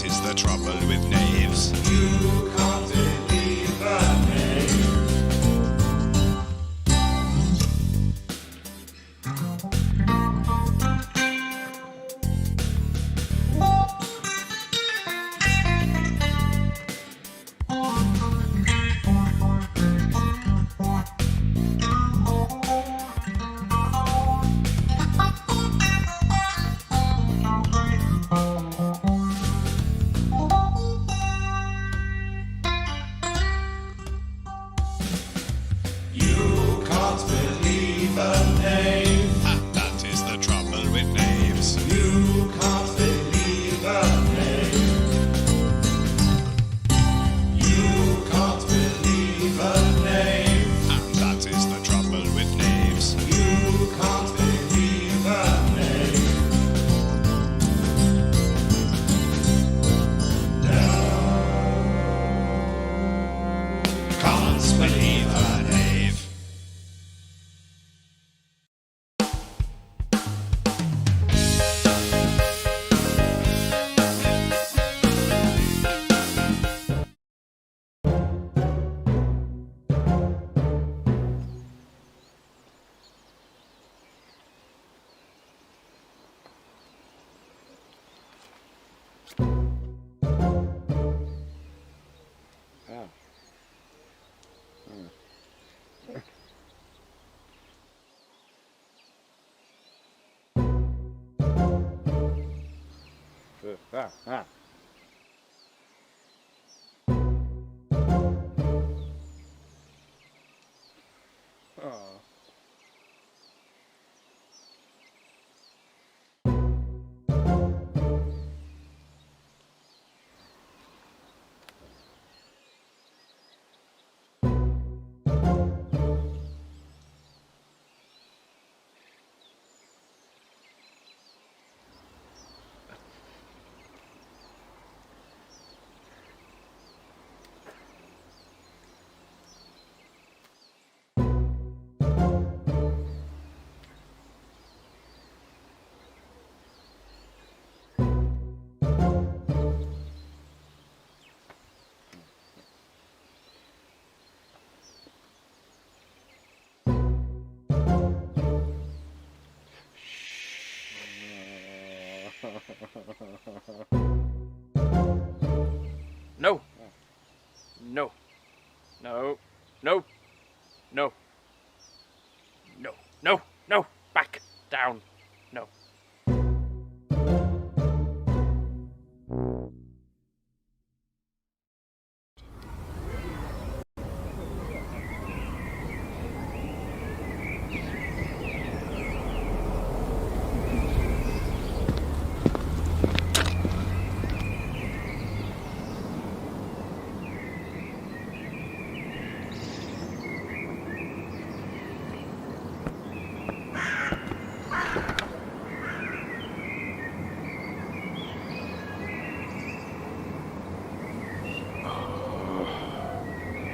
that is the trouble with knaves. You can't believe a knave. No. No. No. No. No. No. No. No. Back. Down. No.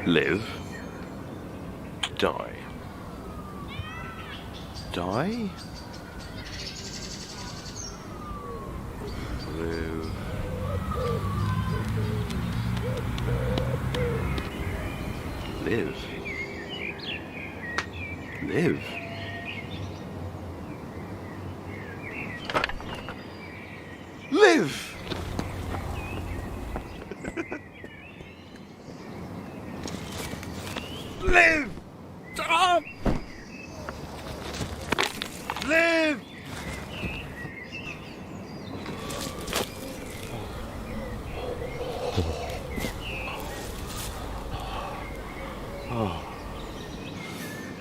Live. Die. Die? Live. Live. Live. Live! Live! Stop! Live! Oh.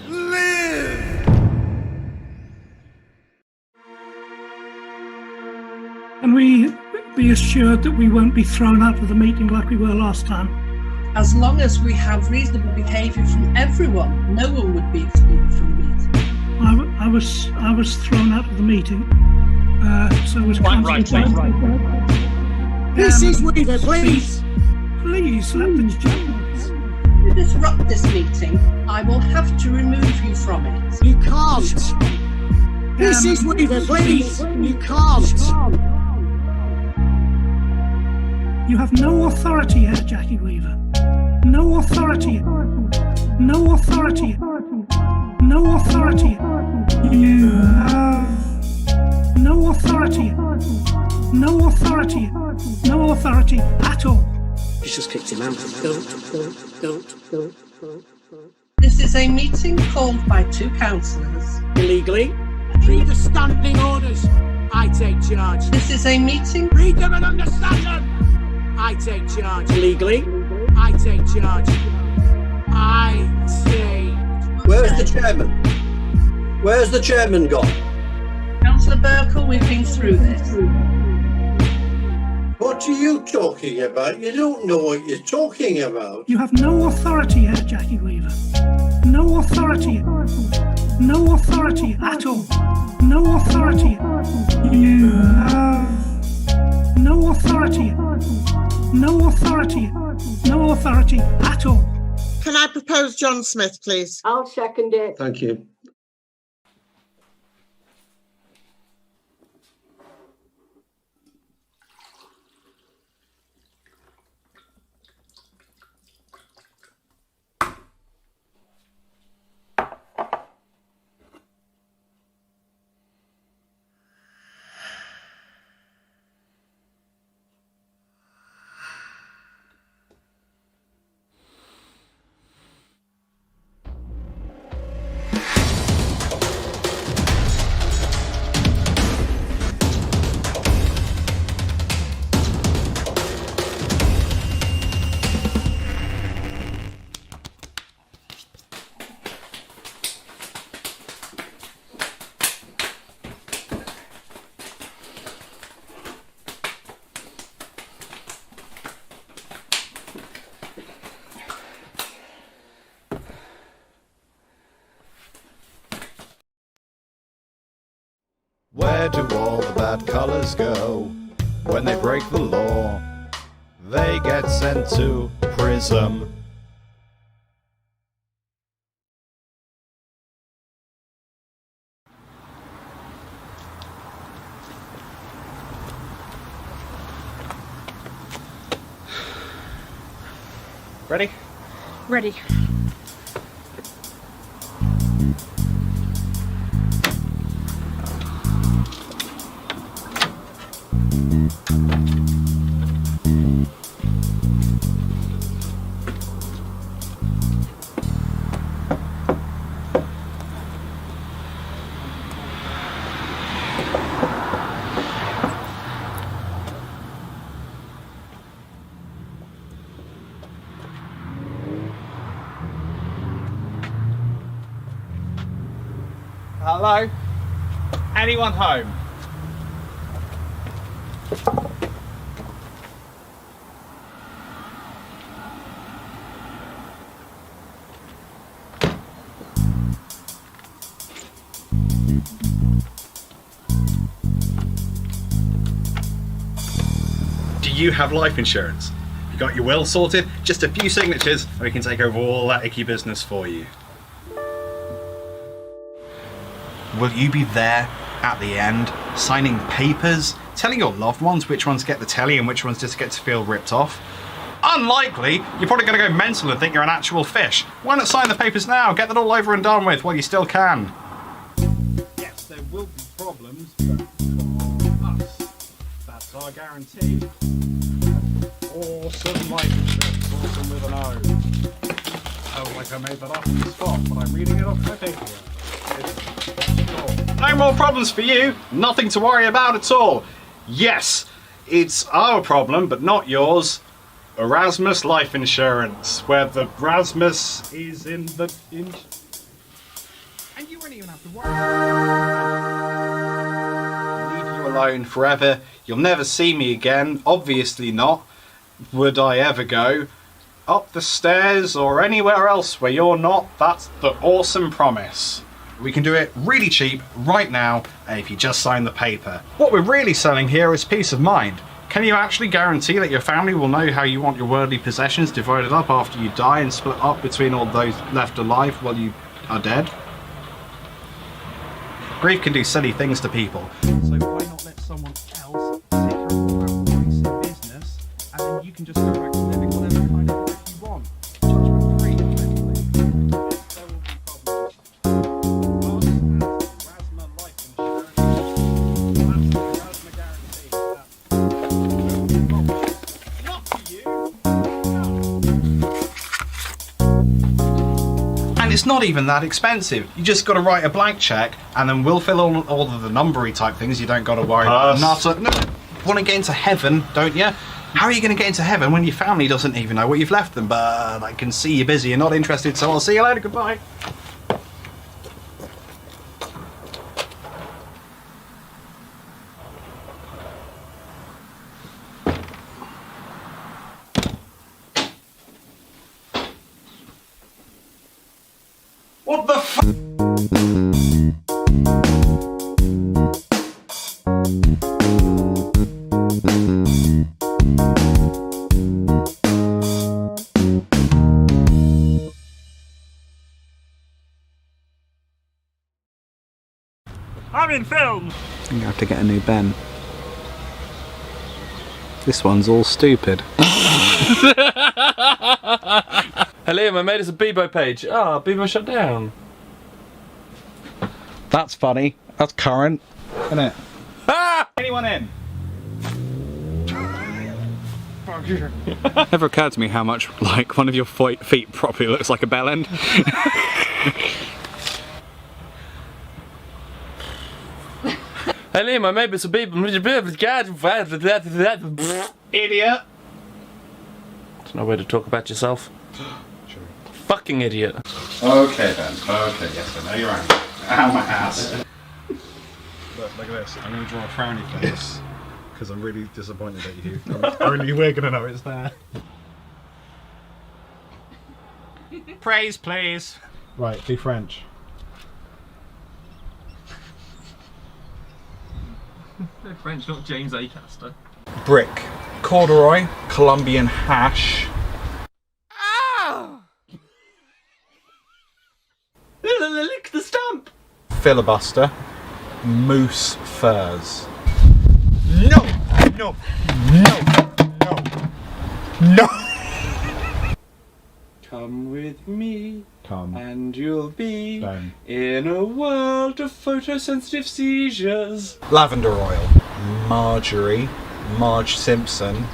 Live! Can we be assured that we won't be thrown out of the meeting like we were last time? As long as we have reasonable behaviour from everyone, no one would be excluded from the meeting. I was thrown out of the meeting, so was Right. Mrs. Weaver, please. Please let the gentleman. To disrupt this meeting, I will have to remove you from it. You can't. Mrs. Weaver, please. You can't. You have no authority here, Jackie Weaver. No authority. No authority. No authority. You have no authority. No authority. No authority at all. You just kicked him out. Don't. This is a meeting called by two councillors. Illegally. Read the standing orders. I take charge. This is a meeting. Read them and understand them. I take charge. Illegally. I take charge. I take. Where's the chairman? Where's the chairman gone? Councillor Burkle, we've been through this. What are you talking about? You don't know what you're talking about. You have no authority here, Jackie Weaver. No authority. No authority at all. No authority. You have no authority. No authority. No authority at all. Can I propose John Smith, please? I'll second it. Thank you. Where do all the bad colours go when they break the law? They get sent to prison. Ready? Ready. Hello? Anyone home? Do you have life insurance? You got your will sorted? Just a few signatures and we can take over all that icky business for you. Will you be there at the end, signing papers, telling your loved ones which ones get the telly and which ones just get to feel ripped off? Unlikely! You're probably going to go mental and think you're an actual fish. Why not sign the papers now? Get that all over and done with while you still can. Yes, there will be problems, but for us, that's our guarantee. Awesome life insurance, awesome with an O. Oh, like I made that up on the spot, but I'm reading it off my paper. No more problems for you. Nothing to worry about at all. Yes, it's our problem, but not yours. Erasmus Life Insurance, where the Rasmus is in the... And you won't even have to worry. Leave you alone forever. You'll never see me again. Obviously not. Would I ever go up the stairs or anywhere else where you're not? That's the awesome promise. We can do it really cheap right now if you just sign the paper. What we're really selling here is peace of mind. Can you actually guarantee that your family will know how you want your worldly possessions divided up after you die and split up between all those left alive while you are dead? Grief can do silly things to people. So why not let someone else take over the business and then can just go back to living whatever kind of life you want. Judgment free, eventually. There will be problems. Rasma life insurance. That's the Rasma guarantee. Not for you. And it's not even that expensive. You just got to write a blank check, and then we'll fill all of the numbery type things. You don't got to worry about. No, want to get into heaven, don't you? How are you going to get into heaven when your family doesn't even know what you've left them? But I can see you're busy. You're not interested, so I'll see you later. Goodbye. What the f? I'm in film! You have to get a new Ben. This one's all stupid. Hey Liam, I made us a Bebo page. Ah, Bebo shut down. That's funny. That's current, isn't it? Ah! Anyone in? Never occurred to me how much like one of your feet properly looks like a bell end. Hey Liam, I made us a Bebo. Idiot. There's no way to talk about yourself. True. Fucking idiot. Okay then. Okay, yes, I know you're angry. Ow, my ass. Look at this. I'm going to draw a frowny face because I'm really disappointed at you. Only we're going to know it's there. Praise, please. Right, do French. French, not James Acaster. Brick. Corduroy. Colombian hash. Lick the stump! Filibuster. Moose furs. No! No! No! No! No! Come with me, Come. and you'll be Ben. in a world of photosensitive seizures. Lavender oil. Marjorie. Marge Simpson.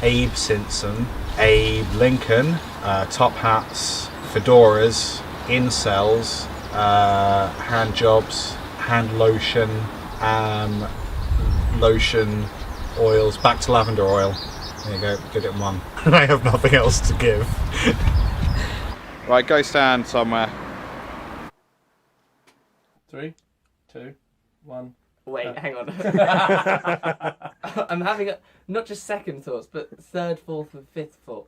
Abe Simpson. Abe Lincoln. Top hats. Fedoras. Incels. Hand jobs. Hand lotion. Lotion. Oils. Back to lavender oil. There you go. Did it in one. I have nothing else to give. Right, go stand somewhere. 3, 2, 1. Wait, hang on. I'm having not just second thoughts, but third, fourth, and fifth thoughts.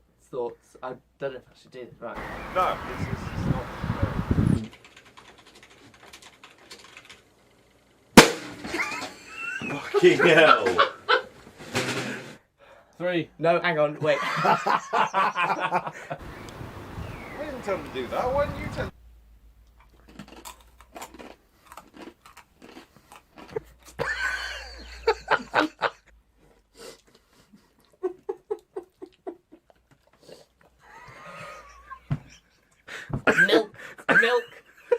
I don't know if I should do this right. No, it's not. Fucking hell. 3. No, hang on, wait. I didn't tell him to do that. Why didn't you tell him?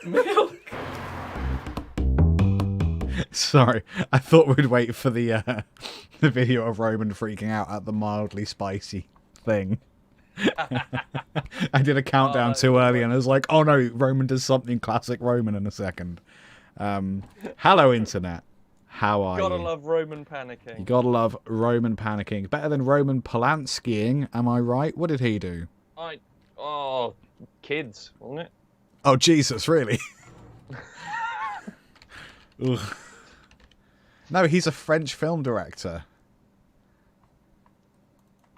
Milk. Sorry, I thought we'd wait for the video of Roman freaking out at the mildly spicy thing. I did a countdown too early and I was like, oh no, Roman does something classic Roman in a second. Hello internet. How are you? Gotta love Roman panicking. You gotta love Roman panicking. Better than Roman Polanskiing, am I right? What did he do? Kids, wasn't it? Oh Jesus, really? Ugh. No, he's a French film director.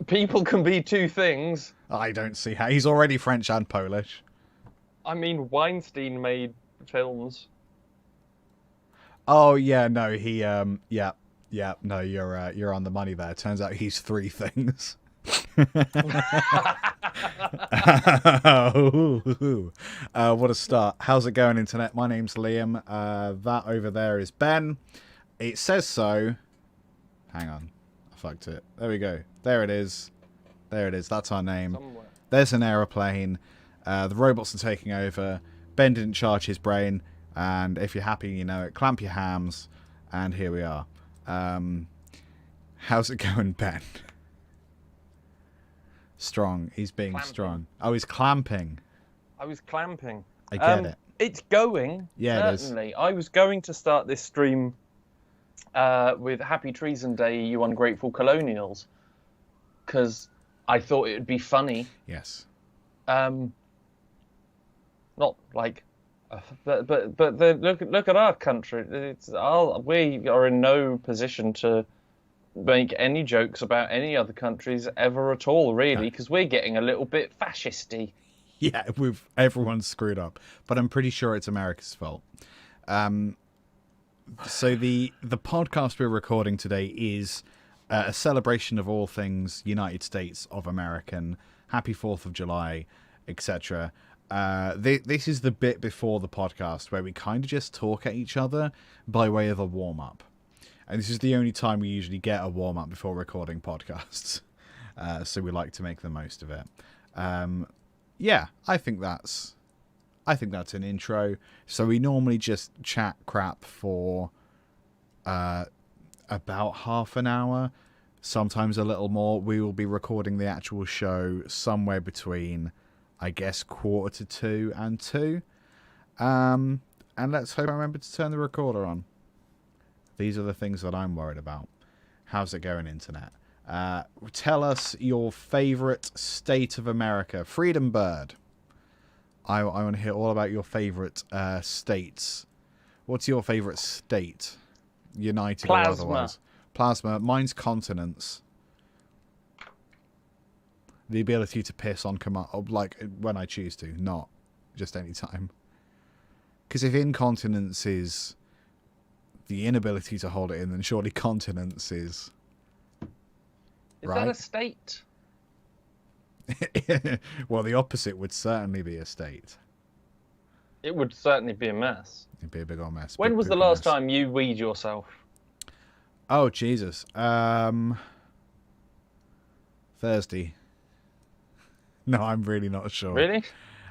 People can be two things. I don't see how. He's already French and Polish. I mean, Weinstein made films. Oh yeah, no, he no, you're on the money there. Turns out he's three things. What a start. How's it going, internet? My name's Liam. That over there is Ben. It says so. Hang on. I fucked it. There we go. There it is. There it is. That's our name. Somewhere. There's an aeroplane. The robots are taking over. Ben didn't charge his brain. And if you're happy, you know it. Clamp your hams. And here we are. How's it going, Ben? Strong. He's being Clamping. strong. Oh, he's clamping. I was clamping. I get it. It's going. Yeah, it is. Certainly. I was going to start this stream with Happy Treason Day, you ungrateful colonials, because I thought it would be funny. Yes. Not like, but look at our country. We are in no position to make any jokes about any other countries ever at all, really, because we're getting a little bit fascisty. Yeah, everyone's screwed up, but I'm pretty sure it's America's fault. So the podcast we're recording today is a celebration of all things United States of American. Happy 4th of July, etc. This is the bit before the podcast where we kind of just talk at each other by way of a warm-up. And this is the only time we usually get a warm-up before recording podcasts. So we like to make the most of it. Yeah, I think that's an intro. So we normally just chat crap for about half an hour, sometimes a little more. We will be recording the actual show somewhere between, I guess, 1:45 and 2. And let's hope I remember to turn the recorder on. These are the things that I'm worried about. How's it going, Internet? Tell us your favourite state of America. Freedom Bird. I want to hear all about your favourite states. What's your favourite state? United or otherwise? Plasma. Mine's continents. The ability to piss on command, like when I choose to, not just any time. Because if incontinence is the inability to hold it in, then surely continence is... Is that a state? Well, the opposite would certainly be a state. It would certainly be a mess. It'd be a big old mess. When was the last time you weed yourself? Oh, Jesus. Thursday. No, I'm really not sure. Really?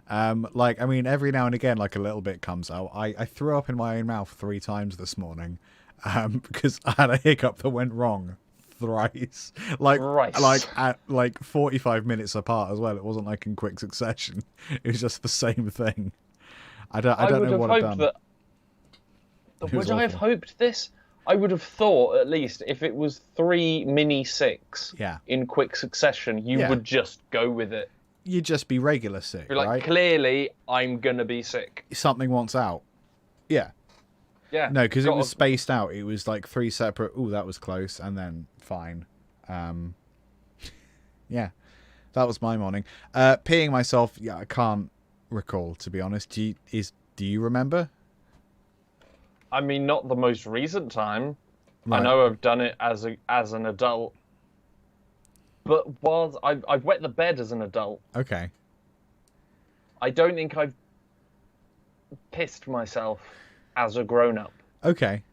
Like, I mean, every now and again, like a little bit comes out. I threw up in my own mouth 3 times this morning because I had a hiccup that went wrong thrice. Like 45 minutes apart as well. It wasn't like in quick succession. It was just the same thing. I don't know what I've done. Would I have hoped this? I would have thought, at least, if it was 3 mini 6 in quick succession, you would just go with it. You'd just be regular sick, You're like, right? Clearly, I'm going to be sick. Something wants out. Yeah. Yeah. No, because it was spaced out. It was like 3 separate... Ooh, that was close. And then, fine. Yeah. That was my morning. Peeing myself, yeah, I can't recall, to be honest. Do you remember? I mean, not the most recent time. Right. I know I've done it as an adult. But while I've wet the bed as an adult. Okay. I don't think I've pissed myself as a grown-up. Okay.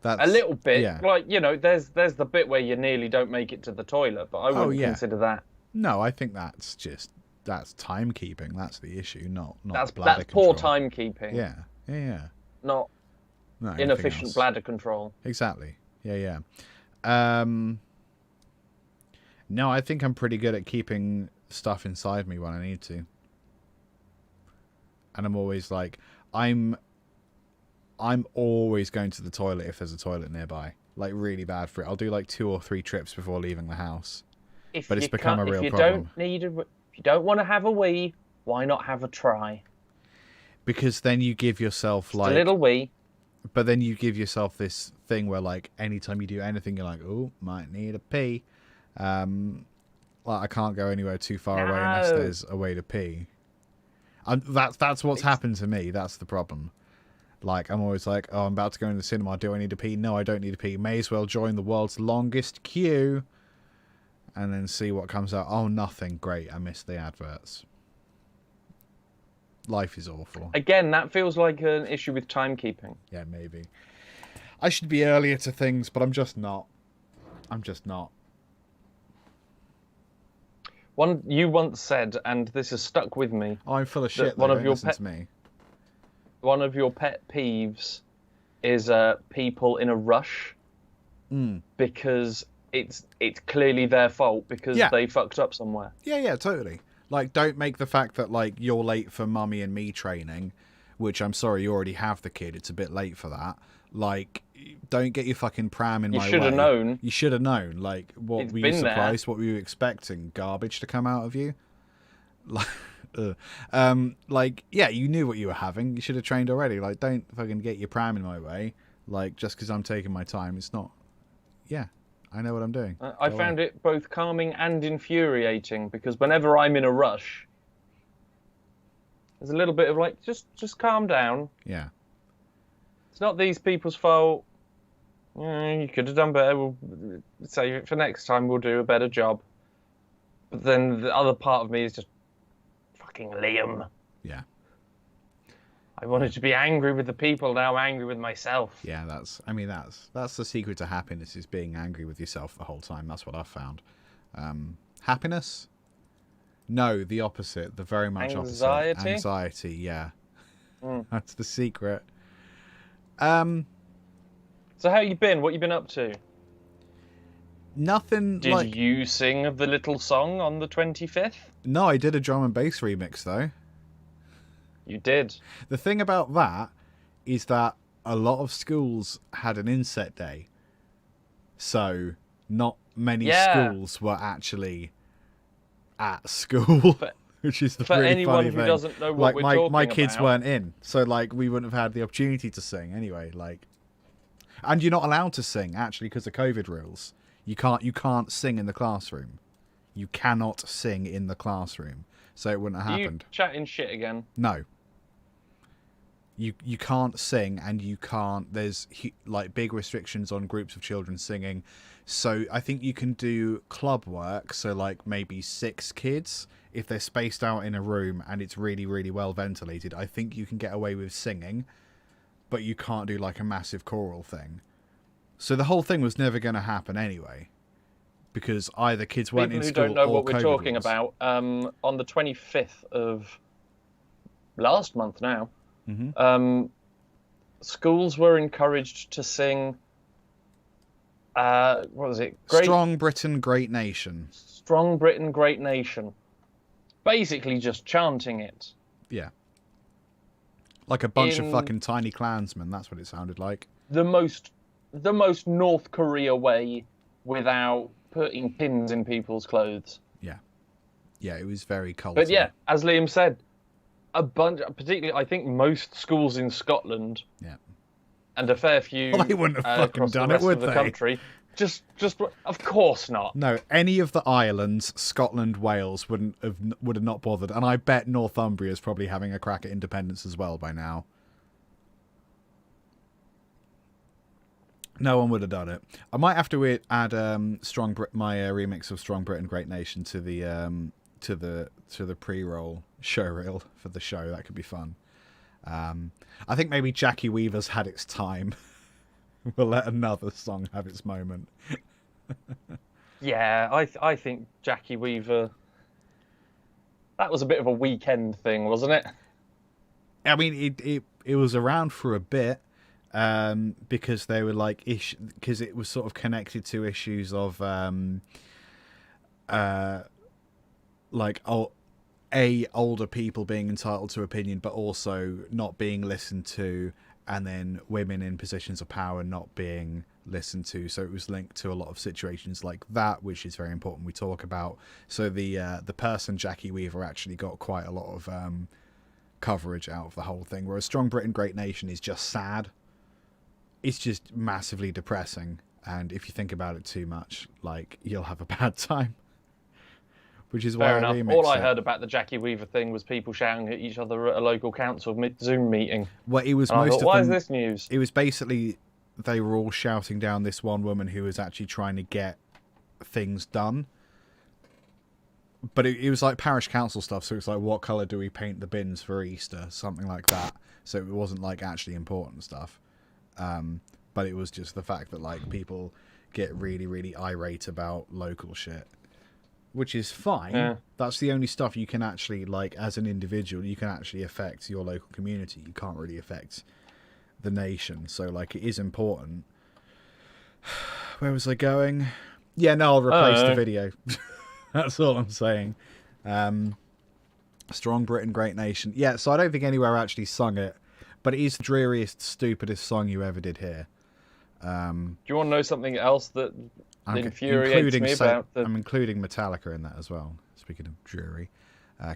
That's a little bit. Yeah. Like, you know, there's the bit where you nearly don't make it to the toilet, but I wouldn't consider that. No, I think that's timekeeping. That's the issue, not that's bladder poor control. timekeeping. Yeah. Not inefficient bladder control. Exactly. Yeah. No, I think I'm pretty good at keeping stuff inside me when I need to. And I'm always like, I'm always going to the toilet if there's a toilet nearby. Like, really bad for it. I'll do like 2 or 3 trips before leaving the house. But it's become a real problem. If you don't want to have a wee, why not have a try? Because then you give yourself just a little wee. But then you give yourself this thing where, like, anytime you do anything, you're like, oh, might need a pee. Like, I can't go anywhere too far away unless there's a way to pee. And that's what's happened to me. That's the problem. Like, I'm always like, oh, I'm about to go into the cinema. Do I need to pee? No, I don't need to pee. May as well join the world's longest queue. And then see what comes out. Oh, nothing. Great. I missed the adverts. Life is awful. Again, that feels like an issue with timekeeping. Yeah, maybe. I should be earlier to things, but I'm just not. You once said, and this has stuck with me. I'm full of shit. One Though, of your listen to me. One of your pet peeves is people in a rush because it's clearly their fault because they fucked up somewhere. Yeah, totally. Like, don't make the fact that like you're late for mummy and me training, which I'm sorry you already have the kid. It's a bit late for that. Like, don't get your fucking pram in my way. You should have known. You should have known. Like, what It's were you been surprised? there. What were you expecting? Garbage to come out of you? Like, like, yeah, you knew what you were having. You should have trained already. Like, don't fucking get your pram in my way. Like, just because I'm taking my time, it's not. Yeah, I know what I'm doing. I found it both calming and infuriating because whenever I'm in a rush, there's a little bit of like, just calm down. Yeah. It's not these people's fault. You could have done better. We'll save it for next time. We'll do a better job. But then the other part of me is just fucking Liam. Yeah. I wanted to be angry with the people. Now I'm angry with myself. Yeah, that's the secret to happiness, is being angry with yourself the whole time. That's what I've found. Happiness? No, the opposite. The very much Anxiety? opposite. Anxiety, yeah. That's the secret. So how you been? What you been up to? Nothing. Did you sing the little song on the 25th? No, I did a drum and bass remix though. You did. The thing about that is that a lot of schools had an inset day, so not many schools were actually at school, which is the really anyone funny who thing. doesn't know what like we're my talking kids about. weren't in, so like we wouldn't have had the opportunity to sing anyway. Like, and you're not allowed to sing actually because of COVID rules. You can't sing in the classroom. You cannot sing in the classroom, so it wouldn't have happened. You chatting shit again? No. You can't sing, and you can't. There's like big restrictions on groups of children singing. So I think you can do club work. So like maybe 6 kids, if they're spaced out in a room and it's really, really well ventilated. I think you can get away with singing, but you can't do like a massive choral thing. So the whole thing was never going to happen anyway, because either kids weren't People in who school don't know or what we're COVID talking rules. about, on the 25th of last month now, schools were encouraged to sing, what was it? Strong Britain, Great Nation. Strong Britain, Great Nation. Basically just chanting it. Yeah. Like a bunch of fucking tiny Klansmen, that's what it sounded like. The most North Korea way without putting pins in people's clothes. Yeah. Yeah, it was very culty. But yeah, as Liam said, a bunch, particularly I think most schools in Scotland, and a fair few Well, they wouldn't have fucking across done the it, rest would of the they? country, just of course not. No, any of the islands, Scotland, Wales, would have not bothered. And I bet Northumbria is probably having a crack at independence as well by now. No one would have done it. I might have to add my remix of Strong Britain, Great Nation to the pre-roll show reel for the show. That could be fun. I think maybe Jackie Weaver's had its time. We'll let another song have its moment. Yeah, I think Jackie Weaver. That was a bit of a weekend thing, wasn't it? I mean, it was around for a bit. Because they were like because it was sort of connected to issues of like older people being entitled to opinion but also not being listened to, and then women in positions of power not being listened to. So it was linked to a lot of situations like that, which is very important we talk about. So the person Jackie Weaver actually got quite a lot of coverage out of the whole thing, whereas Strong Britain, Great Nation is just sad. It's just massively depressing, and if you think about it too much, like, you'll have a bad time. Which is why Fair I enough. remixed All I it. heard about the Jackie Weaver thing was people shouting at each other at a local council Zoom meeting. Well, it was And I most thought, of why them, is this news? It was basically they were all shouting down this one woman who was actually trying to get things done. But it was like parish council stuff, so it's like, what colour do we paint the bins for Easter? Something like that. So it wasn't like actually important stuff. But it was just the fact that like people get really, really irate about local shit. which is fine. Yeah. That's the only stuff you can actually, like, as an individual, you can actually affect your local community. You can't really affect the nation. So, like, it is important. Where was I going? Yeah, no, I'll replace the video. That's all I'm saying. Strong Britain, Great Nation. Yeah, so I don't think anywhere actually sung it, but it is the dreariest, stupidest song you ever did hear. Do you want to know something else that infuriates me about the... I'm including Metallica in that as well. Speaking of dreary.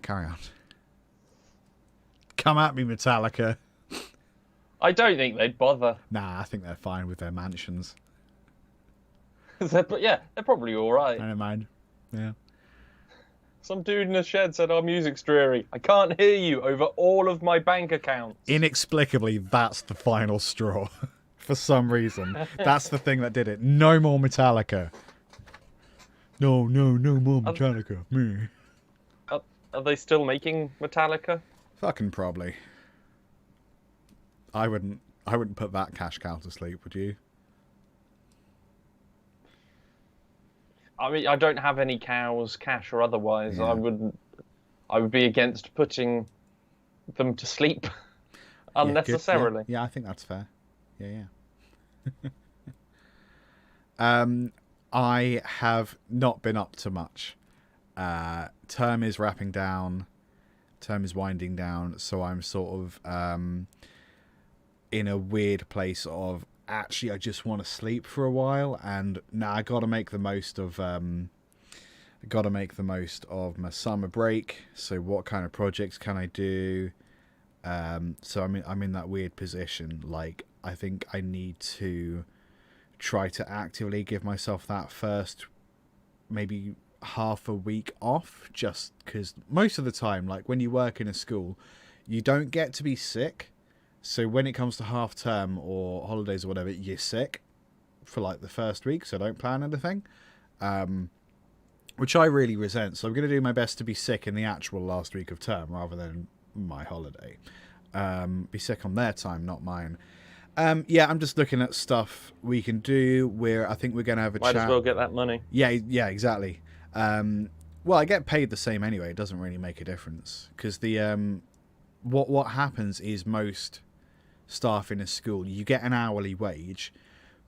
Carry on. Come at me, Metallica. I don't think they'd bother. Nah, I think they're fine with their mansions. But yeah, they're probably all right. I don't mind. Yeah. Some dude in a shed said our music's dreary. I can't hear you over all of my bank accounts. Inexplicably, that's the final straw. For some reason. That's the thing that did it. No more Metallica. No more Metallica. Me. Are they still making Metallica? Fucking probably. I wouldn't put that cash cow to sleep, would you? I mean, I don't have any cows, cash or otherwise. Yeah. I would be against putting them to sleep unnecessarily. Yeah, I think that's fair. Yeah. I have not been up to much. Term is wrapping down. Term is winding down. So I'm sort of in a weird place of, actually, I just want to sleep for a while, and now I got to make the most of my summer break. So what kind of projects can I do? So I'm in that weird position. Like, I think I need to try to actively give myself that first maybe half a week off, just because most of the time, like when you work in a school, you don't get to be sick. So when it comes to half term or holidays or whatever, you're sick for like the first week, so don't plan anything, which I really resent. So I'm going to do my best to be sick in the actual last week of term rather than my holiday. Be sick on their time, not mine. Yeah, I'm just looking at stuff we can do where I think we're going to have a chat. Might as well get that money. Yeah, exactly. Well, I get paid the same anyway. It doesn't really make a difference because the what happens is most staff in a school, you get an hourly wage,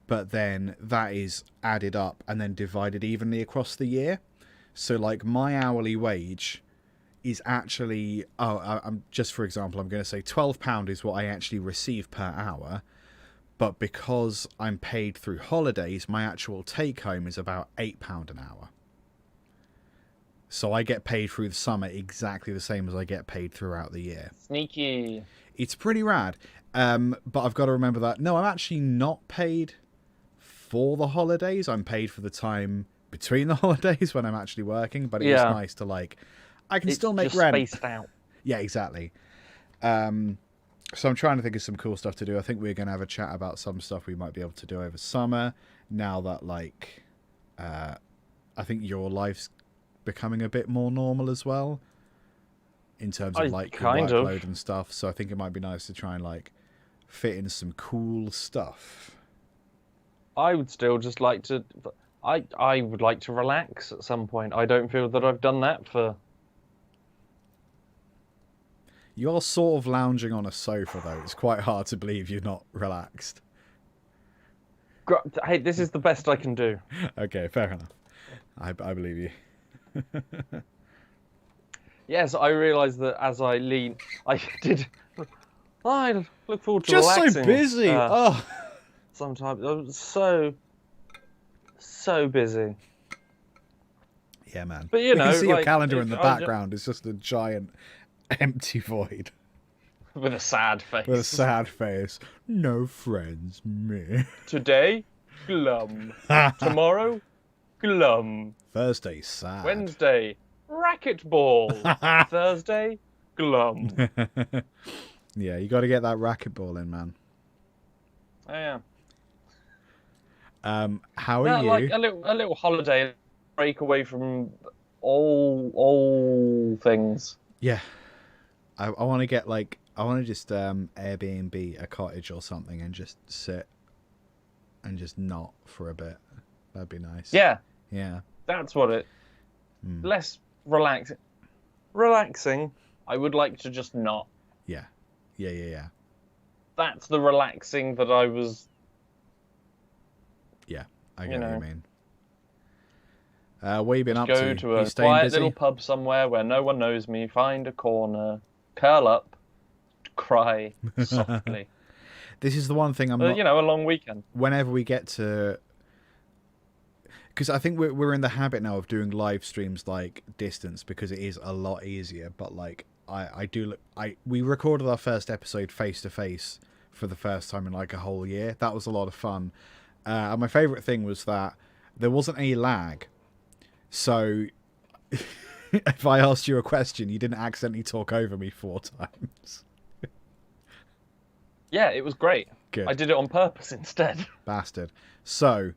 but then that is added up and then divided evenly across the year. So like my hourly wage is actually, I'm just for example, I'm going to say £12 is what I actually receive per hour, but because I'm paid through holidays, my actual take home is about £8 an hour. So I get paid through the summer exactly the same as I get paid throughout the year. Sneaky. It's pretty rad. But I've got to remember that, no, I'm actually not paid for the holidays. I'm paid for the time between the holidays when I'm actually working. But it is nice to, like, I can still make rent. Spaced out. Yeah, exactly. So I'm trying to think of some cool stuff to do. I think we're going to have a chat about some stuff we might be able to do over summer. Now that, like, I think your life's becoming a bit more normal as well. In terms of, like, your workload and stuff. So I think it might be nice to try and, like, fit in some cool stuff. I would still just like to... I would like to relax at some point. I don't feel that I've done that for... You're sort of lounging on a sofa, though. It's quite hard to believe you're not relaxed. Hey, this is the best I can do. Okay, fair enough. I believe you. Yes, I realised that as I lean... I look forward to just relaxing. Just so busy! Sometimes. I'm so busy. Yeah, man. But, you know, can see like, your calendar in the background. It's just a giant empty void. With a sad face. With a sad face. No friends, me. Today, glum. Tomorrow, glum. Thursday, sad. Wednesday, racquetball. Thursday, glum. Yeah, you got to get that racquetball in, man. Oh, yeah. How are you? Like a little holiday break away from all things. Yeah. I want to get just Airbnb a cottage or something and just sit and just not for a bit. That'd be nice. Yeah. Yeah. That's what it. less relaxing. Relaxing. I would like to just not. Yeah. That's the relaxing that I was. Yeah, I get what you mean. What have you been up to? Go to a staying quiet busy? little pub somewhere where no one knows me, find a corner, curl up, cry softly. This is the one thing I'm not... You know, a long weekend. Whenever we get to... Because I think we're in the habit now of doing live streams like distance because it is a lot easier. But like we recorded our first episode face to face for the first time in like a whole year. That was a lot of fun. And my favourite thing was that there wasn't any lag. So if I asked you a question, you didn't accidentally talk over me 4 times. Yeah, it was great. Good. I did it on purpose instead. Bastard. So,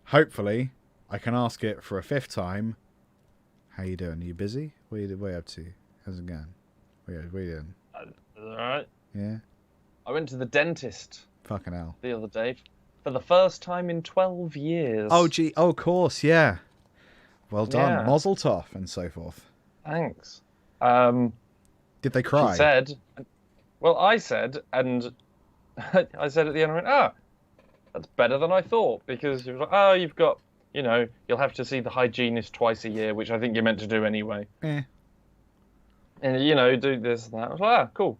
hopefully, I can ask it for a 5th time. How you doing? Are you busy? What are you up to? How's it going? What are you doing? Alright. Yeah? I went to the dentist. Fucking hell. The other day. For the first time in 12 years. Oh, gee. Oh, of course, yeah. Well done. Yeah. Mazel tov and so forth. Thanks. Did they cry? She said... Well, I said, and I said at the end, I went, that's better than I thought, because she was like, you've got, you'll have to see the hygienist twice a year, which I think you're meant to do anyway. Eh. And, do this and that. I was like, cool.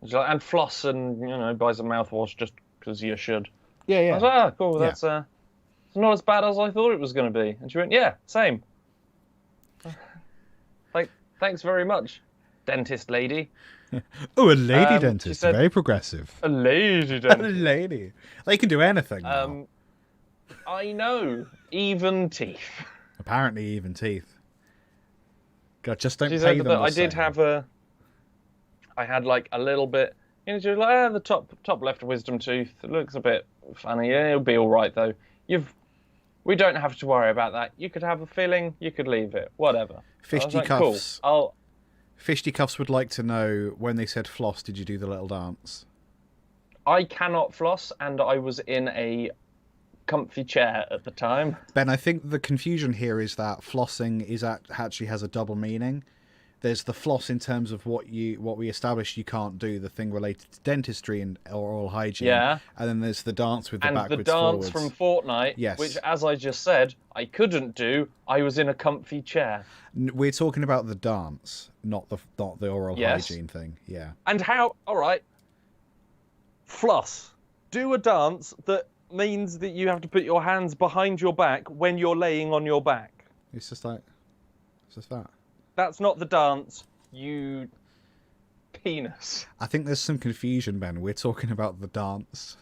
And she's like, and floss and, buy some mouthwash just because you should. Yeah. I was like, cool, that's it's not as bad as I thought it was going to be. And she went, yeah, same. Thanks very much, dentist lady. Oh, a lady dentist. She said, very progressive. A lady dentist. A lady. They can do anything now. I know. Even teeth. Apparently even teeth. God, just don't She pay said them that the I did same. have I had like a little bit, she was like, the top left wisdom tooth, it looks a bit funny. Yeah, it'll be all right though. We don't have to worry about that. You could have a filling, you could leave it, whatever. Fisticuffs. Cool. Fisticuffs would like to know, when they said floss, did you do the little dance? I cannot floss, and I was in a comfy chair at the time. Ben, I think the confusion here is that flossing actually has a double meaning. There's the floss in terms of what we established you can't do, the thing related to dentistry and oral hygiene. Yeah. And then there's the dance with the and backwards the dance forwards. from Fortnite, Yes. which, as I just said, I couldn't do. I was in a comfy chair. We're talking about the dance, not the oral hygiene thing. Yeah. And how? All right. Floss. Do a dance that means that you have to put your hands behind your back when you're laying on your back. It's just that. That's not the dance, you penis. I think there's some confusion, Ben. We're talking about the dance.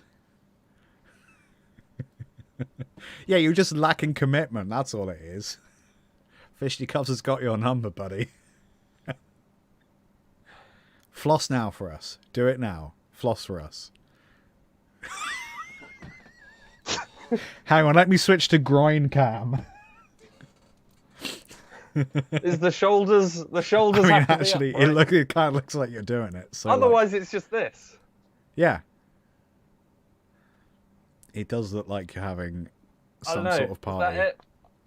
Yeah, you're just lacking commitment. That's all it is. Fisticuffs has got your number, buddy. Floss now for us. Do it now. Floss for us. Hang on, let me switch to grind cam. Is the shoulders I have mean, to actually, be up, right? it kind of looks like you're doing it. So Otherwise, it's just this. yeah. It does look like you're having some sort of Is party. that it?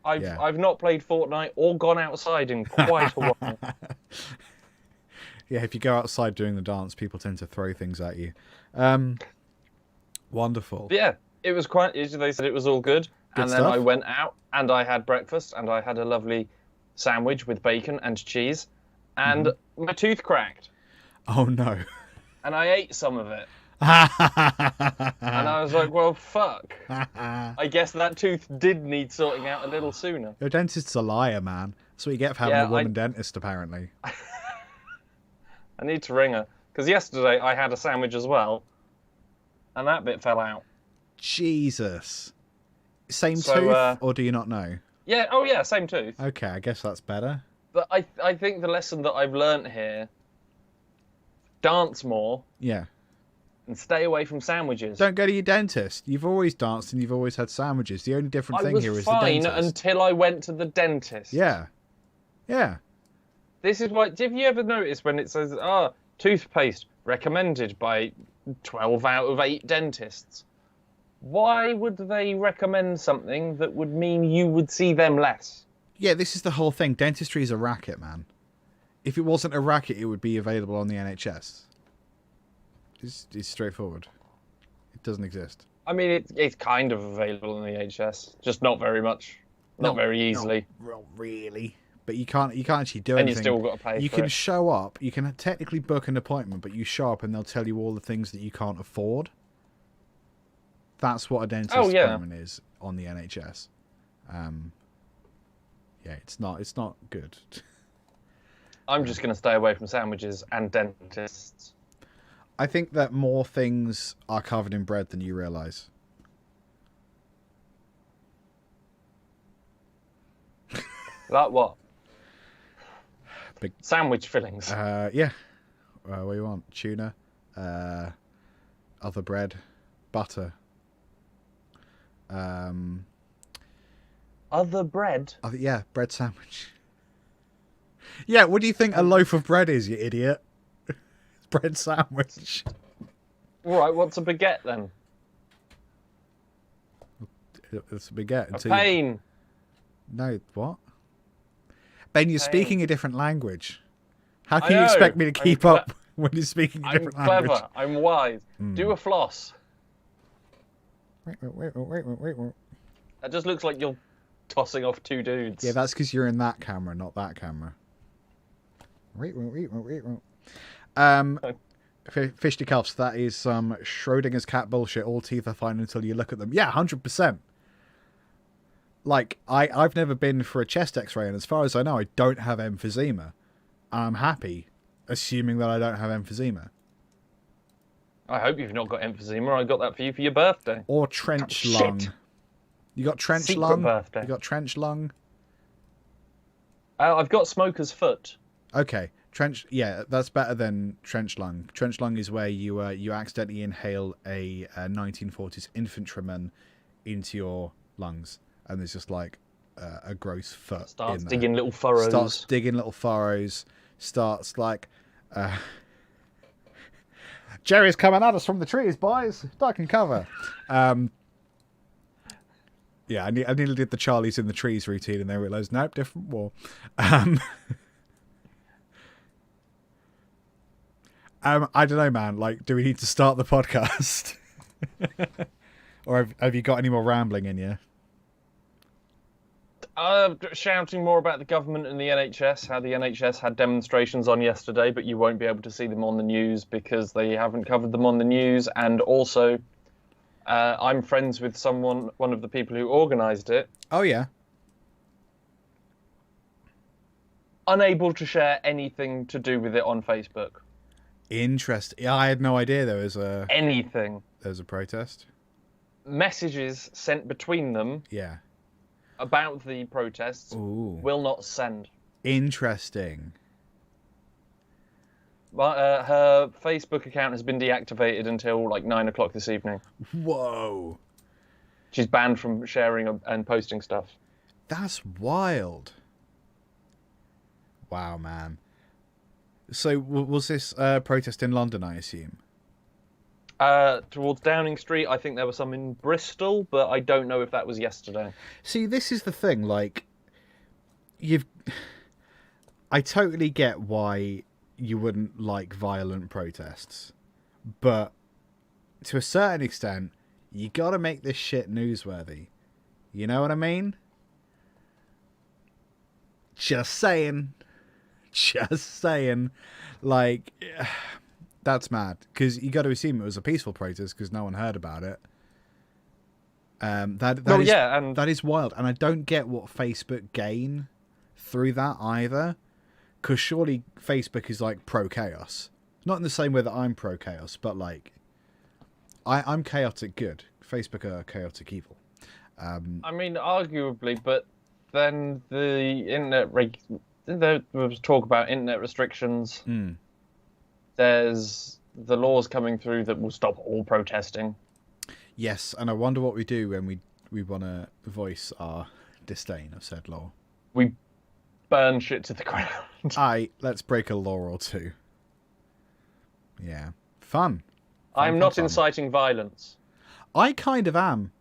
I've not played Fortnite or gone outside in quite a while. Yeah, if you go outside doing the dance, people tend to throw things at you. Wonderful. But yeah, it was quite. They said it was all good, and then stuff. I went out and I had breakfast and I had a lovely sandwich with bacon and cheese, and my tooth cracked. Oh no. And I ate some of it. And I was like, well, fuck. I guess that tooth did need sorting out a little sooner. Your dentist's a liar, man. That's what you get for having a woman dentist, apparently. I need to ring her. Because yesterday I had a sandwich as well, and that bit fell out. Jesus. Same tooth, or do you not know? Yeah, oh yeah, same tooth. Okay, I guess that's better. But I think the lesson that I've learnt here, dance more. Yeah. And stay away from sandwiches. Don't go to your dentist. You've always danced and you've always had sandwiches. The only different thing here is the dentist. I was fine until I went to the dentist. Yeah. Yeah. This is why, have you ever noticed when it says, toothpaste recommended by 12 out of 8 dentists? Why would they recommend something that would mean you would see them less? Yeah, this is the whole thing. Dentistry is a racket, man. If it wasn't a racket, it would be available on the NHS. It's straightforward. It doesn't exist. I mean, it's kind of available in the NHS, just not very much, not very easily. Not really. But you can't actually do And anything. you still got to pay You for can it. show up. You can technically book an appointment, but you show up and they'll tell you all the things that you can't afford. That's what a dentist appointment is on the NHS. Yeah, it's not good. I'm just going to stay away from sandwiches and dentists. I think that more things are covered in bread than you realise. Like what? Big sandwich fillings. Yeah. What do you want? Tuna, other bread, butter. Other bread? Yeah, bread sandwich. Yeah, what do you think a loaf of bread is, you idiot? It's bread sandwich. All right, what's a baguette then? It's a baguette. A pain. No, what? Ben, you're speaking a different language. How can I you know. expect me to keep up when you're speaking a I'm different clever. language? I'm wise. Do a floss. Wait. That just looks like you're tossing off two dudes. Yeah, that's because you're in that camera, not that camera. Fish to cuffs. That is some Schrodinger's cat bullshit. All teeth are fine until you look at them. Yeah, 100%. Like, I've never been for a chest x-ray, and as far as I know, I don't have emphysema. I'm happy, assuming that I don't have emphysema. I hope you've not got emphysema. I got that for you for your birthday. Or trench lung. Shit. You got trench Secret lung? birthday. You got trench lung? I've got smoker's foot. Okay. Trench, yeah, that's better than trench lung. Trench lung is where you accidentally inhale a 1940s infantryman into your lungs, and there's just like a gross foot. Starts in there. digging little furrows. Starts digging little furrows. Starts like, Jerry's coming at us from the trees, boys. Duck and cover. Yeah, I nearly did the Charlie's in the trees routine, and then realised, nope, different war. I don't know, man. Like, do we need to start the podcast? Or have you got any more rambling in you? Shouting more about the government and the NHS, how the NHS had demonstrations on yesterday, but you won't be able to see them on the news because they haven't covered them on the news. And also, I'm friends with one of the people who organised it. Oh, yeah. Unable to share anything to do with it on Facebook. Interesting. Yeah, I had no idea there was anything. There was a protest. Messages sent between them. Yeah. About the protests. Ooh. Will not send. Interesting. But her Facebook account has been deactivated until like 9 o'clock this evening. Whoa. She's banned from sharing and posting stuff. That's wild. Wow, man. So was this protest in London, I assume? Towards Downing Street. I think there were some in Bristol, but I don't know if that was yesterday. See, this is the thing, like, I totally get why you wouldn't like violent protests, but to a certain extent, you gotta make this shit newsworthy. You know what I mean? Just saying. Just saying. Like, that's mad. Because you got to assume it was a peaceful protest because no one heard about it. That is wild. And I don't get what Facebook gain through that either. Because surely Facebook is like pro-chaos. Not in the same way that I'm pro-chaos, but like, I'm chaotic good. Facebook are chaotic evil. I mean, arguably, but then the internet... There was talk about internet restrictions. Mm. There's the laws coming through that will stop all protesting. Yes, and I wonder what we do when we want to voice our disdain of said law. We burn shit to the ground. Let's break a law or two. Yeah. Fun. I'm not inciting violence. I kind of am.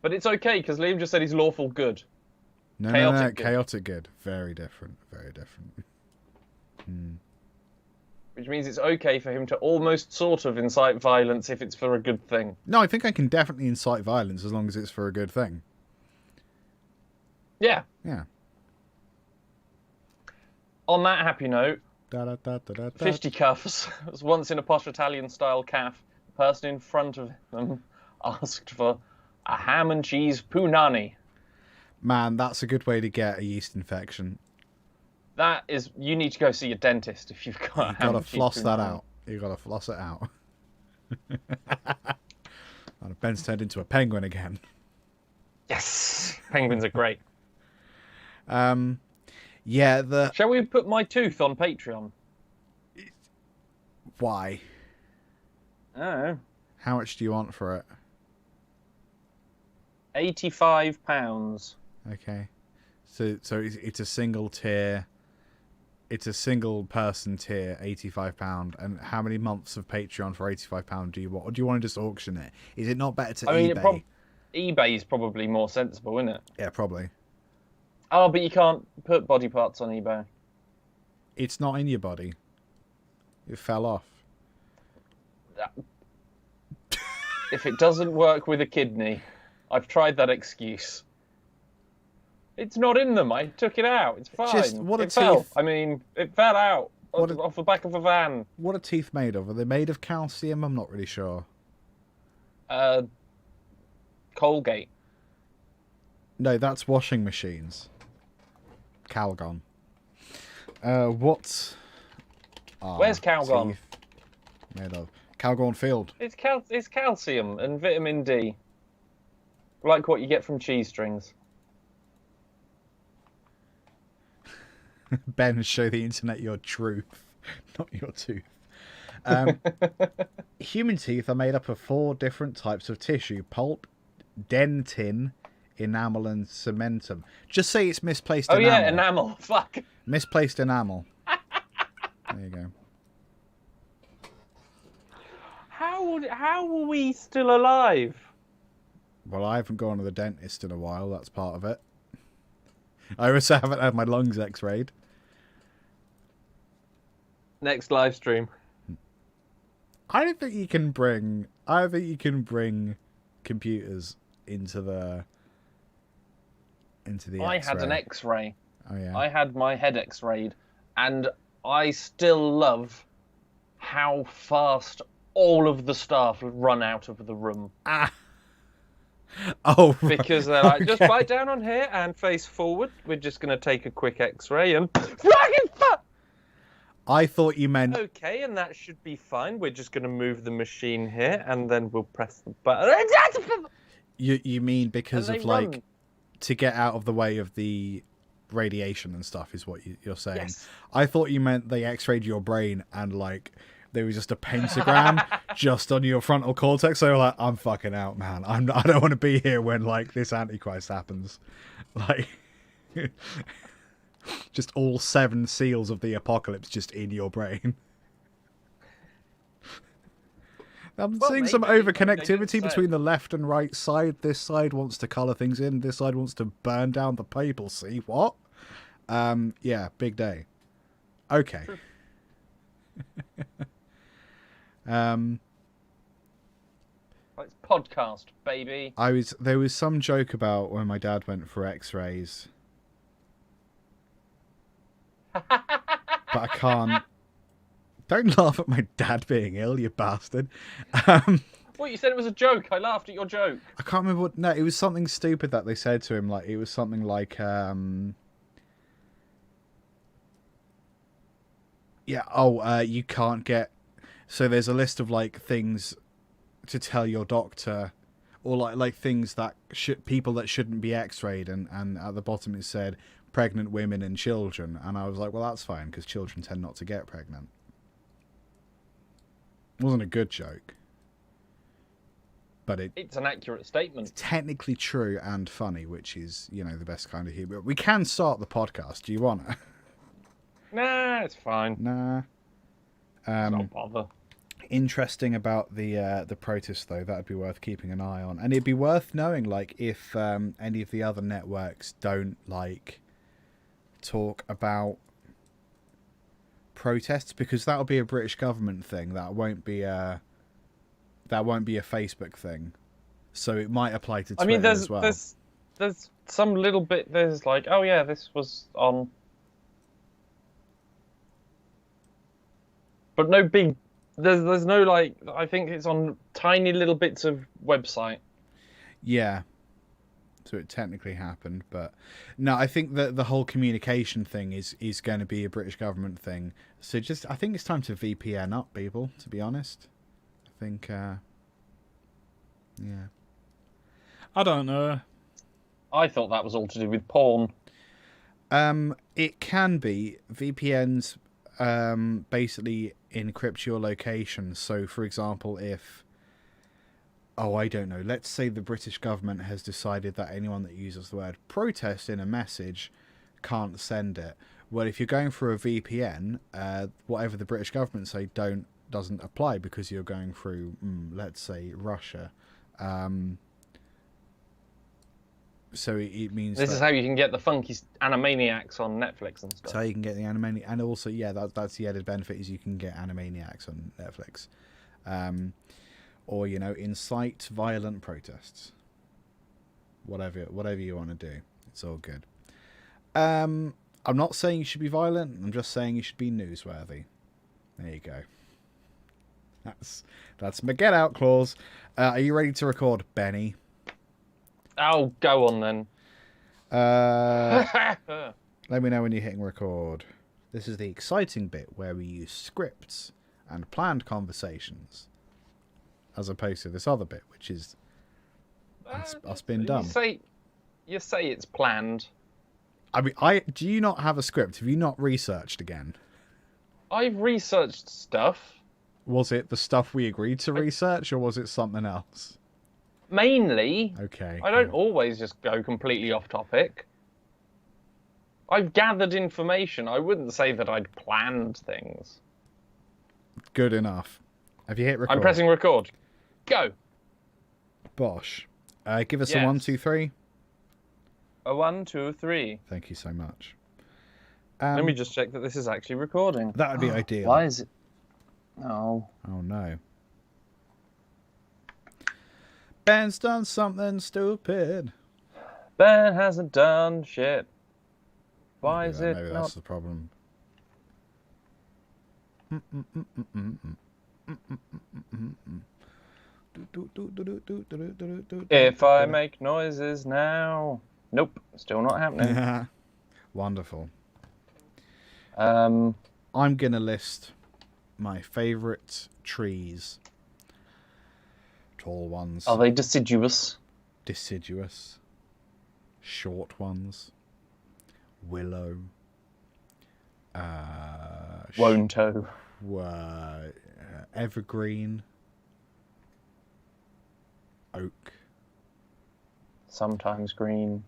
But it's okay, because Liam just said he's lawful good. No, Chaotic good. chaotic good. Very different. Very different. Which means it's okay for him to almost sort of incite violence if it's for a good thing. No, I think I can definitely incite violence as long as it's for a good thing. Yeah. Yeah. On that happy note, Da, da, da, da, da, da. fisticuffs was once in a posh Italian-style cafe. The person in front of them asked for a ham and cheese punani. Man, that's a good way to get a yeast infection. That is, you need to go see your dentist if you've got a You've ham got and to cheese floss that punani. out. You've got to floss it out. And Ben's turned into a penguin again. Yes! Penguins are great. Yeah, the... Shall we put my tooth on Patreon? Why? Oh. How much do you want for it? £85. Okay. So it's a single tier. It's a single person tier, £85. And how many months of Patreon for £85 do you want? Or do you want to just auction it? Is it not better to eBay? eBay is probably more sensible, isn't it? Yeah, probably. Oh, but you can't put body parts on eBay. It's not in your body. It fell off. If it doesn't work with a kidney, I've tried that excuse. It's not in them. I took it out. It's fine. Just, what it a fell. teeth. I mean, it fell out off the back of a van. What are teeth made of? Are they made of calcium? I'm not really sure. Colgate. No, that's washing machines. Calgon. What are Where's Calgon? teeth made of? Calgon Field. It's calcium and vitamin D. Like what you get from cheese strings. Ben, show the internet your truth, not your tooth. Human teeth are made up of 4 different types of tissue: pulp, dentin, enamel, and cementum. Just say it's misplaced enamel. Oh yeah, enamel. Fuck. Misplaced enamel. There you go. How are we still alive? Well, I haven't gone to the dentist in a while. That's part of it. I also haven't had my lungs x-rayed. Next live stream. I don't think you can bring. I don't think you can bring computers into the. I had an X-ray. Oh yeah. I had my head X-rayed, and I still love how fast all of the staff run out of the room. Oh. Because they're like, just bite down on here and face forward. We're just going to take a quick X-ray and fucking fuck. I thought you meant. Okay, and that should be fine. We're just going to move the machine here, and then we'll press the button. You mean because And of they like run. to get out of the way of the radiation and stuff is what you're saying. Yes. I thought you meant they x-rayed your brain and like there was just a pentagram just on your frontal cortex. So you're like, I'm fucking out, man. I don't want to be here when like this Antichrist happens. Like just all 7 seals of the apocalypse just in your brain. I'm seeing some over-connectivity between the left and right side. This side wants to colour things in. This side wants to burn down the papacy. What? Yeah, big day. Okay. It's podcast, baby. There was some joke about when my dad went for X-rays. But I can't. Don't laugh at my dad being ill, you bastard. What, you said it was a joke? I laughed at your joke. I can't remember what. No, it was something stupid that they said to him. Like it was something like, yeah. Oh, you can't get. So there's a list of like things to tell your doctor, or like things that people that shouldn't be X-rayed, and at the bottom it said pregnant women and children, and I was like, well, that's fine because children tend not to get pregnant. It wasn't a good joke. But it's an accurate statement. It's technically true and funny, which is, you know, the best kind of humor. We can start the podcast. Do you want it? Nah, it's fine. Nah. Don't bother. interesting about the protest, though. That would be worth keeping an eye on, and it'd be worth knowing, like, if any of the other networks don't like talk about protests, because that'll be a British government thing. That won't be a Facebook thing. So it might apply to Twitter as well. There's some little bit. There's like, oh yeah, this was on, but no big. There's no like. I think it's on tiny little bits of website. Yeah. So it technically happened, but no, I think that the whole communication thing is going to be a British government thing. So I think it's time to VPN up, people. To be honest, I think, yeah. I don't know. I thought that was all to do with porn. It can be. VPNs basically encrypt your location. So, for example, if, I don't know, let's say the British government has decided that anyone that uses the word protest in a message can't send it. Well, if you're going through a VPN, whatever the British government say doesn't apply, because you're going through, let's say, Russia. So it means this is how you can get the funky Animaniacs on Netflix and stuff. So you can get the Animaniacs, and also, yeah, that's the added benefit, is you can get Animaniacs on Netflix, or incite violent protests. Whatever you want to do, it's all good. I'm not saying you should be violent. I'm just saying you should be newsworthy. There you go. That's my get out clause. Are you ready to record, Benny? Oh, go on then. Let me know when you're hitting record. This is the exciting bit where we use scripts and planned conversations, as opposed to this other bit, which is us being dumb. You say it's planned. I mean, do you not have a script? Have you not researched again? I've researched stuff. Was it the stuff we agreed to research, or was it something else? Mainly. Okay. I don't always just go completely off topic. I've gathered information. I wouldn't say that I'd planned things. Good enough. Have you hit record? I'm pressing record. Go. Bosh. Give us a 1, 2, 3. A 1, 2, 3. Thank you so much. Let me just check that this is actually recording. That would be ideal. Why is it? Oh. Oh no. Ben's done something stupid. Ben hasn't done shit. Why is it maybe not? That's the problem. If I make noises now. Nope, still not happening. Wonderful. I'm gonna list my favourite trees. Tall ones. Are they deciduous? Deciduous. Short ones. Willow. Wonto. Evergreen. Oak. Sometimes green.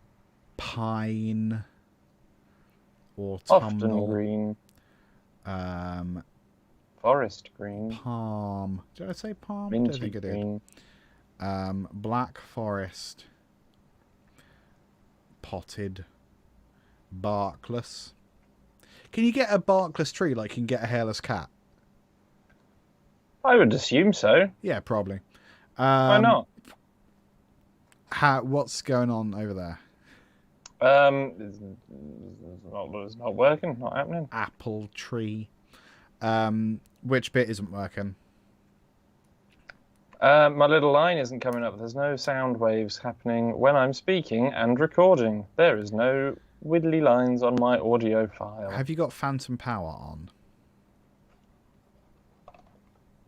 Pine. Often Autumnal. green. Forest green. Palm. Did I say palm? I Minty don't think I did. green. Black forest. Potted. Barkless. Can you get a barkless tree like you can get a hairless cat? I would assume so. Yeah, probably. Why not? What's going on over there? It's not working, not happening. Apple tree. Which bit isn't working? My little line isn't coming up. There's no sound waves happening when I'm speaking and recording. There is no widdly lines on my audio file. Have you got phantom power on?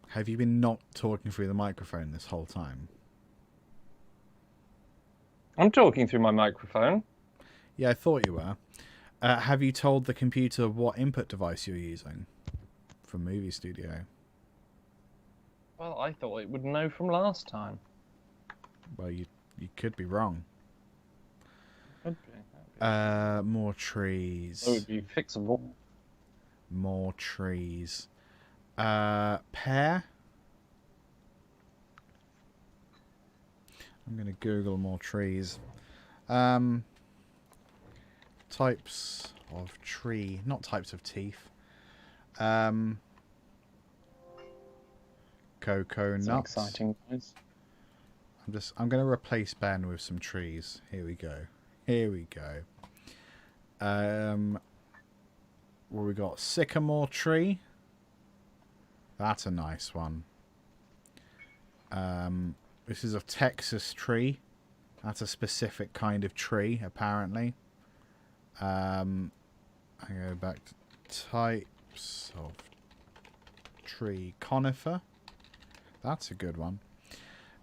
Have you been not talking through the microphone this whole time? I'm talking through my microphone. Yeah, I thought you were. Have you told the computer what input device you're using for Movie Studio? Well, I thought it would know from last time. Well, you could be wrong. Could be. More trees. It would be fixable. More trees. Pear? I'm going to Google more trees. Types of tree, not types of teeth. Cocoa nuts. Exciting guys. I'm going to replace Ben with some trees. Here we go. Here we go. Well, we got sycamore tree. That's a nice one. This is a Texas tree. That's a specific kind of tree, apparently. I go back to types of tree. Conifer. That's a good one.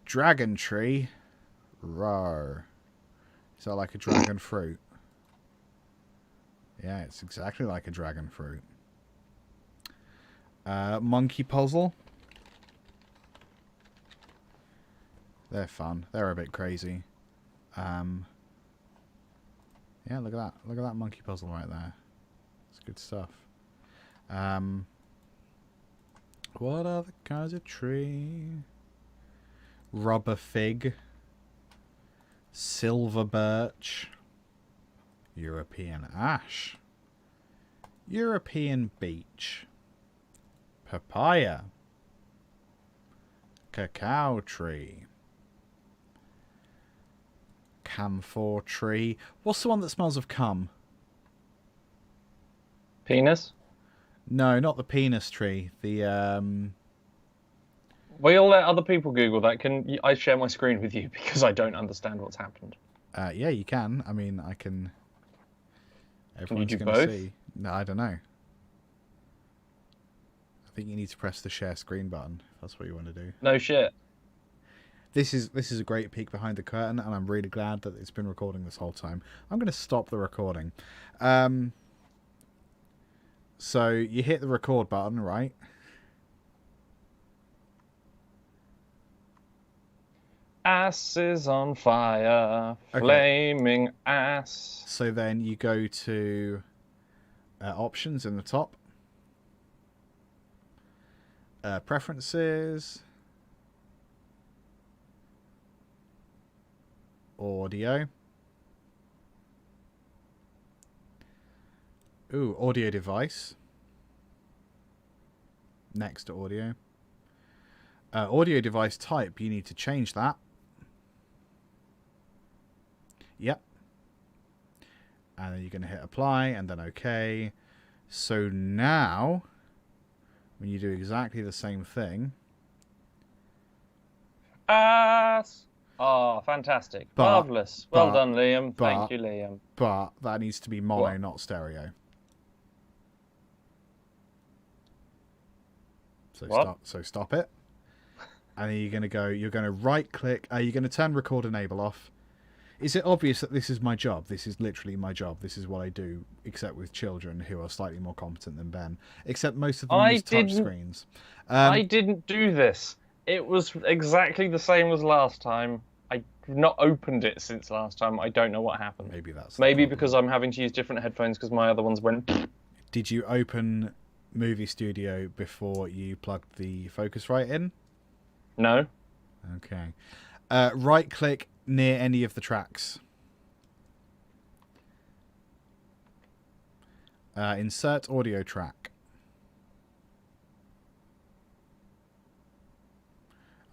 Dragon tree. Rawr. Is that like a dragon fruit? Yeah, it's exactly like a dragon fruit. Monkey puzzle. They're fun. They're a bit crazy. Yeah, look at that. Look at that monkey puzzle right there. It's good stuff. What other kinds of tree? Rubber fig. Silver birch. European ash. European beech. Papaya. Cacao tree. Camphor tree. What's the one that smells of cum? Penis? No, not the penis tree. The We'll let other people Google that. Can I share my screen with you because I don't understand what's happened? Yeah, you can. I mean, I can. Everyone's Can you do gonna both? see. No, I don't know. I think you need to press the share screen button. If that's what you want to do. No shit. This is a great peek behind the curtain, and I'm really glad that it's been recording this whole time. I'm going to stop the recording. So you hit the record button, right? Ass is on fire, flaming ass. So then you go to options in the top. Preferences. Audio. Ooh, audio device. Next to audio. Audio device type, you need to change that. Yep. And then you're going to hit apply and then OK. So now, when you do exactly the same thing. Ass. Oh, fantastic. Marvellous. Well done, Liam. Thank you, Liam. But that needs to be mono, What? not stereo. So What? stop it. And then you're going to right click. You're going to turn record enable off. Is it obvious that this is my job? This is literally my job. This is what I do, except with children who are slightly more competent than Ben. Except most of them use touch screens. I didn't do this. It was exactly the same as last time. I've not opened it since last time. I don't know what happened. Maybe that's maybe because I'm having to use different headphones because my other ones went. Did you open Movie Studio before you plugged the Focusrite in? No. Okay. Right click near any of the tracks. Insert audio track.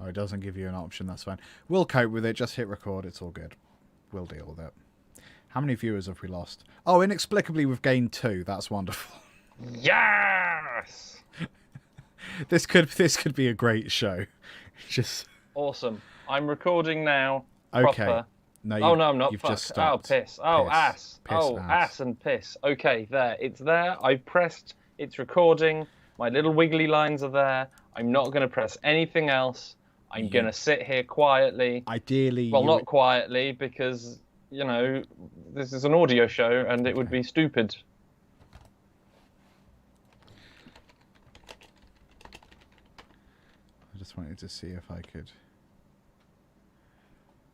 Oh, it doesn't give you an option. That's fine. We'll cope with it. Just hit record. It's all good. We'll deal with it. How many viewers have we lost? Oh, inexplicably we've gained 2. That's wonderful. Yes. This could be a great show. Just Awesome. I'm recording now. Okay. Proper. No, oh no, I'm not. You've Fuck. just stopped. Oh piss. Oh Piss. ass. Piss, oh ass. ass and piss. Okay, there. It's there. I've pressed. It's recording. My little wiggly lines are there. I'm not going to press anything else. I'm going to sit here quietly. Ideally. Well, not quietly because, you know, this is an audio show and it would be stupid. I just wanted to see if I could.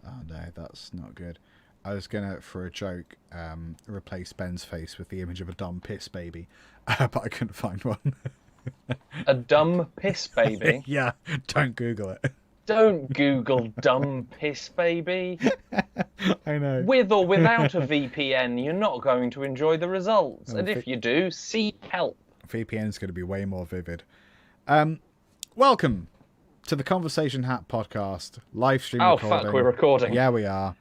Oh no, that's not good. I was gonna, for a joke, replace Ben's face with the image of a dumb piss baby, but I couldn't find one. A dumb piss baby? Yeah, don't Google it. Don't Google dumb piss baby. I know. With or without a VPN, you're not going to enjoy the results. Oh, and if you do, seek help. VPN's going to be way more vivid. Welcome to the Conversation Hat podcast, live stream recording. Oh, fuck, we're recording. Yeah, we are.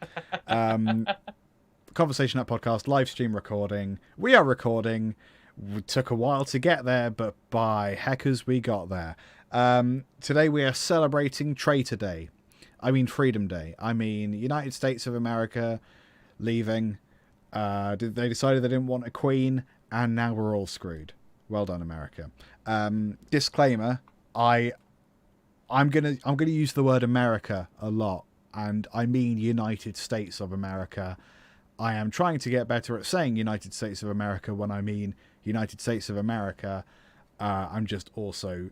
Conversation Hat podcast, live stream recording. We are recording. It took a while to get there, but by heckers, we got there. Today we are celebrating Traitor Day. I mean Freedom Day. I mean United States of America leaving. They decided they didn't want a queen, and now we're all screwed. Well done, America. Disclaimer: I'm gonna use the word America a lot, and I mean United States of America. I am trying to get better at saying United States of America when I mean United States of America. I'm just also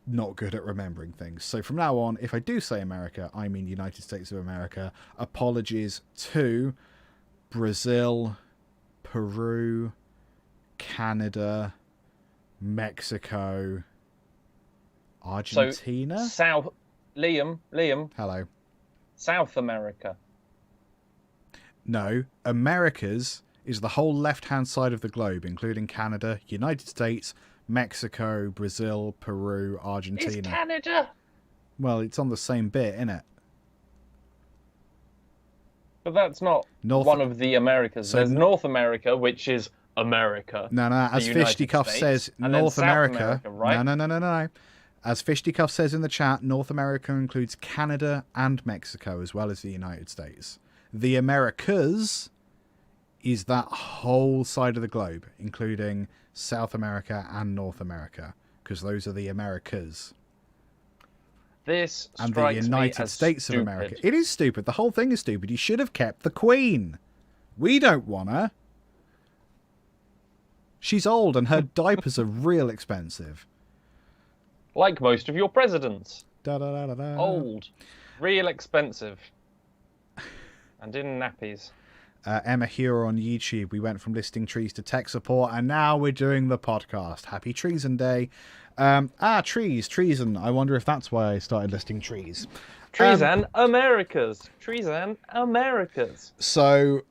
not good at remembering things. So from now on, if I do say America, I mean United States of America. Apologies to Brazil, Peru, Canada, Mexico, Argentina. So, Liam. Hello. South America. No, Americas is the whole left-hand side of the globe, including Canada, United States, Mexico, Brazil, Peru, Argentina. Is Canada? Well, it's on the same bit, isn't it? But that's not one of the Americas. So There's North America, which is America. No. As Fisticuff says, North America. Right? No. As Fisticuff says in the chat, North America includes Canada and Mexico, as well as the United States. The Americas is that whole side of the globe, including South America and North America, because those are the Americas. This and the United States of America. It is stupid. The whole thing is stupid. You should have kept the Queen. We don't want her. She's old and her diapers are real expensive. Like most of your presidents. Da-da-da-da-da. Old. Real expensive. And in nappies. Emma here on YouTube. We went from listing trees to tech support, and now we're doing the podcast. Happy Treason Day. Treason. I wonder if that's why I started listing trees. Treason Americas. Treason Americas. So,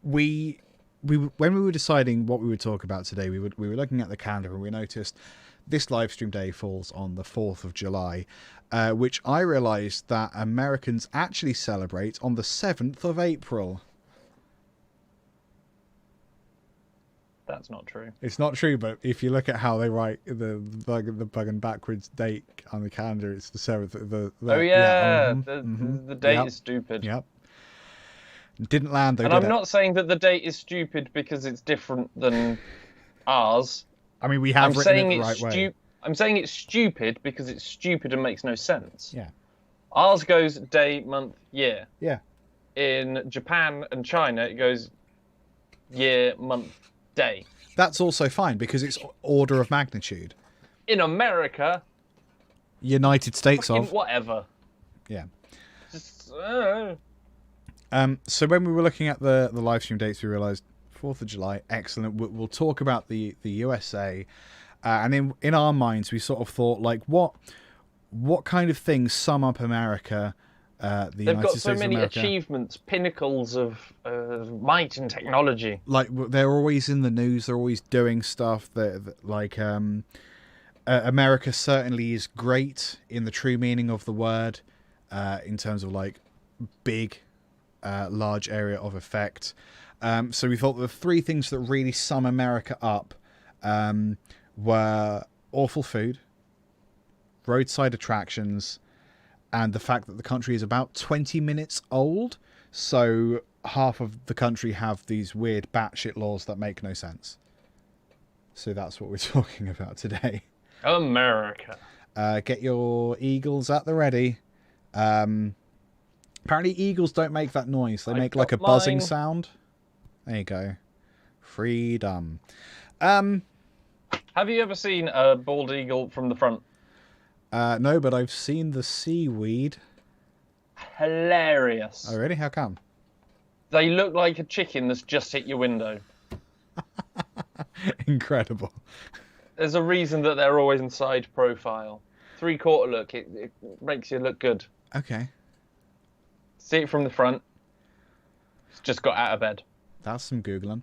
when we were deciding what we would talk about today, we were looking at the calendar, and we noticed this live stream day falls on the 4th of July, which I realised that Americans actually celebrate on the 7th of April. That's not true. It's not true, but if you look at how they write the bug and backwards date on the calendar, it's the 7th. The date is stupid. Yep. Didn't land though. And I'm not saying that the date is stupid because it's different than ours. I mean, we have written it the right way. I'm saying it's stupid because it's stupid and makes no sense. Yeah. Ours goes day, month, year. Yeah. In Japan and China, it goes year, month, day. That's also fine because it's order of magnitude. In America, United States of whatever. Yeah. Just, so when we were looking at the live stream dates, we realised 4th of July, excellent. We'll talk about the USA, and in our minds, we sort of thought like what kind of things sum up America. They've got so many achievements, pinnacles of might and technology. Like they're always in the news. They're always doing stuff. America certainly is great in the true meaning of the word, in terms of like big, large area of effect. So we thought the three things that really sum America up were awful food, roadside attractions, and the fact that the country is about 20 minutes old. So half of the country have these weird batshit laws that make no sense. So that's what we're talking about today. America. Get your eagles at the ready. Apparently eagles don't make that noise. They make like a buzzing sound. There you go. Freedom. Have you ever seen a bald eagle from the front? No, but I've seen the seaweed. Hilarious. Oh, really? How come? They look like a chicken that's just hit your window. Incredible. There's a reason that they're always in side profile. three-quarter look. It makes you look good. Okay. See it from the front. It's just got out of bed. That's some Googling.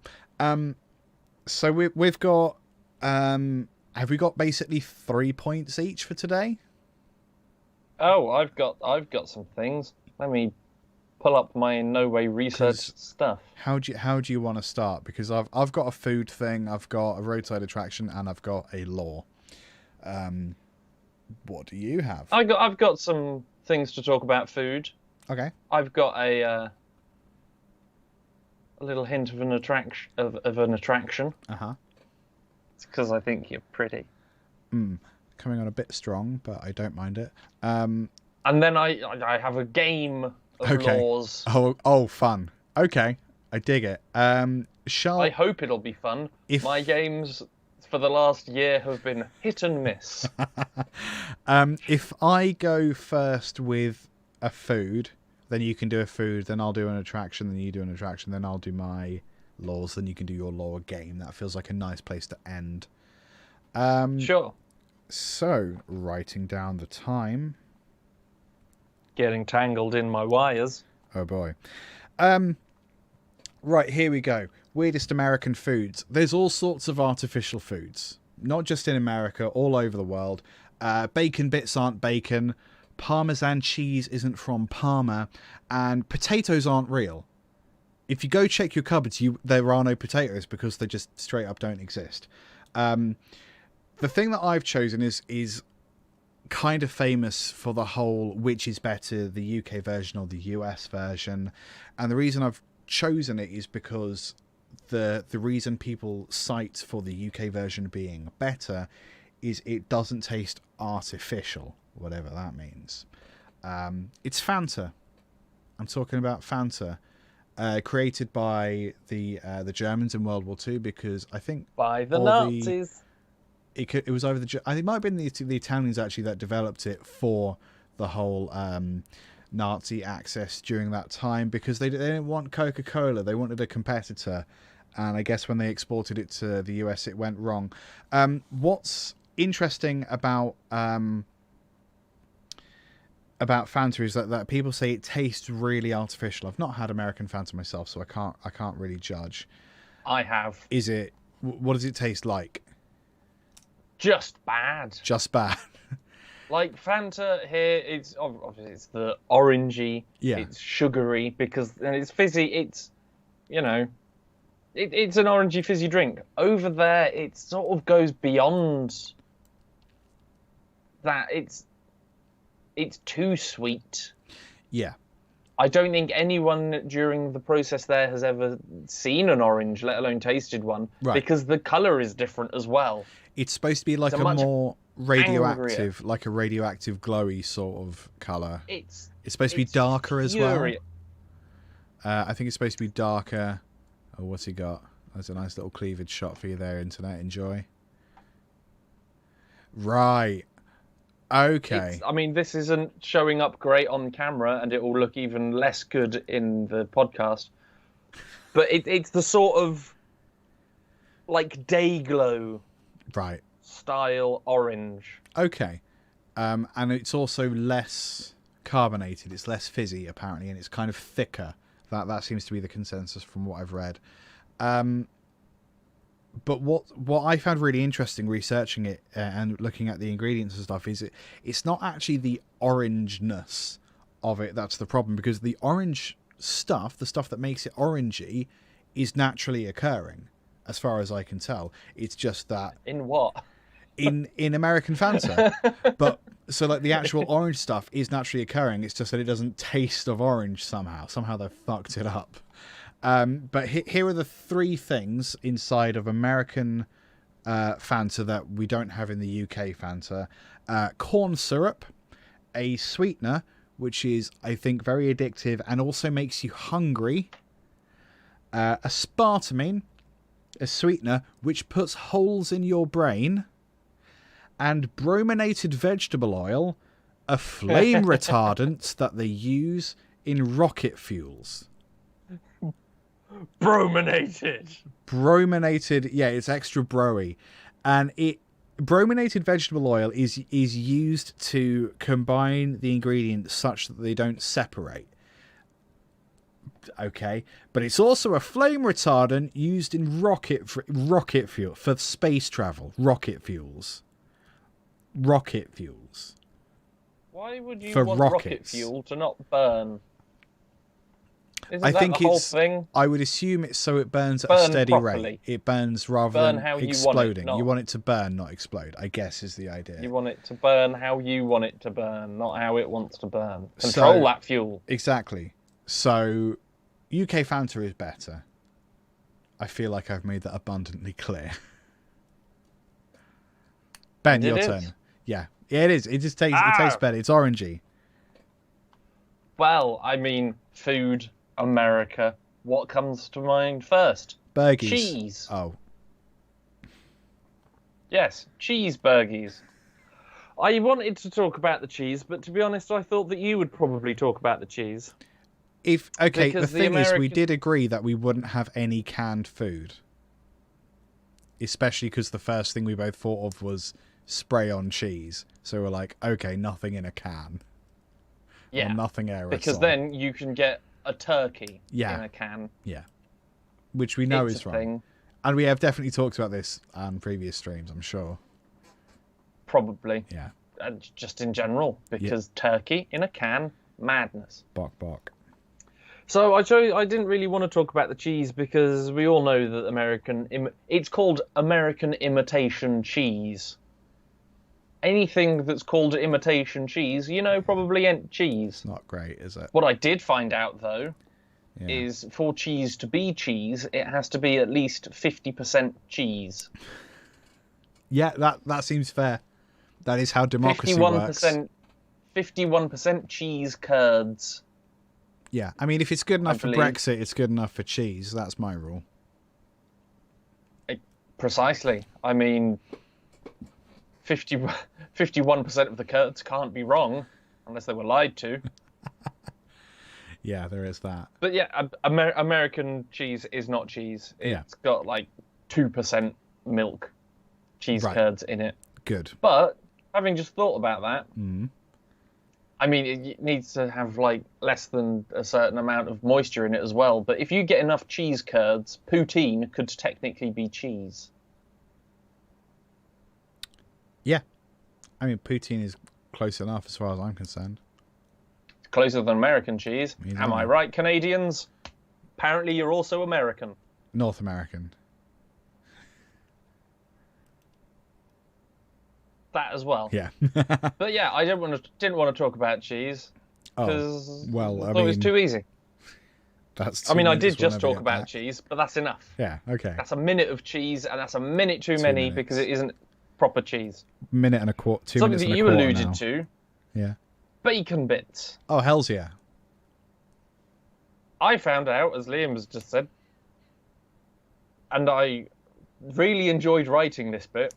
So we've got... have we got basically 3 points each for today? Oh, I've got some things. Let me pull up my in no way researched stuff. How do you want to start? Because I've got a food thing, I've got a roadside attraction, and I've got a lore. What do you have? I've got some things to talk about food. Okay. I've got a little hint of an attraction of an attraction. It's because I think you're pretty. Coming on a bit strong, but I don't mind it. And then I have a game of laws. Oh, fun. Okay, I dig it. I hope it'll be fun. My games for the last year have been hit and miss. If I go first with a food, then you can do a food, then I'll do an attraction, then you do an attraction, then I'll do my laws, then you can do your law game. That feels like a nice place to end. Sure. So, writing down the time. Getting tangled in my wires. Oh boy. Right, here we go. Weirdest American foods. There's all sorts of artificial foods. Not just in America, all over the world. Bacon bits aren't bacon. Parmesan cheese isn't from Parma. And potatoes aren't real. If you go check your cupboards, there are no potatoes because they just straight up don't exist. The thing that I've chosen is kind of famous for the whole which is better, the UK version or the US version. And the reason I've chosen it is because the reason people cite for the UK version being better is it doesn't taste artificial, whatever that means. It's Fanta. I'm talking about Fanta. Created by the Germans in World War II, because I think by the Nazis. It was over I think it might have been the Italians actually that developed it for the whole Nazi access during that time, because they didn't want Coca-Cola, they wanted a competitor, and I guess when they exported it to the US it went wrong. What's interesting about Fanta is that people say it tastes really artificial. I've not had American Fanta myself, so I can't really judge. I have. What does it taste like? Just bad. Just bad. Like Fanta here, it's obviously it's the orangey, it's sugary and it's fizzy. It's it's an orangey fizzy drink. Over there, it sort of goes beyond that. It's too sweet. Yeah. I don't think anyone during the process there has ever seen an orange, let alone tasted one, because the colour is different as well. It's supposed to be like a more radioactive, like a radioactive glowy sort of colour. It's supposed to be darker as well. I think it's supposed to be darker. Oh, what's he got? There's a nice little cleavage shot for you there, internet. Enjoy. Right. Okay. I mean, this isn't showing up great on camera, and it will look even less good in the podcast. But it's the sort of like day glow, style orange. Okay, and it's also less carbonated. It's less fizzy apparently, and it's kind of thicker. That seems to be the consensus from what I've read. But what I found really interesting researching it and looking at the ingredients and stuff is it's not actually the orangeness of it that's the problem, because the orange stuff, the stuff that makes it orangey, is naturally occurring, as far as I can tell. It's just that in what in American Fanta, but so like the actual orange stuff is naturally occurring. It's just that it doesn't taste of orange somehow. Somehow they've fucked it up. But here are the three things inside of American Fanta that we don't have in the UK Fanta. Corn syrup, a sweetener, which is, I think, very addictive and also makes you hungry. Aspartame, a sweetener, which puts holes in your brain. And brominated vegetable oil, a flame retardant that they use in rocket fuels. Brominated, yeah, it's extra broy, and brominated vegetable oil is used to combine the ingredients such that they don't separate. Okay, but it's also a flame retardant used in rocket fuel for space travel. Rocket fuels. Why would you For want rocket rockets. fuel to not burn? Isn't I that think the whole it's. thing? I would assume it's so it burns at a Burn steady properly. rate. It burns rather Burn than how you want it, exploding. not- You want it to burn, not explode. I guess is the idea. You want it to burn how you want it to burn, not how it wants to burn. Control that fuel. Exactly. So, UK Fanta is better. I feel like I've made that abundantly clear. Ben, your turn. Yeah, it is. It just tastes. It tastes better. It's orangey. Well, I mean, food, America. What comes to mind first? Burgies. Cheese. Oh. Yes, cheeseburgies. I wanted to talk about the cheese, but to be honest, I thought that you would probably talk about the cheese. The Because thing is, we American- did agree that we wouldn't have any canned food. Especially because the first thing we both thought of was spray on cheese. So we're like, okay, nothing in a can. Yeah. Or nothing aerosol. Because then you can get a turkey in a can. Yeah. Which we know It's is a wrong. thing. And we have definitely talked about this on previous streams, I'm sure. Probably. Yeah. And just in general, because turkey in a can, madness. Bok. So I didn't really want to talk about the cheese because we all know that it's called American imitation cheese. Anything that's called imitation cheese, probably ain't cheese. Not great, is it? What I did find out though is for cheese to be cheese, it has to be at least 50% cheese. Yeah, that seems fair. That is how democracy works. 51% cheese curds. Yeah, I mean, if it's good enough for believe. Brexit, it's good enough for cheese. That's my rule. Precisely. I mean, 51% of the curds can't be wrong, unless they were lied to. Yeah, there is that. But yeah, American cheese is not cheese. It's got like 2% milk cheese curds in it. Good. But having just thought about that, Mm. I mean, it needs to have like less than a certain amount of moisture in it as well. But if you get enough cheese curds, poutine could technically be cheese. Yeah. I mean, poutine is close enough as far as I'm concerned. Closer than American cheese. Yeah. Am I right, Canadians? Apparently you're also American. North American. That as well. Yeah. But yeah, I didn't want to talk about cheese because Oh, well, I it was mean, too easy. That's. I mean, 2 I minutes did just we'll never talk get about back. cheese, but that's enough. Yeah. Okay. That's a minute of cheese, and that's a minute too 2 many minutes. because it isn't proper cheese. Minute and a quarter. 2 Something minutes that and a you quarter alluded now. to, Yeah. bacon bits. Oh, hell's yeah. I found out, as Liam has just said, and I really enjoyed writing this bit,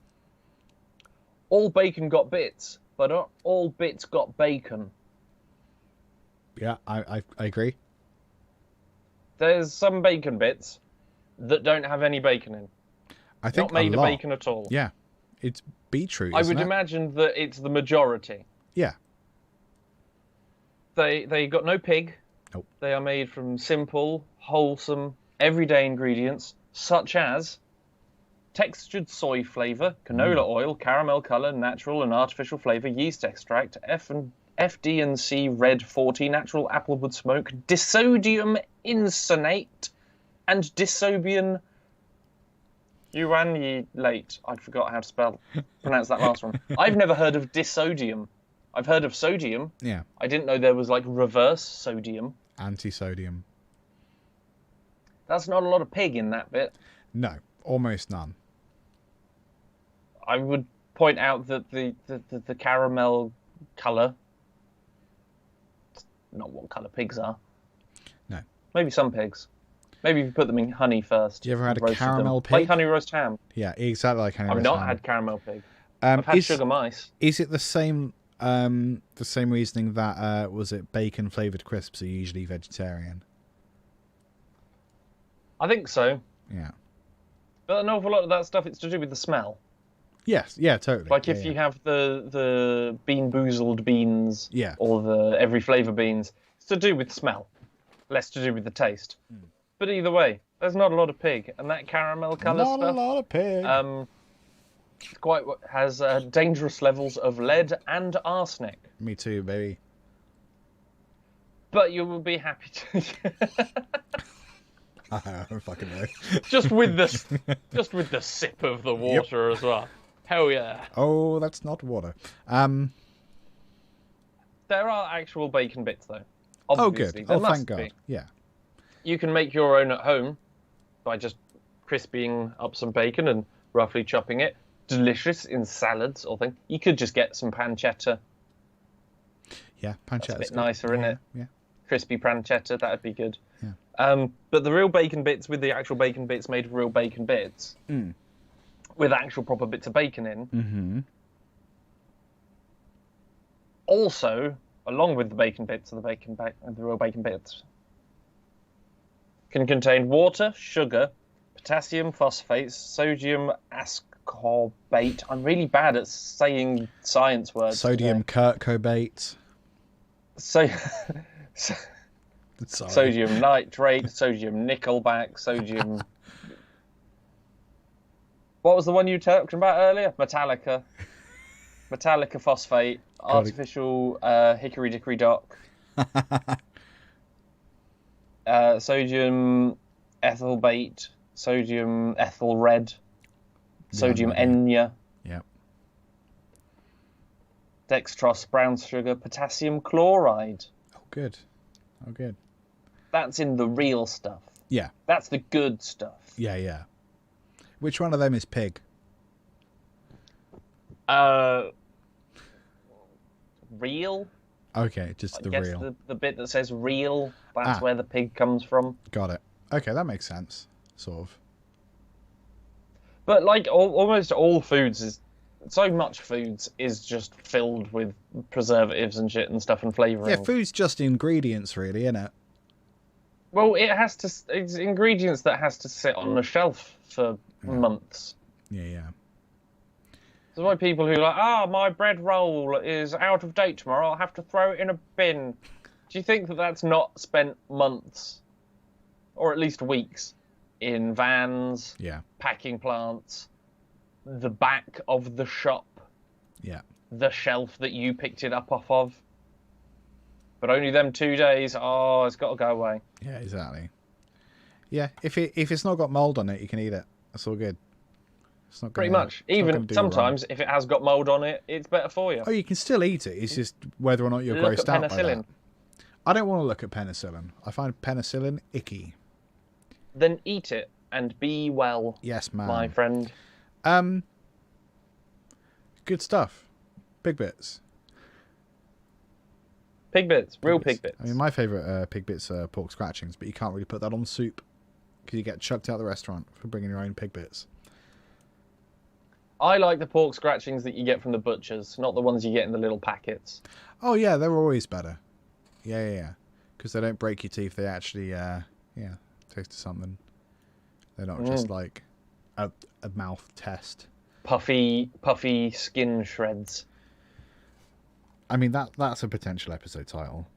all bacon got bits, but not all bits got bacon. Yeah, I agree. There's some bacon bits that don't have any bacon in. I think not made a of lot. bacon at all. Yeah. It's beetroot, I isn't would it? imagine that it's the majority. Yeah. They got no pig. Nope. They are made from simple, wholesome, everyday ingredients such as textured soy flavor, canola oil, caramel color, natural and artificial flavor, yeast extract, FD&C red 40, natural applewood smoke, disodium insonate, and dysobian uranulate. I forgot how to pronounce that last one. I've never heard of disodium. I've heard of sodium. Yeah. I didn't know there was like reverse sodium. Anti-sodium. That's not a lot of pig in that bit. No, almost none. I would point out that the caramel colour, it's not what colour pigs are. No. Maybe some pigs. Maybe if you put them in honey first. You ever had a roasted caramel them. pig? Like honey roast ham. Yeah, exactly like honey I've roast not ham. had caramel pig. I've had sugar mice. Is it the same reasoning that was it bacon flavoured crisps are usually vegetarian? I think so. Yeah. But an awful lot of that stuff, it's to do with the smell. Yes, yeah, totally. Like if you have the bean boozled beans, or the every flavour beans, it's to do with smell, less to do with the taste. But either way, there's not a lot of pig, and that caramel colour stuff. Not a lot of pig. Has dangerous levels of lead and arsenic. Me too, baby. But you will be happy to. I don't fucking know. just with the sip of the water as well. Hell yeah. Oh, that's not water. There are actual bacon bits though. Obviously. Oh, good. There Oh, must thank God. be. Yeah. You can make your own at home by just crisping up some bacon and roughly chopping it. Delicious in salads or thing. You could just get some pancetta. Yeah, pancetta. That's a bit nicer, isn't it? Yeah. Crispy pancetta, that'd be good. Yeah. But the real bacon bits with the actual bacon bits made of real bacon bits, with actual proper bits of bacon in. Mm-hmm. Also, along with the bacon bits and the real bacon bits, can contain water, sugar, potassium phosphates, sodium ascorbate. I'm really bad at saying science words. Sodium curcubate. Sodium nitrate, sodium nickelback, sodium. What was the one you talked about earlier? Metallica phosphate, artificial hickory dickory dock, sodium ethylbate, sodium ethyl red, sodium enya. Yep. Dextrose, brown sugar, potassium chloride. Oh, good. Oh, good. That's in the real stuff. Yeah. That's the good stuff. Yeah, yeah. Which one of them is pig? Real. Okay, just the real. The bit that says real, that's where the pig comes from. Got it. Okay, that makes sense. Sort of. But like almost all foods is so much foods is just filled with preservatives and shit and stuff and flavouring. Yeah, food's just ingredients, really, isn't it? Well, it's ingredients that has to sit on the shelf for months. Yeah, yeah. That's why people who are like, my bread roll is out of date tomorrow, I'll have to throw it in a bin. Do you think that that's not spent months, or at least weeks, in vans, packing plants, the back of the shop, the shelf that you picked it up off of? But only them 2 days, it's got to go away. Yeah, exactly. Yeah, if it's not got mould on it, you can eat it. That's all good. It's not pretty much. Even sometimes, if it has got mould on it, it's better for you. Oh, you can still eat it. It's just whether or not you're grossed out by that. I don't want to look at penicillin. I find penicillin icky. Then eat it and be well. Yes, ma'am. My friend. Good stuff. Pig bits. Pig bits. Real pig bits. I mean, my favourite pig bits are pork scratchings, but you can't really put that on soup because you get chucked out of the restaurant for bringing your own pig bits. I like the pork scratchings that you get from the butchers, not the ones you get in the little packets. Oh, yeah, they're always better. Yeah. Because they don't break your teeth. They actually, taste of something. They're not just like a mouth test. Puffy skin shreds. I mean, that's a potential episode title.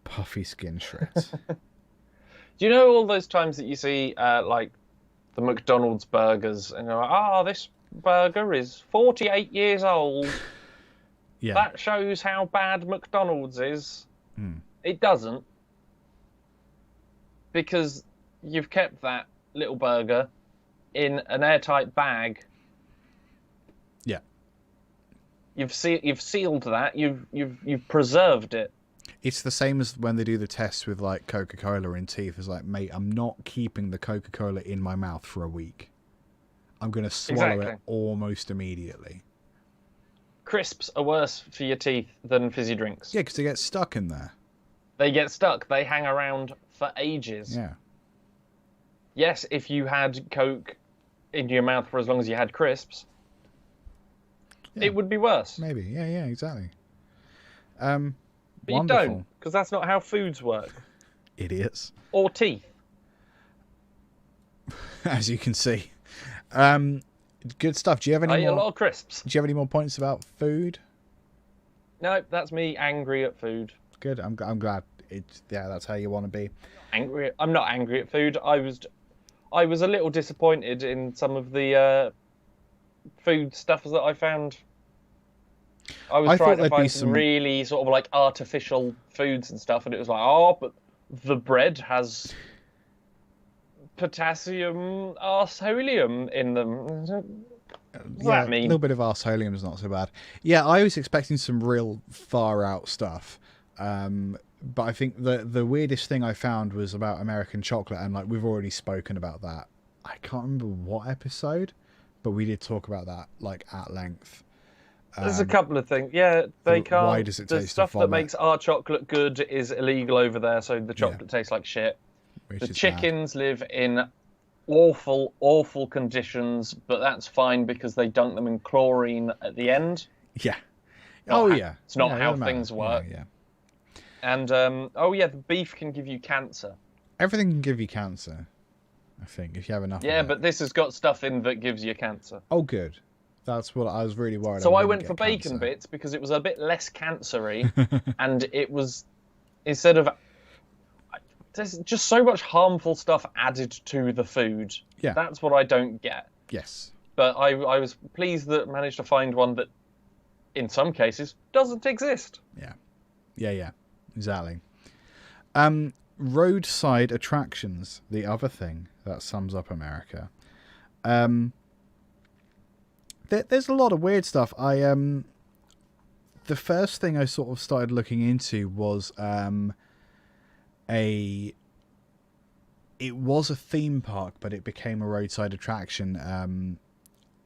Puffy skin shreds. Do you know all those times that you see, like, the McDonald's burgers, and you're like, this burger is 48 years old. Yeah. That shows how bad McDonald's is. It doesn't. Because you've kept that little burger in an airtight bag. Yeah. You've sealed that. You've preserved it. It's the same as when they do the tests with like Coca-Cola in teeth. It's like, mate, I'm not keeping the Coca-Cola in my mouth for a week. I'm going to swallow it almost immediately. Crisps are worse for your teeth than fizzy drinks. Yeah, because they get stuck in there. They get stuck. They hang around for ages. Yeah. Yes, if you had Coke in your mouth for as long as you had crisps, it would be worse. Maybe. Yeah, exactly. But wonderful. You don't, because that's not how foods work. Idiots. Or teeth. As you can see. Good stuff. Do you have any I eat a more? lot of crisps. Do you have any more points about food? No, that's me angry at food. Good. I'm glad. That's how you want to be. Angry? I'm not angry at food. I was a little disappointed in some of the food stuff that I found. I was trying to find some really sort of like artificial foods and stuff, and it was like, oh, but the bread has potassium arseholium in them. What does that mean? A little bit of arseholium is not so bad. Yeah, I was expecting some real far out stuff. But I think the weirdest thing I found was about American chocolate, and like we've already spoken about that. I can't remember what episode, but we did talk about that like at length. There's a couple of things. Yeah, they can't. Why does it the taste stuff of that vomit? makes our chocolate good is illegal over there, so the chocolate tastes like shit. The chickens live in awful, awful conditions, but that's fine because they dunk them in chlorine at the end. Yeah. Yeah. It's not how things work. Yeah. And the beef can give you cancer. Everything can give you cancer, I think, if you have enough. Yeah, but this has got stuff in that gives you cancer. Oh, good. That's what I was really worried. So I went for bacon bits because it was a bit less cancery, and it was instead of there's just so much harmful stuff added to the food. Yeah, that's what I don't get. Yes, but I was pleased that I managed to find one that, in some cases, doesn't exist. Yeah, exactly. Roadside attractions, the other thing that sums up America. There's a lot of weird stuff. The first thing I sort of started looking into was it was a theme park, but it became a roadside attraction.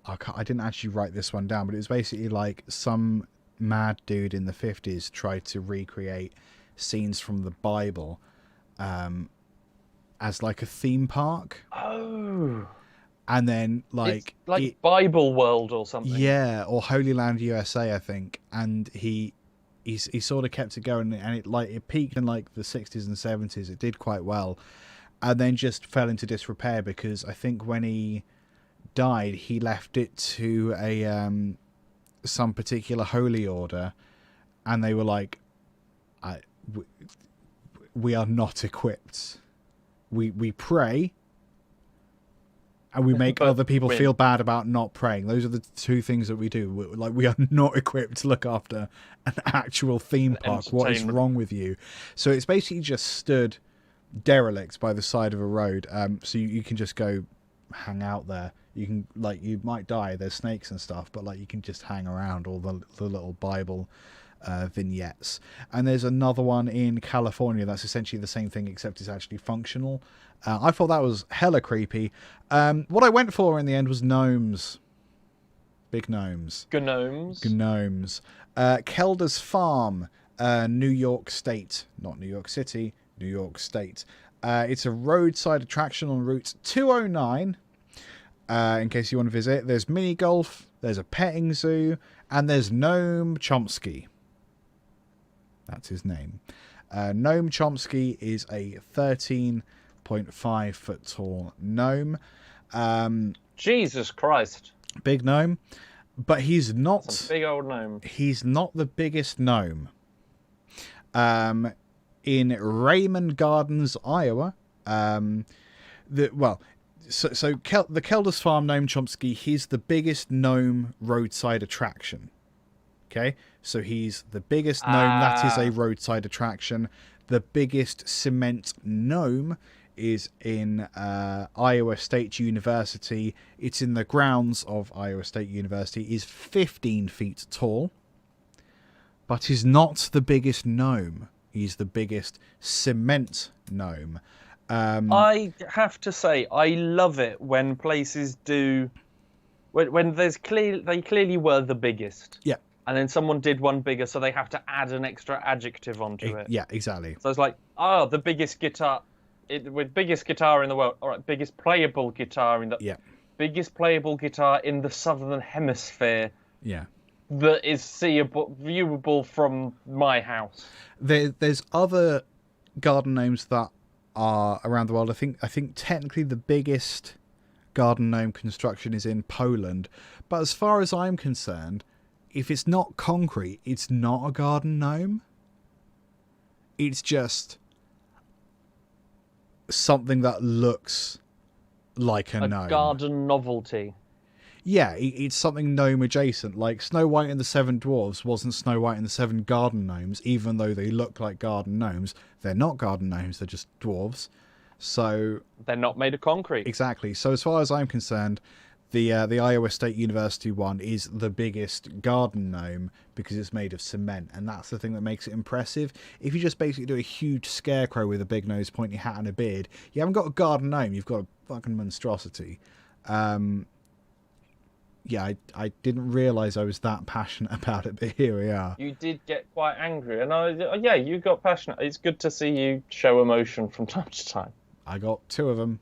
I didn't actually write this one down, but it was basically like some mad dude in the 50s tried to recreate scenes from the Bible as like a theme park. Oh. And then like Bible World or something. Yeah, or Holy Land USA, I think. And he sort of kept it going, and it peaked in like the 60s and 70s. It did quite well, and then just fell into disrepair because I think when he died, he left it to some particular holy order, and they were like, we are not equipped. We pray. And we make other people feel bad about not praying. Those are the two things that we do. We are not equipped to look after an actual theme park. What is wrong with you? So it's basically just stood derelict by the side of a road. So you can just go hang out there. You can you might die. There's snakes and stuff, but you can just hang around all the little Bible vignettes. And there's another one in California that's essentially the same thing, except it's actually functional. I thought that was hella creepy. What I went for in the end was gnomes. Big gnomes. Gnomes. Kelder's Farm, New York State. Not New York City, New York State. It's a roadside attraction on Route 209. In case you want to visit. There's mini golf, there's a petting zoo, and there's Noam Chomsky. That's his name. Noam Chomsky is a 13.5 foot tall gnome. Jesus Christ. Big gnome. But he's not... That's a big old gnome. He's not the biggest gnome. In Raymond Gardens, Iowa, the Kelder's Farm Noam Chomsky, he's the biggest gnome roadside attraction. Okay, so he's the biggest gnome. That is a roadside attraction. The biggest cement gnome is in Iowa State University. It's in the grounds of Iowa State University. He's 15 feet tall, but he's not the biggest gnome. He's the biggest cement gnome. I have to say, I love it when places do when there's they clearly were the biggest. Yeah. And then someone did one bigger, so they have to add an extra adjective onto it. Yeah, exactly. So it's like, the biggest guitar, with biggest guitar in the world. All right, biggest playable guitar in the biggest playable guitar in the southern hemisphere. Yeah. That is viewable from my house. There's other garden gnomes that are around the world. I think technically the biggest garden gnome construction is in Poland. But as far as I'm concerned, if it's not concrete, it's not a garden gnome. It's just something that looks like a gnome. Garden novelty. Yeah, it's something gnome adjacent. Like Snow White and the Seven Dwarfs wasn't Snow White and the Seven Garden Gnomes, even though they look like garden gnomes. They're not garden gnomes, they're just dwarves. So they're not made of concrete. Exactly. So as far as I'm concerned, the Iowa State University one is the biggest garden gnome because it's made of cement, and that's the thing that makes it impressive. If you just basically do a huge scarecrow with a big nose, pointy hat, and a beard, you haven't got a garden gnome. You've got a fucking monstrosity. Yeah, I didn't realise I was that passionate about it, but here we are. You did get quite angry, and yeah, you got passionate. It's good to see you show emotion from time to time. I got two of them,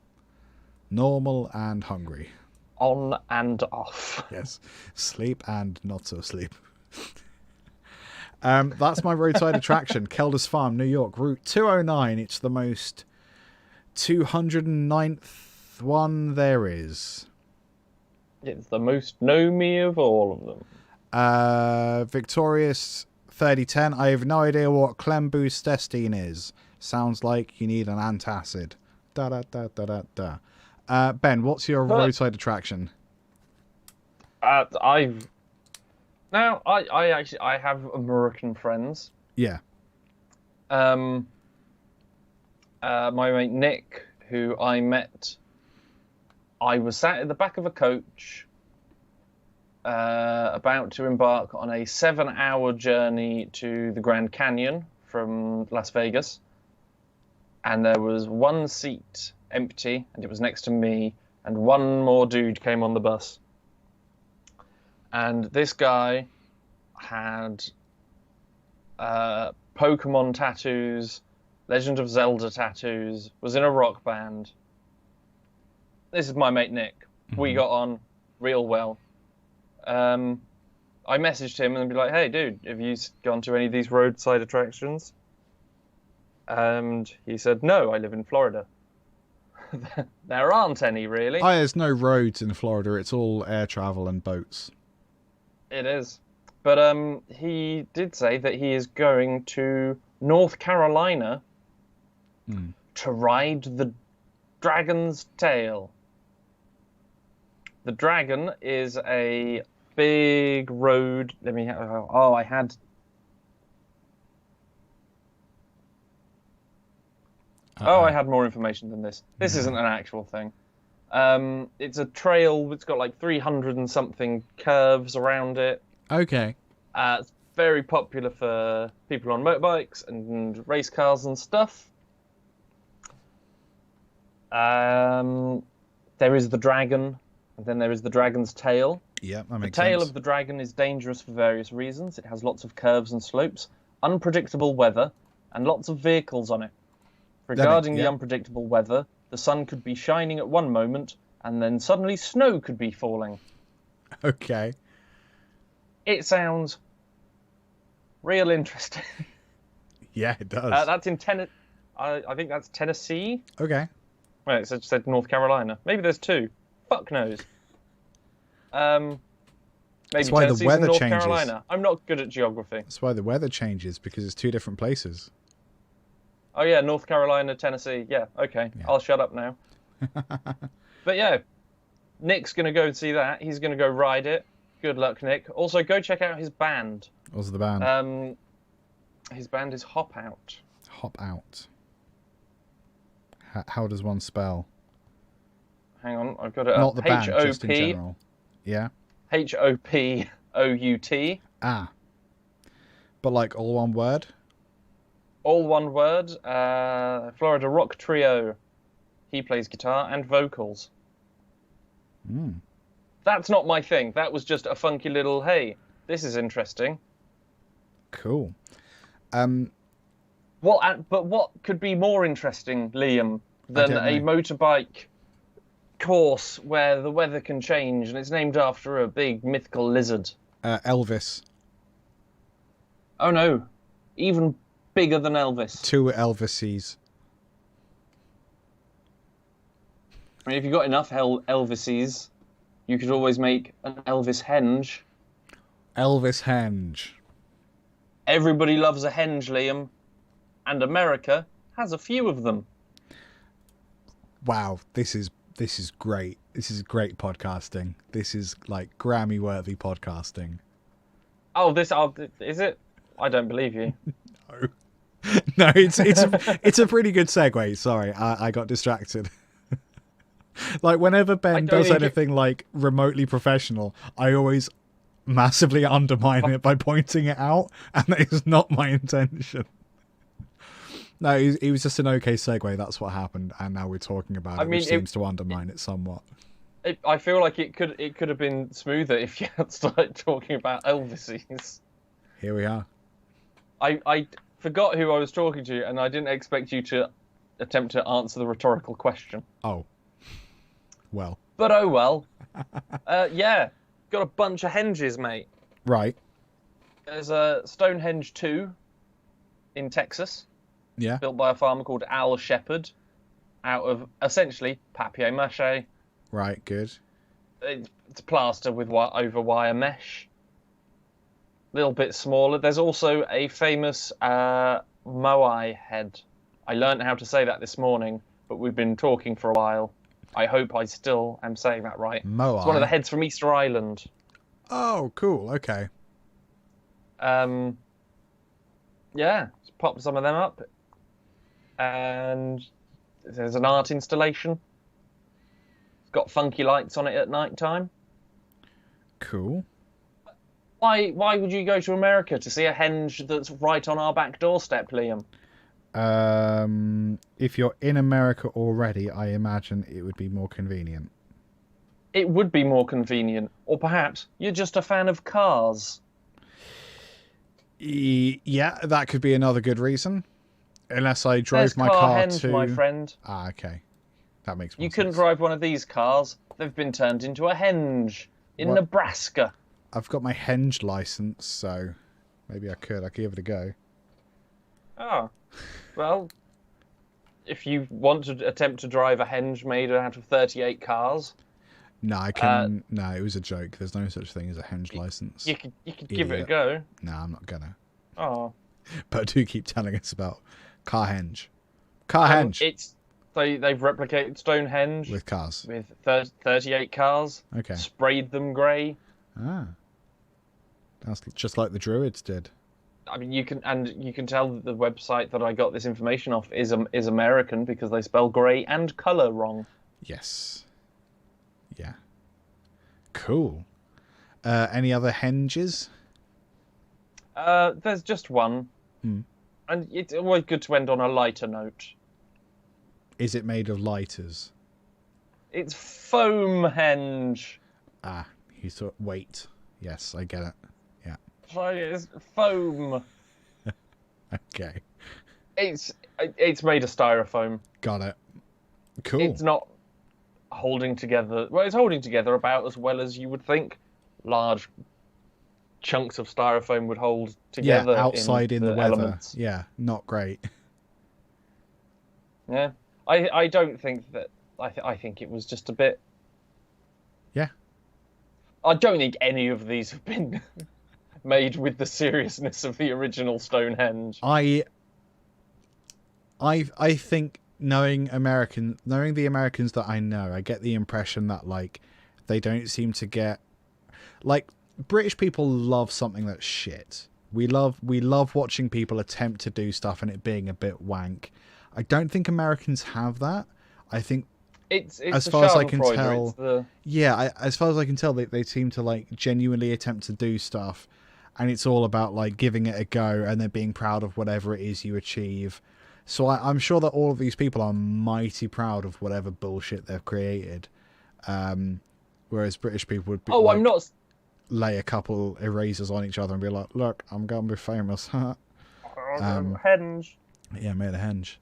normal and hungry. On and off. Yes, sleep and not so sleep. That's my roadside attraction, Kelder's Farm, New York, Route 209. It's the most 209th one there is. It's the most gnomey of all of them. Victorious 3010. I have no idea what Clembustestine is. Sounds like you need an antacid. Da da da da da da. Ben, what's your roadside attraction? I actually have American friends. Yeah. My mate Nick, who I met, I was sat at the back of a coach, about to embark on a 7-hour journey to the Grand Canyon from Las Vegas, and there was one seat empty, and it was next to me, and one more dude came on the bus. And this guy had Pokemon tattoos, Legend of Zelda tattoos, was in a rock band. This is my mate Nick. Mm-hmm. We got on real well. I messaged him and be like, hey dude, have you gone to any of these roadside attractions? And he said, no, I live in Florida. There aren't any, really. There's no roads in Florida. It's all air travel and boats. It is. But he did say that he is going to North Carolina to ride the dragon's tail. The dragon is a big road. I had more information than this. This isn't an actual thing. It's a trail. It's got like 300 and something curves around it. Okay. It's very popular for people on motorbikes and race cars and stuff. There is the dragon, and then there is the dragon's tail. Yeah, that makes sense. The tail of the dragon is dangerous for various reasons. It has lots of curves and slopes, unpredictable weather, and lots of vehicles on it. Regarding the unpredictable weather, the sun could be shining at one moment, and then suddenly snow could be falling. Okay. It sounds real interesting. Yeah, it does. That's in I think that's Tennessee. Okay. Right, so it said North Carolina. Maybe there's two. Fuck knows. Maybe That's why Tennessee's the weather North changes. Carolina. I'm not good at geography. That's why the weather changes, because it's two different places. Oh yeah, North Carolina, Tennessee. Yeah, okay. Yeah. I'll shut up now. But yeah, Nick's going to go and see that. He's going to go ride it. Good luck, Nick. Also, go check out his band. What's the band? His band is Hop Out. Hop Out. How does one spell? Hang on, I've got it Not up. the band, just in general. Yeah? Hopout. Ah. But like all one word? All one word. Florida rock trio. He plays guitar and vocals. That's not my thing. That was just a funky little, hey, this is interesting. Cool. But what could be more interesting, Liam, than a motorbike course where the weather can change and it's named after a big mythical lizard? Elvis. Oh no. Even bigger than Elvis. Two Elvises. I mean, if you've got enough Elvises, you could always make an Elvis henge. Elvis henge. Everybody loves a henge, Liam. And America has a few of them. Wow, this is great. This is great podcasting. This is like Grammy-worthy podcasting. Oh, is it? I don't believe you. No, it's a pretty good segue. Sorry, I got distracted. Like whenever Ben does anything like remotely professional, I always massively undermine it by pointing it out, and that is not my intention. No, it was just an okay segue. That's what happened, and now we're talking about it, which seems to undermine it somewhat. I feel like it could have been smoother if you had started talking about Elvises. Here we are. I forgot who I was talking to, and I didn't expect you to attempt to answer the rhetorical question. Oh. Well. But oh well. Yeah, got a bunch of henges, mate. Right. There's a Stonehenge 2 in Texas. Yeah. Built by a farmer called Al Shepherd, out of essentially papier-mâché. Right, good. It's plaster with over wire mesh. A little bit smaller. There's also a famous Moai head. I learned how to say that this morning, but we've been talking for a while. I hope I still am saying that right. Moai. It's one of the heads from Easter Island. Oh, cool. Okay. Yeah, just pop some of them up. And there's an art installation. It's got funky lights on it at night time. Cool. Why would you go to America to see a henge that's right on our back doorstep, Liam? If you're in America already, I imagine it would be more convenient. It would be more convenient. Or perhaps you're just a fan of cars. Yeah, that could be another good reason. Unless I drove There's my car henge, to... my friend. Ah, okay. That makes more You sense. couldn't drive one of these cars. They've been turned into a henge in What? Nebraska. I've got my henge license, so maybe I could give it a go. Oh, well, if you want to attempt to drive a henge made out of 38 cars... No, I can. No, it was a joke. There's no such thing as a henge license. You could give it a go. No, I'm not gonna. Oh. But do keep telling us about car henge. Car henge. They've replicated Stonehenge with cars. With 38 cars. Okay. Sprayed them grey. Ah. That's just like the Druids did. I mean, you can tell that the website that I got this information off is American because they spell grey and colour wrong. Yes. Yeah. Cool. Any other henges? There's just one. Hmm. And it's always good to end on a lighter note. Is it made of lighters? It's foam henge. Ah, you thought. Wait. Yes, I get it. Yeah. So it's foam. Okay. It's made of styrofoam. Got it. Cool. It's not holding together. Well, it's holding together about as well as you would think large chunks of styrofoam would hold together. Yeah, outside in the weather. Elements. Yeah, not great. Yeah, I don't think that. I think it was just a bit. Yeah. I don't think any of these have been made with the seriousness of the original Stonehenge. I think knowing the Americans that I know, I get the impression that like they don't seem to get like British people love something that's shit. We love watching people attempt to do stuff and it being a bit wank. I don't think Americans have that. I think it's as the far as I can Schadenfreude, tell, it's the... yeah, as far as I can tell, they seem to like genuinely attempt to do stuff, and it's all about like giving it a go and then being proud of whatever it is you achieve. So I'm sure that all of these people are mighty proud of whatever bullshit they've created, whereas British people would be. Oh, like, I'm not. Lay a couple erasers on each other and be like, "Look, I'm gonna be famous." Henge. Yeah, made a henge.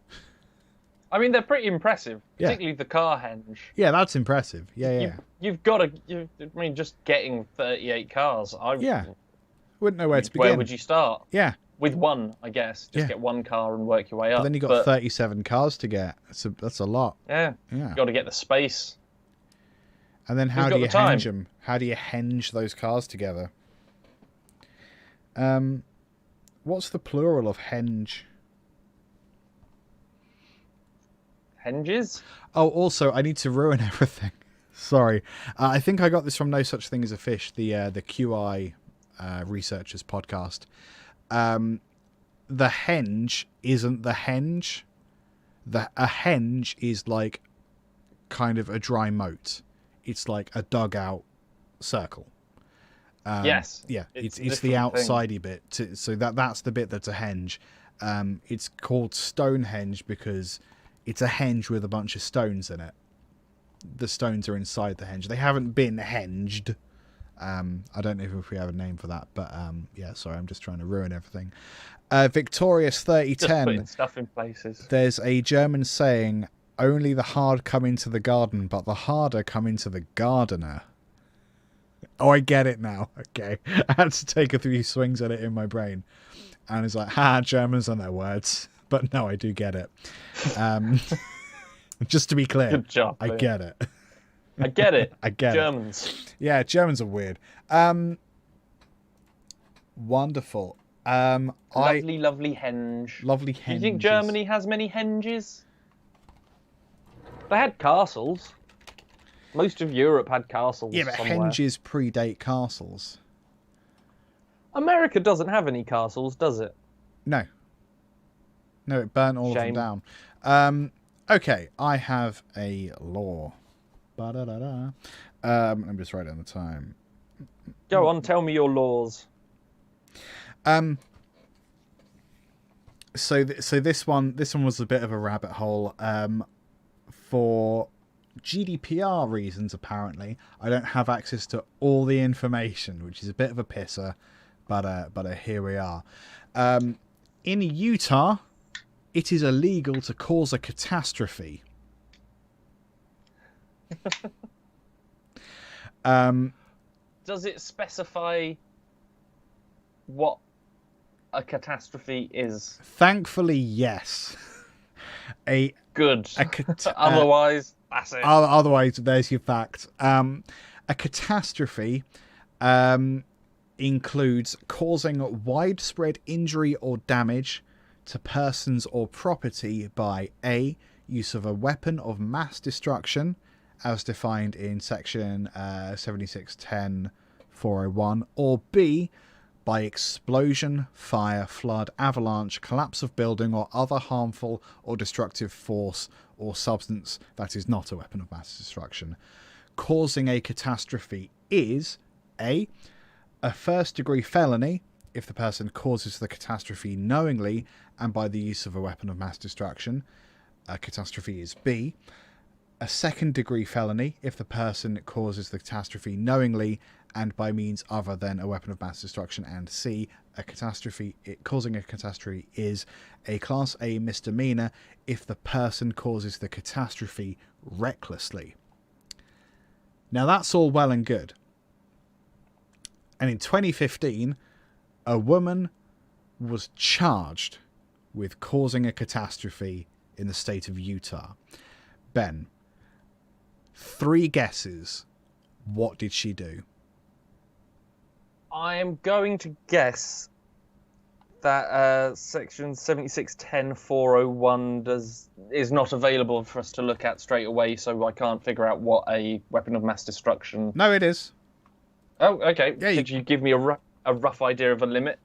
I mean, they're pretty impressive, Yeah. particularly the car henge. Yeah, that's impressive. Yeah. You've got to. I mean, just getting 38 cars. Yeah. Wouldn't know where to begin. Where would you start? Yeah, with one, I guess. Just get one car and work your way up. But then you've got 37 cars to get. That's a lot. Yeah. Yeah. You've got to get the space. And then how Who's do got you the time? henge them? How do you henge those cars together? What's the plural of henge? Henges? Oh, also, I need to ruin everything. Sorry. I think I got this from No Such Thing as a Fish, the QI researchers podcast. The henge isn't the henge. A henge is like kind of a dry moat. It's like a dugout circle. Yes. Yeah, it's the outsidey bit. So that's the bit that's a henge. It's called Stonehenge because it's a henge with a bunch of stones in it. The stones are inside the henge. They haven't been henged. I don't know if we have a name for that, but yeah, sorry, I'm just trying to ruin everything. Victorious 3010. Just putting stuff in places. There's a German saying, only the hard come into the garden, but the harder come into the gardener. Oh, I get it now. Okay. I had to take a few swings at it in my brain. And it's like, Germans and their words. But no, I do get it. Just to be clear, Good job, I get it. I get it. I get Germans. it. Yeah, Germans are weird. Wonderful. Lovely henge. Lovely Do you henges. think Germany has many henges? They had castles. Most of Europe had castles. Yeah, but somewhere. henges predate castles. America doesn't have any castles, does it? No. No, it burnt all Shame. of them down. Okay, I have a law. Ba-da-da-da. Let me just write down the time. Go on, tell me your laws. So this one was a bit of a rabbit hole. For GDPR reasons, apparently, I don't have access to all the information, which is a bit of a pisser, but here we are. In Utah, it is illegal to cause a catastrophe. Does it specify what a catastrophe is? Thankfully, yes. Good. Otherwise, that's it. Otherwise, there's your fact. A catastrophe includes causing widespread injury or damage to persons or property by A, use of a weapon of mass destruction, as defined in section 7610.401, or B, by explosion, fire, flood, avalanche, collapse of building, or other harmful or destructive force or substance that is not a weapon of mass destruction. Causing a catastrophe is A, first-degree felony if the person causes the catastrophe knowingly and by the use of a weapon of mass destruction. A catastrophe is B, a second-degree felony if the person causes the catastrophe knowingly and by means other than a weapon of mass destruction, and C, causing a catastrophe is a Class A misdemeanor if the person causes the catastrophe recklessly. Now that's all well and good. And in 2015, a woman was charged with causing a catastrophe in the state of Utah. Ben, 3 guesses. What did she do? I am going to guess that section 7610.401 is not available for us to look at straight away, so I can't figure out what a weapon of mass destruction... No, it is. Oh, okay. Yeah, Could you give me a rough idea of a limit?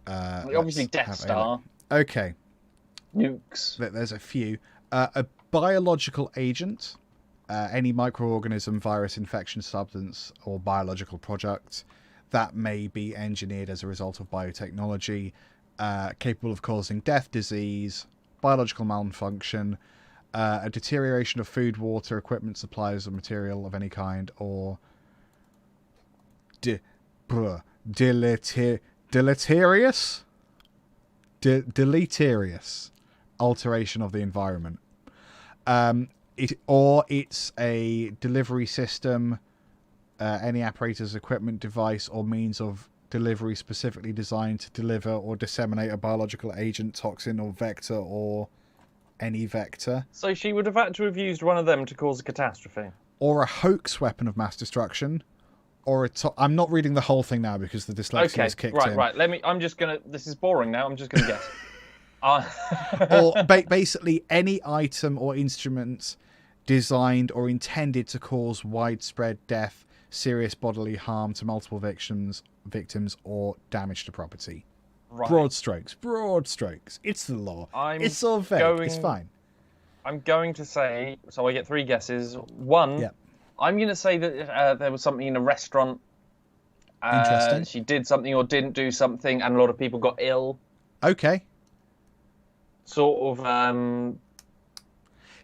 Obviously Death Star. Okay. Nukes. There's a few. A biological agent, any microorganism, virus, infection, substance, or biological product that may be engineered as a result of biotechnology, capable of causing death, disease, biological malfunction, a deterioration of food, water, equipment, supplies, or material of any kind, or deleterious alteration of the environment. it's a delivery system, any apparatus, equipment, device, or means of delivery specifically designed to deliver or disseminate a biological agent, toxin, or vector, or any vector. So she would have had to have used one of them to cause a catastrophe. Or a hoax weapon of mass destruction. Or I'm not reading the whole thing now because the dyslexia has kicked in. Right. I'm just gonna. This is boring now. I'm just gonna guess. Or basically any item or instrument designed or intended to cause widespread death, serious bodily harm to multiple victims, or damage to property. Right. Broad strokes. It's the law. It's all vague. It's fine. I'm going to say. So I get 3 guesses. One. Yeah. I'm going to say that there was something in a restaurant. Interesting. She did something or didn't do something, and a lot of people got ill. Okay. Sort of.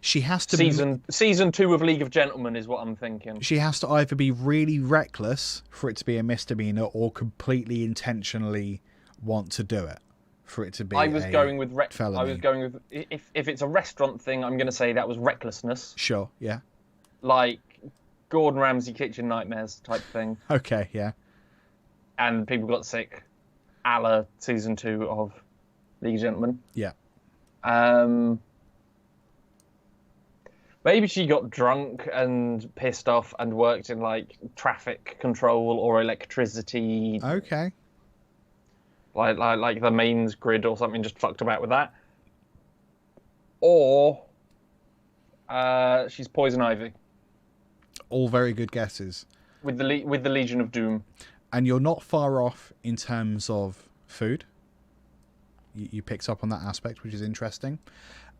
She has to season 2 of League of Gentlemen is what I'm thinking. She has to either be really reckless for it to be a misdemeanor, or completely intentionally want to do it for it to be. I was going with felony. I was going with if it's a restaurant thing, I'm going to say that was recklessness. Sure. Yeah. Like Gordon Ramsay kitchen nightmares type thing. Okay. Yeah. And people got sick, a la season 2 of League of Gentlemen. Yeah. Maybe she got drunk and pissed off and worked in like traffic control or electricity. Okay. Like the mains grid or something, just fucked about with that. Or she's Poison Ivy. All very good guesses. With the Legion of Doom. And you're not far off in terms of food. You picked up on that aspect, which is interesting.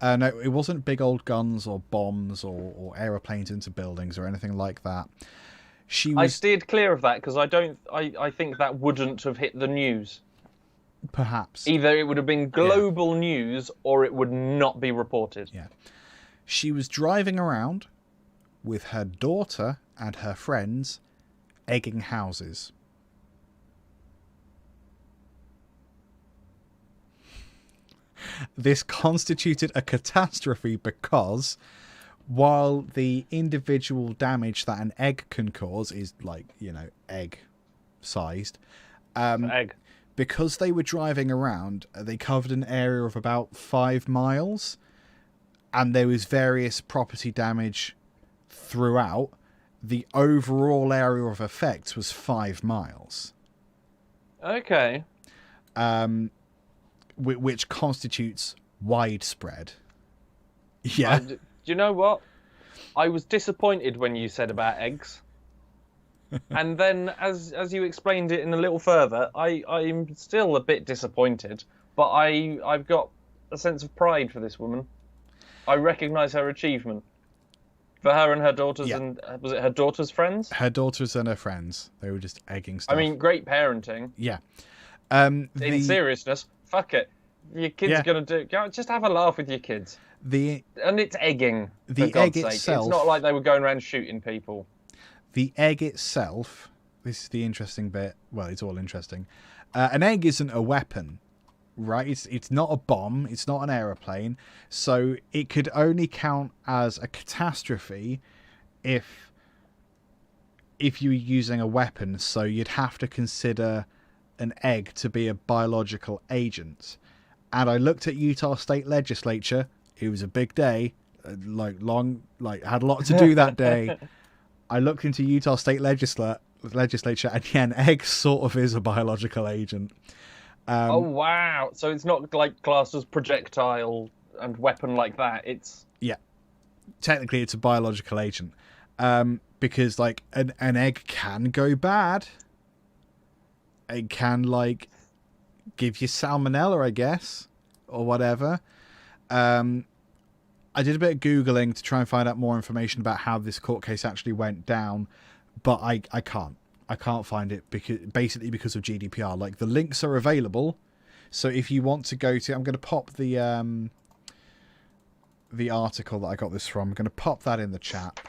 No, it wasn't big old guns or bombs or aeroplanes into buildings or anything like that. I steered clear of that because I think that wouldn't have hit the news. Perhaps. Either it would have been global news or it would not be reported. Yeah. She was driving around with her daughter and her friends egging houses. This constituted a catastrophe because while the individual damage that an egg can cause is like, egg sized, egg. Because they were driving around, they covered an area of about 5 miles, and there was various property damage throughout. The overall area of effect was 5 miles. Okay. Which constitutes widespread. Yeah. Do you know what? I was disappointed when you said about eggs. And then as you explained it in a little further, I'm still a bit disappointed. But I've got a sense of pride for this woman. I recognise her achievement. For her and her daughters, and was it her daughter's friends? Her daughters and her friends. They were just egging stuff. I mean, great parenting. Yeah. In seriousness, fuck it. Your kid's going to just have a laugh with your kids. And it's egging, for God's sake. Itself, it's not like they were going around shooting people. The egg itself, this is the interesting bit. Well, it's all interesting. An egg isn't a weapon, right? It's not a bomb. It's not an aeroplane. So it could only count as a catastrophe if you were using a weapon. So you'd have to consider an egg to be a biological agent. And I looked at Utah State Legislature. It was a big day, had a lot to do that day. I looked into Utah State Legislature, and yeah, an egg sort of is a biological agent. Oh wow! So it's not like classed as projectile and weapon like that. It's technically it's a biological agent, because like an egg can go bad. It can give you salmonella, I guess, or whatever. I did a bit of Googling to try and find out more information about how this court case actually went down, but I can't find it because of GDPR. Like, the links are available, so if you want to go to, I'm going to pop the article that I got this from. I'm going to pop that in the chat.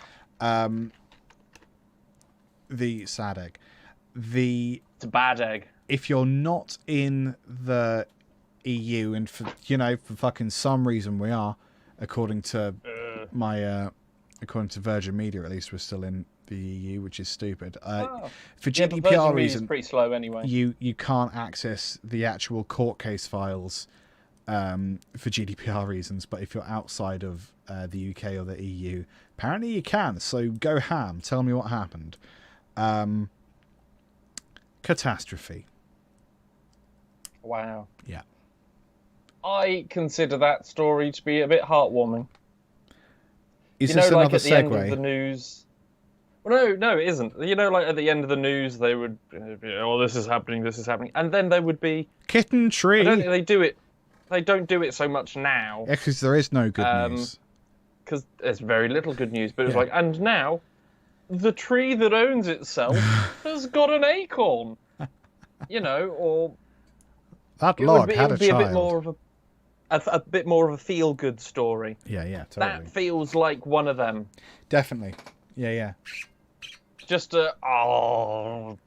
The sad egg. It's a bad egg. If you're not in the EU, and for fucking some reason we are, according to my according to Virgin Media, at least, we're still in the EU, which is stupid. For Yeah, but GDPR Virgin Media's reasons, pretty slow anyway. you can't access the actual court case files for GDPR reasons. But if you're outside of the UK or the EU, apparently you can. So go ham. Tell me what happened. Catastrophe. Wow. Yeah. I consider that story to be a bit heartwarming. Is you this know, like another at the segue? end of the news. Well, no, it isn't. You know, like at the end of the news, they would, oh, this is happening, and then they would be Kitten tree. I don't think they do it. They don't do it so much now. Yeah, because there is no good news. Because there's very little good news. But it's Yeah. like, and now, the tree that owns itself has got an acorn. You know, or That it log would had a be a bit child. more of a bit more of a feel-good story. Yeah, totally. That feels like one of them. Definitely. Yeah. Just silly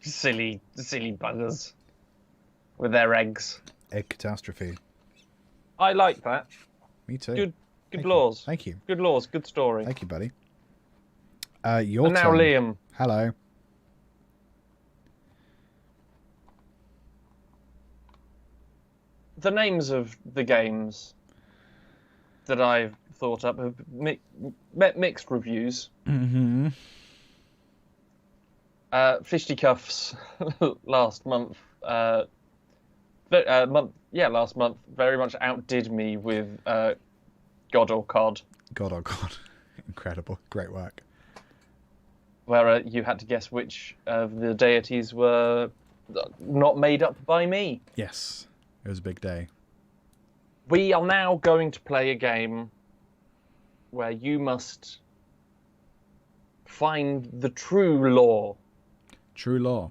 buggers with their eggs. Egg catastrophe. I like that. Me too. Good Thank laws. You. Thank you. Good laws. Good story. Thank you, buddy. Your And now turn. Liam. Hello. The names of the games that I've thought up have met mixed reviews. Mm-hmm. Fisticuffs last month. Last month very much outdid me with God or Cod. God, oh God. Incredible. Great work. Where you had to guess which of the deities were not made up by me. Yes. It was a big day. We are now going to play a game where you must find the true law. True law.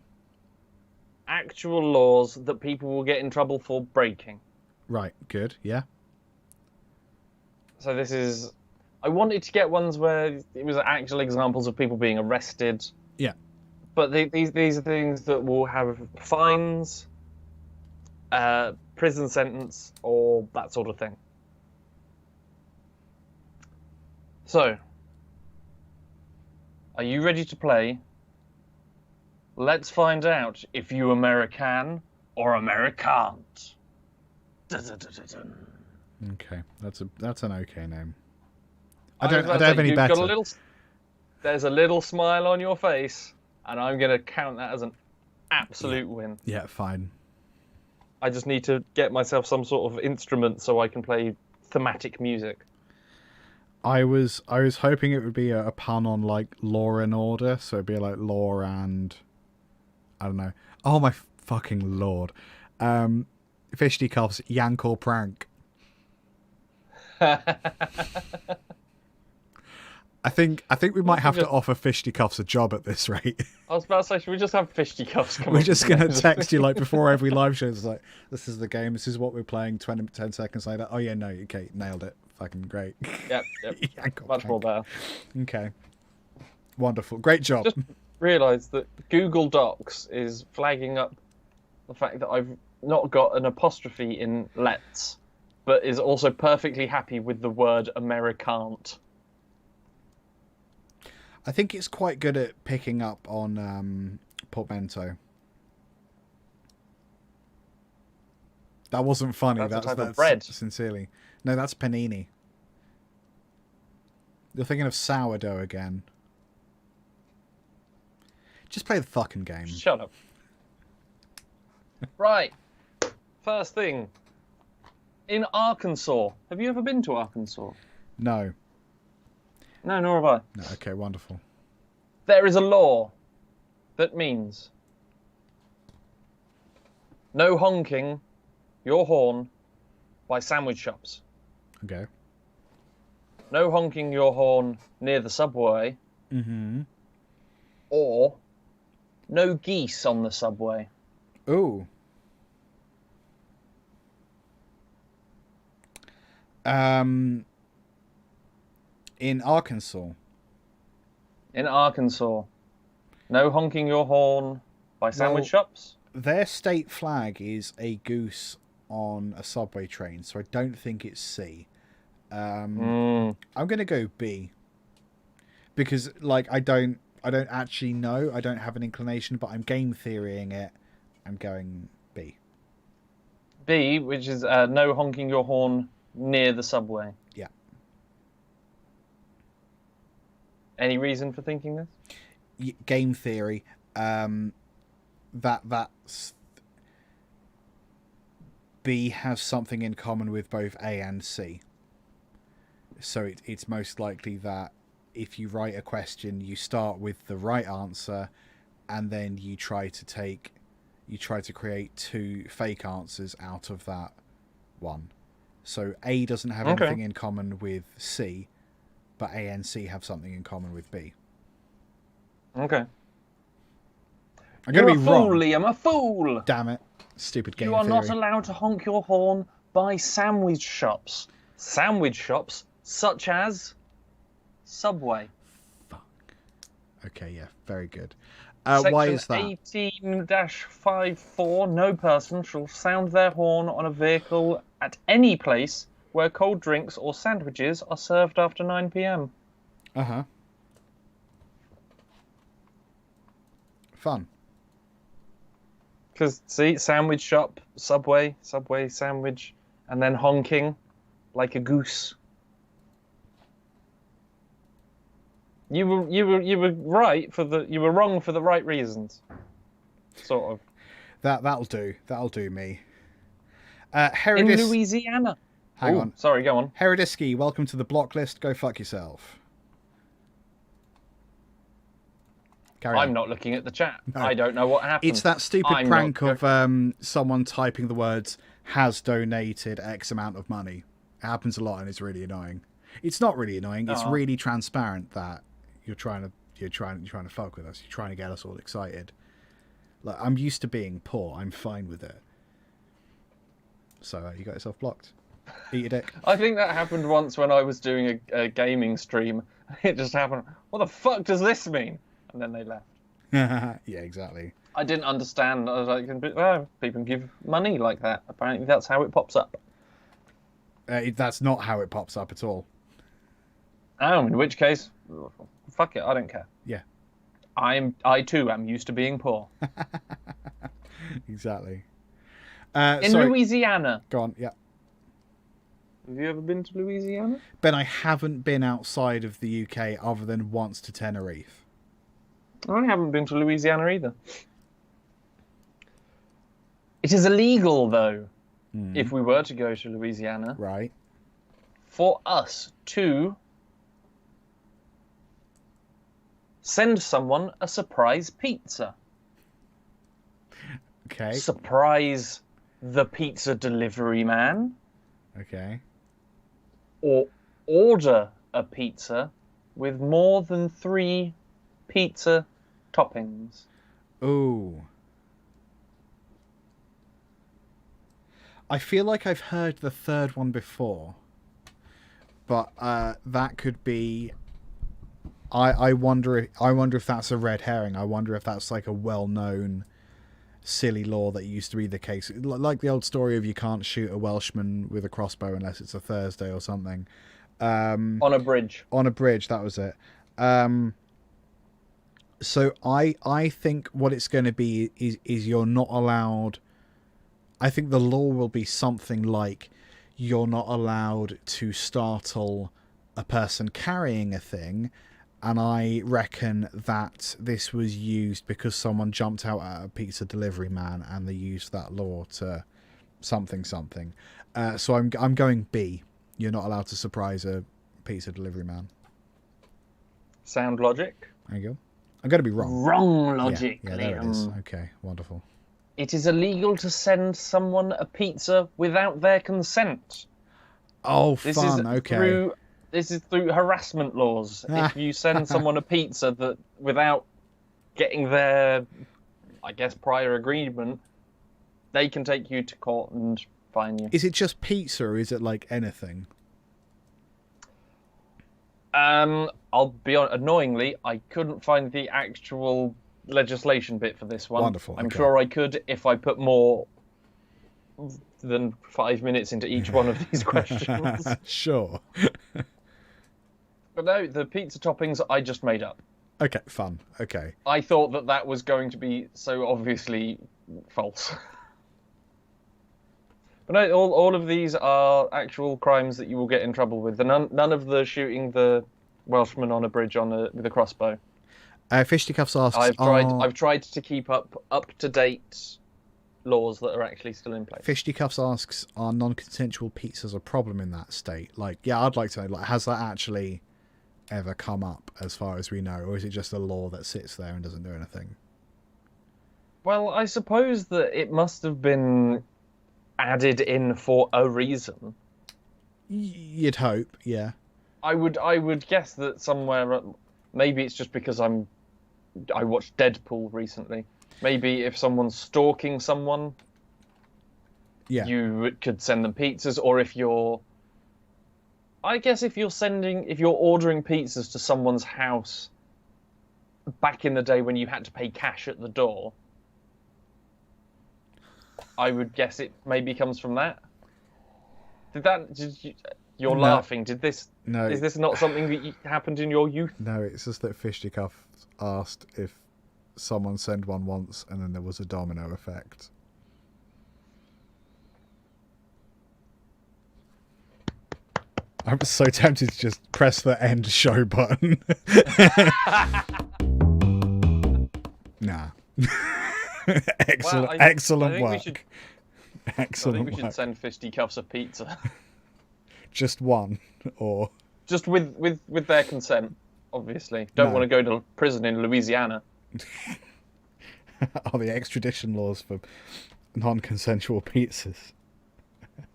Actual laws that people will get in trouble for breaking. Right. Good. Yeah. So this is... I wanted to get ones where it was actual examples of people being arrested. Yeah. But these are things that will have fines, prison sentence, or that sort of thing. So, are you ready to play? Let's find out if you American or American't. Okay. That's an okay name. I I don't have any better. There's a little smile on your face, and I'm going to count that as an absolute win. Yeah, fine. I just need to get myself some sort of instrument so I can play thematic music. I was hoping it would be a pun on like Law and Order, so it'd be like Law and I don't know. Oh my fucking lord. Fisticuffs, yank or prank. I think we might have to offer Fisticuffs a job at this rate. I was about to say, should we just have fisticuffs come We're up just with going to names? text you like before every live show. It's like, this is the game, this is what we're playing, 10 seconds later. Oh yeah, no, okay, nailed it. Fucking great. Yep. Yank or Much more better. Okay. Wonderful. Great job. Just realised that Google Docs is flagging up the fact that I've not got an apostrophe in let's, but is also perfectly happy with the word American't. I think it's quite good at picking up on portmanteau. That wasn't funny. That's a type of that's bread. Sincerely. No, that's panini. You're thinking of sourdough again. Just play the fucking game. Shut up. Right. First thing. In Arkansas. Have you ever been to Arkansas? No. No, nor have I. No. Okay, wonderful. There is a law that means no honking your horn by sandwich shops. Okay. No honking your horn near the subway. Mm-hmm. Or no geese on the subway. Ooh. In Arkansas. In Arkansas. No honking your horn by sandwich Well, shops. Their state flag is a goose on a subway train, so I don't think it's C. I'm going to go B. because like I don't actually know. I don't have an inclination, but I'm game theorying it. I'm going B. B, which is no honking your horn near the subway. Yeah. Any reason for thinking this? Game theory. That's B has something in common with both A and C. So it's most likely that if you write a question, you start with the right answer, and then you try to create two fake answers out of that one. So A doesn't have anything in common with C, but A and C have something in common with B. Okay. I'm going to be wrong. Liam, a fool! Damn it. Stupid game You are theory. not allowed to honk your horn by sandwich shops. Sandwich shops such as Subway. Okay, yeah, very good. Section Why is that? 18-54, no person shall sound their horn on a vehicle at any place where cold drinks or sandwiches are served after 9 p.m. Uh-huh. Fun. Because, see, sandwich shop, Subway, sandwich, and then honking like a goose. You were right you were wrong for the right reasons. Sort of. That'll do. That'll do me. In Louisiana. Hang on. Sorry, go on. Herodisky, welcome to the block list. Go fuck yourself. Carry I'm on. not looking at the chat. No. I don't know what happened. It's that stupid prank of someone typing the words has donated X amount of money. It happens a lot and it's really annoying. It's not really annoying. It's really transparent that you're trying to fuck with us. You're trying to get us all excited. Like, I'm used to being poor. I'm fine with it. So you got yourself blocked. Eat your dick. I think that happened once when I was doing a gaming stream. It just happened. What the fuck does this mean? And then they left. Yeah, exactly. I didn't understand. I was like, oh, people give money like that. Apparently that's how it pops up. That's not how it pops up at all. Oh, in which case, fuck it, I don't care. Yeah. I too am used to being poor. Exactly. In Louisiana. Go on, yeah. Have you ever been to Louisiana? Ben, I haven't been outside of the UK other than once to Tenerife. I haven't been to Louisiana either. It is illegal, though, if we were to go to Louisiana, right, for us to send someone a surprise pizza. Okay. Surprise the pizza delivery man. Okay. Or order a pizza with more than 3 pizza toppings. Ooh. I feel like I've heard the third one before, but that could be. I wonder if that's a red herring. I wonder if that's like a well-known silly law that used to be the case, like the old story of you can't shoot a Welshman with a crossbow unless it's a Thursday or something. On a bridge. On a bridge, that was it. So I think what it's going to be is you're not allowed. I think the law will be something like you're not allowed to startle a person carrying a thing, and I reckon that this was used because someone jumped out at a pizza delivery man and they used that law to something. So I'm going B. You're not allowed to surprise a pizza delivery man. Sound logic. There you go. I'm going to be wrong. Wrong logic, Yeah, there it is. Liam. Okay, wonderful. It is illegal to send someone a pizza without their consent. Oh, fun. Okay. This is through harassment laws. If you send someone a pizza that without getting their, I guess, prior agreement, they can take you to court and fine you. Is it just pizza or is it like anything? I'll be honest, annoyingly, I couldn't find the actual legislation bit for this one. Wonderful. I'm sure I could if I put more than 5 minutes into each one of these questions. Sure. But no, the pizza toppings I just made up. Okay, fun. Okay. I thought that was going to be so obviously false. But no, all of these are actual crimes that you will get in trouble with. None of the shooting the Welshman on a bridge with a crossbow. Fisticuffs asks, I've tried to keep up to date laws that are actually still in place. Fisticuffs asks, are non-consensual pizzas a problem in that state? Like, yeah, I'd like to know, like, has that actually ever come up as far as we know, or is it just a law that sits there and doesn't do anything? Well, I suppose that it must have been added in for a reason. You'd hope, yeah. I would guess that somewhere, maybe it's just because I watched Deadpool recently. Maybe if someone's stalking someone, yeah, you could send them pizzas, or if you're ordering pizzas to someone's house back in the day when you had to pay cash at the door, I would guess it maybe comes from that. You're No. laughing. Is this not something that happened in your youth? No, it's just that Fisticuffs asked if someone sent one once and then there was a domino effect. I'm so tempted to just press the end show button. Nah. Excellent, excellent work. Excellent I think we should work. send Fisticuffs a pizza. Just one, or just with their consent, obviously. Don't want to go to prison in Louisiana. are the extradition laws for non-consensual pizzas?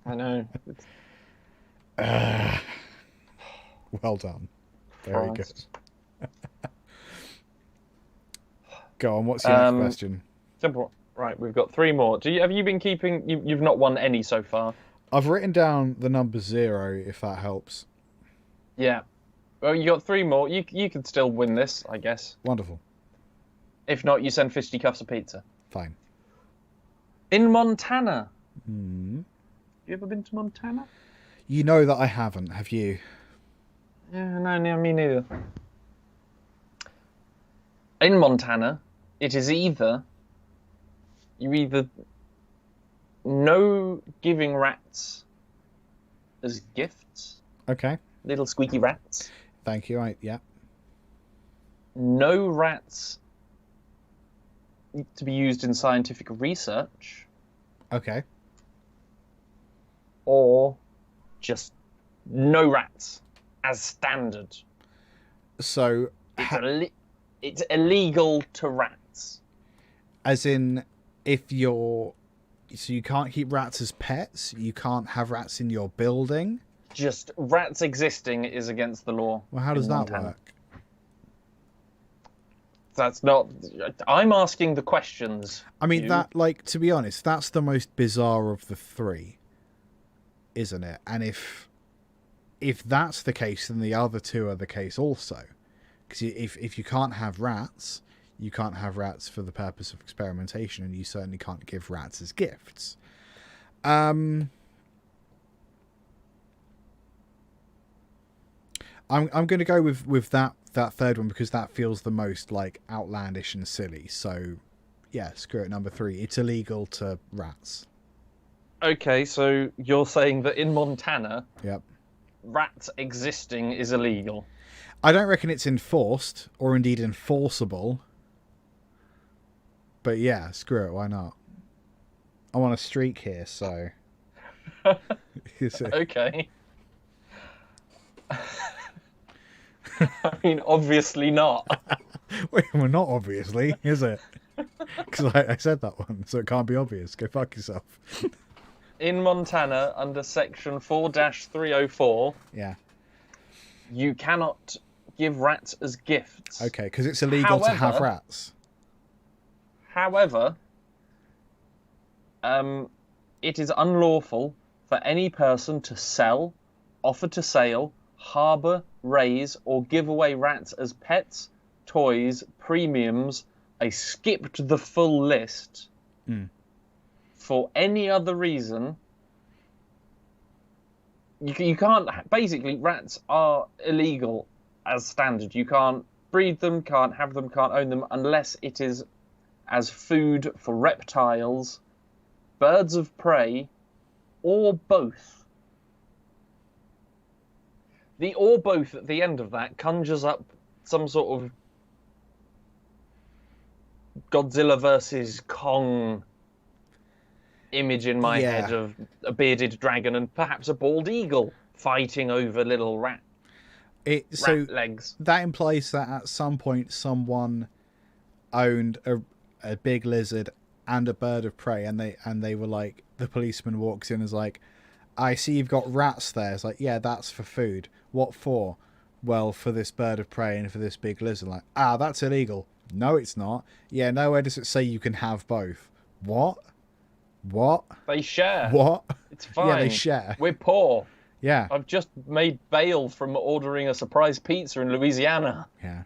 I know. Well done. Very Christ. good. Go on, what's your next question? Simple. Right, we've got 3 more. Have you been keeping... You've not won any so far? I've written down the number 0, if that helps. Yeah. Well, you got 3 more. You could still win this, I guess. Wonderful. If not, you send Fisticuffs a pizza. Fine. In Montana. Hmm. You ever been to Montana? You know that I haven't, have you? Yeah, no, me neither. In Montana, it is either no giving rats as gifts. Okay. Little squeaky rats. Thank you. Yeah. No rats to be used in scientific research. Okay. Or just no rats as standard. So it's illegal to rats. As in, so you can't keep rats as pets? You can't have rats in your building? Just rats existing is against the law. Well, how does that work? That's not... I'm asking the questions. I mean, to be honest, that's the most bizarre of the 3, isn't it? And if that's the case, then the other 2 are the case also. Because if you can't have rats, you can't have rats for the purpose of experimentation, and you certainly can't give rats as gifts. I'm going to go with that third one because that feels the most like outlandish and silly. So, yeah, screw it. Number 3, it's illegal to rats. Okay, so you're saying that in Montana, yep, rats existing is illegal. I don't reckon it's enforced or indeed enforceable. But yeah, screw it. Why not? I'm on a streak here, so. Okay. I mean, obviously not. Wait, well, not obviously, is it? Because I said that one, so it can't be obvious. Go fuck yourself. In Montana, under section 4-304, yeah, you cannot give rats as gifts. Okay, because it's illegal to have rats. However, it is unlawful for any person to sell, offer to sale, harbour, raise, or give away rats as pets, toys, premiums. I skipped the full list. For any other reason. You can't... Basically, rats are illegal as standard. You can't breed them, can't have them, can't own them unless it is as food for reptiles, birds of prey, or both. The or both at the end of that conjures up some sort of Godzilla versus Kong image in my head of a bearded dragon and perhaps a bald eagle fighting over little rat legs. That implies that at some point someone owned a big lizard and a bird of prey, and they were like, the policeman walks in and is like, I see you've got rats there. It's like, yeah, that's for food. What for? Well, for this bird of prey and for this big lizard. Like, that's illegal. No, it's not. Yeah, nowhere does it say you can have both. What? They share. What? It's fine. Yeah, they share. We're poor. Yeah. I've just made bail from ordering a surprise pizza in Louisiana. Yeah.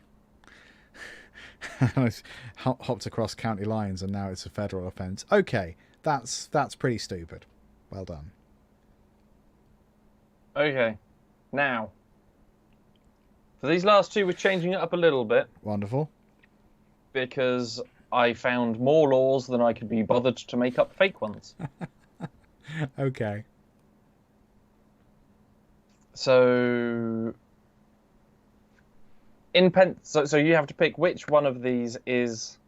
I hopped across county lines and now it's a federal offence. Okay, that's pretty stupid. Well done. Okay, now for these last two, we're changing it up a little bit. Wonderful. Because I found more laws than I could be bothered to make up fake ones. Okay. So so you have to pick which one of these is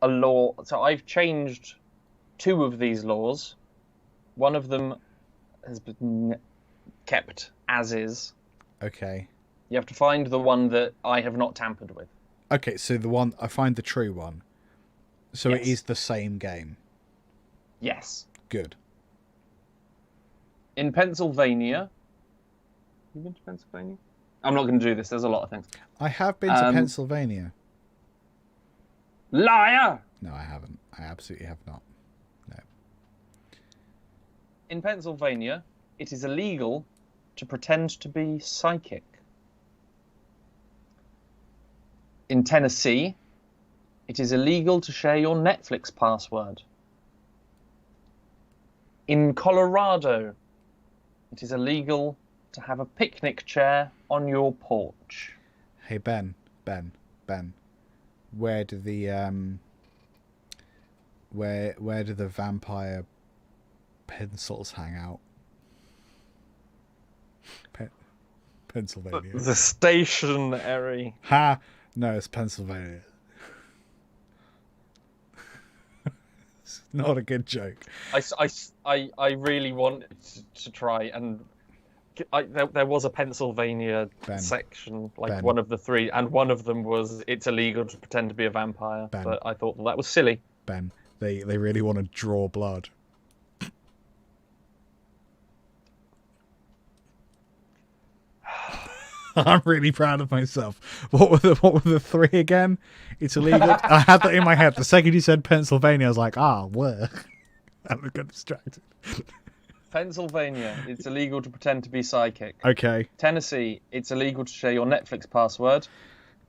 a law. So I've changed two of these laws. One of them has been kept as is. Okay. You have to find the one that I have not tampered with. Okay, so the one I find the true one. So Yes. it is the same game. Yes. Good. In Pennsylvania. You been to Pennsylvania? I'm not going to do this. There's a lot of things. I have been to Pennsylvania. Liar! No, I haven't. I absolutely have not. No. In Pennsylvania, it is illegal to pretend to be psychic. In Tennessee, it is illegal to share your Netflix password. In Colorado, it is illegal to have a picnic chair on your porch. Hey Ben, where do the where do the vampire pencils hang out? Pennsylvania. The stationery. Ha! No, it's Pennsylvania. It's not a good joke. I really wanted to try, and there was a Pennsylvania section, like one of the three, and one of them was it's illegal to pretend to be a vampire. But I thought that was silly. Ben, they really want to draw blood. I'm really proud of myself. What were the three again? It's illegal. I had that in my head. The second you said Pennsylvania, I was like, work. I got distracted. Pennsylvania, it's illegal to pretend to be psychic. Okay. Tennessee, it's illegal to share your Netflix password.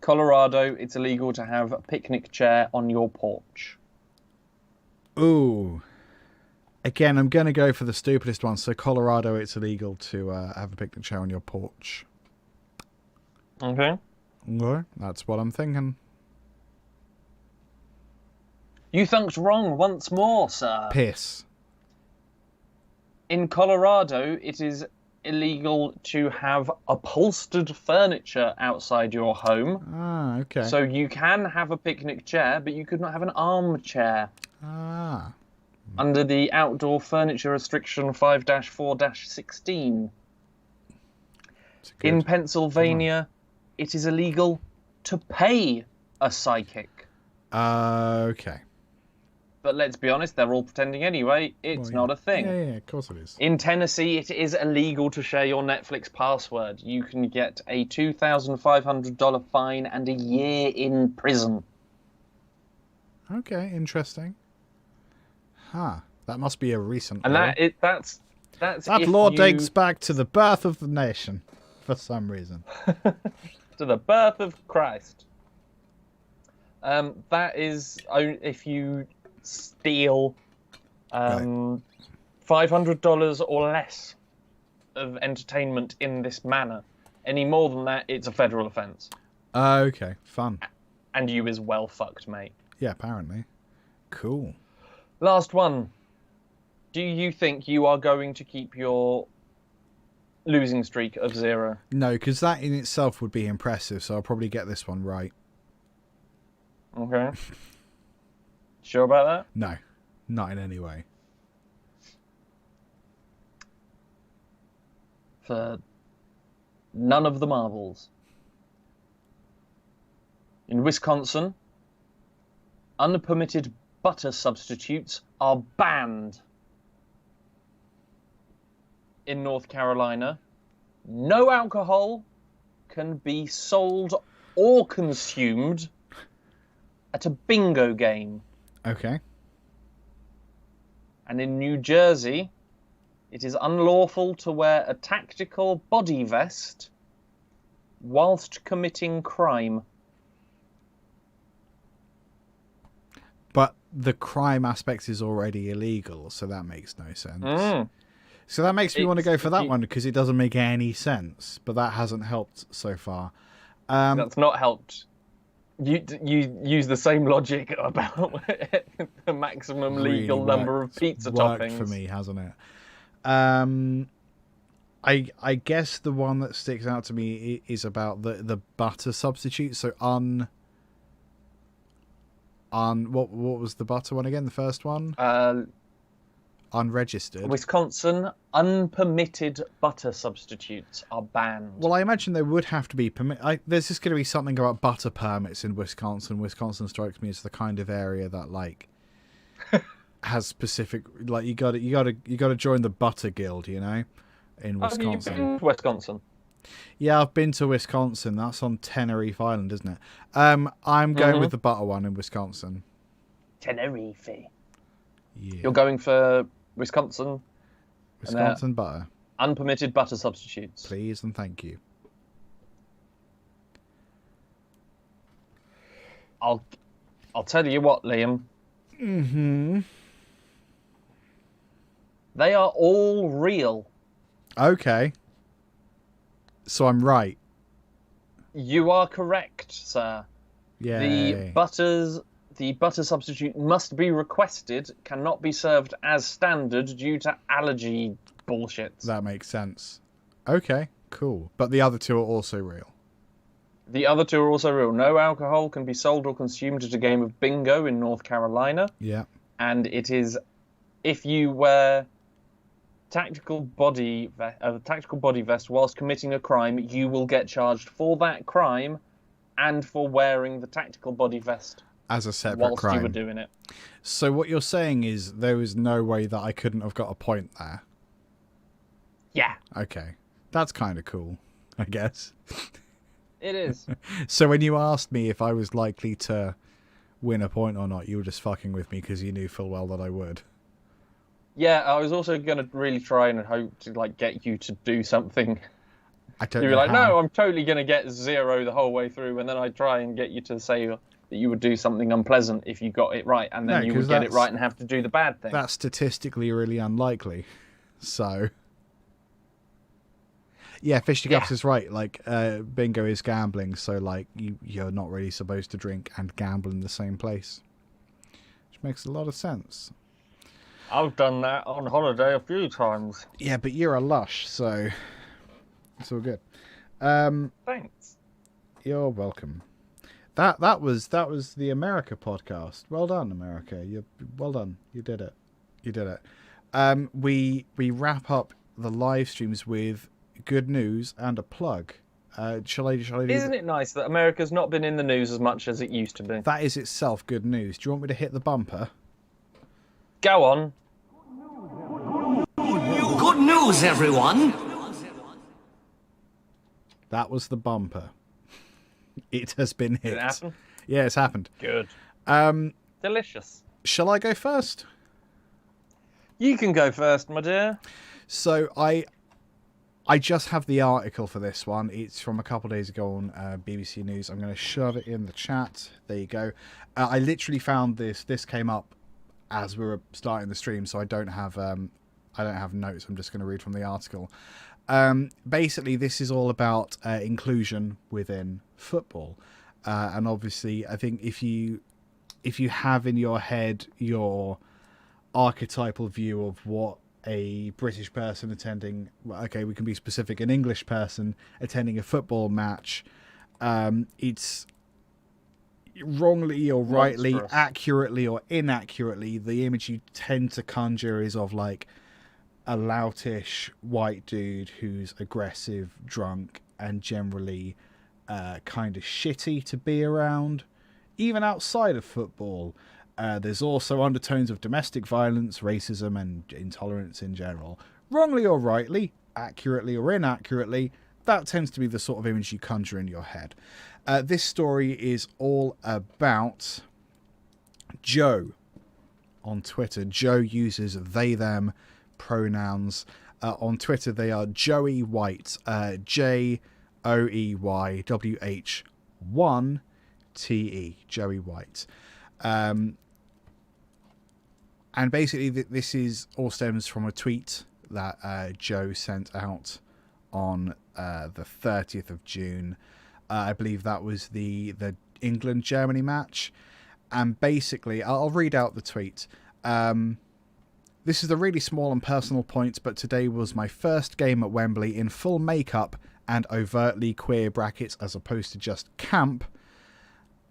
Colorado, it's illegal to have a picnic chair on your porch. Ooh. Again, I'm going to go for the stupidest one. So Colorado, it's illegal to have a picnic chair on your porch. Okay. Okay, that's what I'm thinking. You thunked wrong once more, sir. Piss. In Colorado, it is illegal to have upholstered furniture outside your home. Ah, okay. So you can have a picnic chair, but you could not have an armchair. Ah. Under the outdoor furniture restriction 5-4-16. In Pennsylvania, it is illegal to pay a psychic. Okay. But let's be honest, they're all pretending anyway. It's not a thing. Yeah, of course it is. In Tennessee, it is illegal to share your Netflix password. You can get a $2,500 fine and a year in prison. Okay, interesting. Huh. That must be a recent And law. that's that law dates back to the birth of the nation, for some reason. To the birth of Christ. That is if you steal $500 or less of entertainment in this manner. Any more than that, it's a federal offence. Okay, fun. And you is well fucked, mate. Yeah, apparently. Cool. Last one. Do you think you are going to keep your losing streak of 0? No, because that in itself would be impressive, so I'll probably get this one right. Okay. Sure about that? No, not in any way. For none of the marbles. In Wisconsin, unpermitted butter substitutes are banned. In North Carolina, no alcohol can be sold or consumed at a bingo game. Okay. And in New Jersey, it is unlawful to wear a tactical body vest whilst committing crime. But the crime aspect is already illegal, so that makes no sense. Mm. So that makes me want to go for that one because it doesn't make any sense, but that hasn't helped so far. That's not helped. You use the same logic about the maximum legal really number of pizza worked toppings. for me, hasn't it? I guess the one that sticks out to me is about the butter substitute. So what was the butter one again? The first one? Unregistered. Wisconsin, unpermitted butter substitutes are banned. Well, I imagine there would have to be there's just going to be something about butter permits in Wisconsin. Wisconsin strikes me as the kind of area that like has specific like you got to join the butter guild, you know, in Wisconsin. Have you been to Wisconsin? Yeah, I've been to Wisconsin. That's on Tenerife Island, isn't it? I'm going with the butter one in Wisconsin. Tenerife. Yeah. You're going for Wisconsin butter. Unpermitted butter substitutes. Please and thank you. I'll tell you what, Liam. Mm-hmm. They are all real. Okay. So I'm right. You are correct, sir. Yeah. The butter substitute must be requested, cannot be served as standard due to allergy bullshit. That makes sense. Okay, cool. But the other two are also real. The other two are also real. No alcohol can be sold or consumed at a game of bingo in North Carolina. Yeah. And it is, if you wear tactical body vest whilst committing a crime, you will get charged for that crime and for wearing the tactical body vest as a separate whilst crime. You were doing it. So what you're saying is there was no way that I couldn't have got a point there. Yeah. Okay. That's kind of cool, I guess. It is. So when you asked me if I was likely to win a point or not, you were just fucking with me because you knew full well that I would. Yeah, I was also going to really try and hope to like get you to do something. I don't You know were like, how. no, I'm totally going to get 0 the whole way through, and then I try and get you to say that you would do something unpleasant if you got it right, and then No, you 'cause would get it that's- right and have to do the bad thing. That's statistically really unlikely. So yeah, Fisticuffs is right. Like bingo is gambling, so like you're not really supposed to drink and gamble in the same place, which makes a lot of sense. I've done that on holiday a few times. Yeah, but you're a lush, so it's all good. Thanks. You're welcome. That was the America podcast. Well done, America. Well done. You did it. You did it. We wrap up the live streams with good news and a plug. Shall I do Isn't it nice that America's not been in the news as much as it used to be? That is itself good news. Do you want me to hit the bumper? Go on. Good news, everyone. That was the bumper. It has been hit. Did it happen? Yeah, it's happened. Good. Delicious. Shall I go first? You can go first, my dear. So I just have the article for this one. It's from a couple of days ago on BBC News. I'm going to shove it in the chat. There you go. I literally found this. This came up as we were starting the stream, so I don't have I don't have notes. I'm just going to read from the article. Basically, this is all about inclusion within football. And obviously, I think if you have in your head your archetypal view of what a British person attending, okay, we can be specific, an English person attending a football match, it's wrongly or rightly, Monstrous. accurately or inaccurately, the image you tend to conjure is of like a loutish white dude who's aggressive, drunk, and generally kind of shitty to be around, even outside of football. There's also undertones of domestic violence, racism, and intolerance in general. Wrongly or rightly, accurately or inaccurately, that tends to be the sort of image you conjure in your head. This story is all about Joe on Twitter. Joe uses they, them pronouns. On Twitter, they are Joey White, JOEYWH1TE, Joey White. And basically, this is all stems from a tweet that Joe sent out on the 30th of June. I believe that was the England-Germany match. And basically, I'll read out the tweet. This is a really small and personal point, but today was my first game at Wembley in full makeup and overtly queer brackets as opposed to just camp.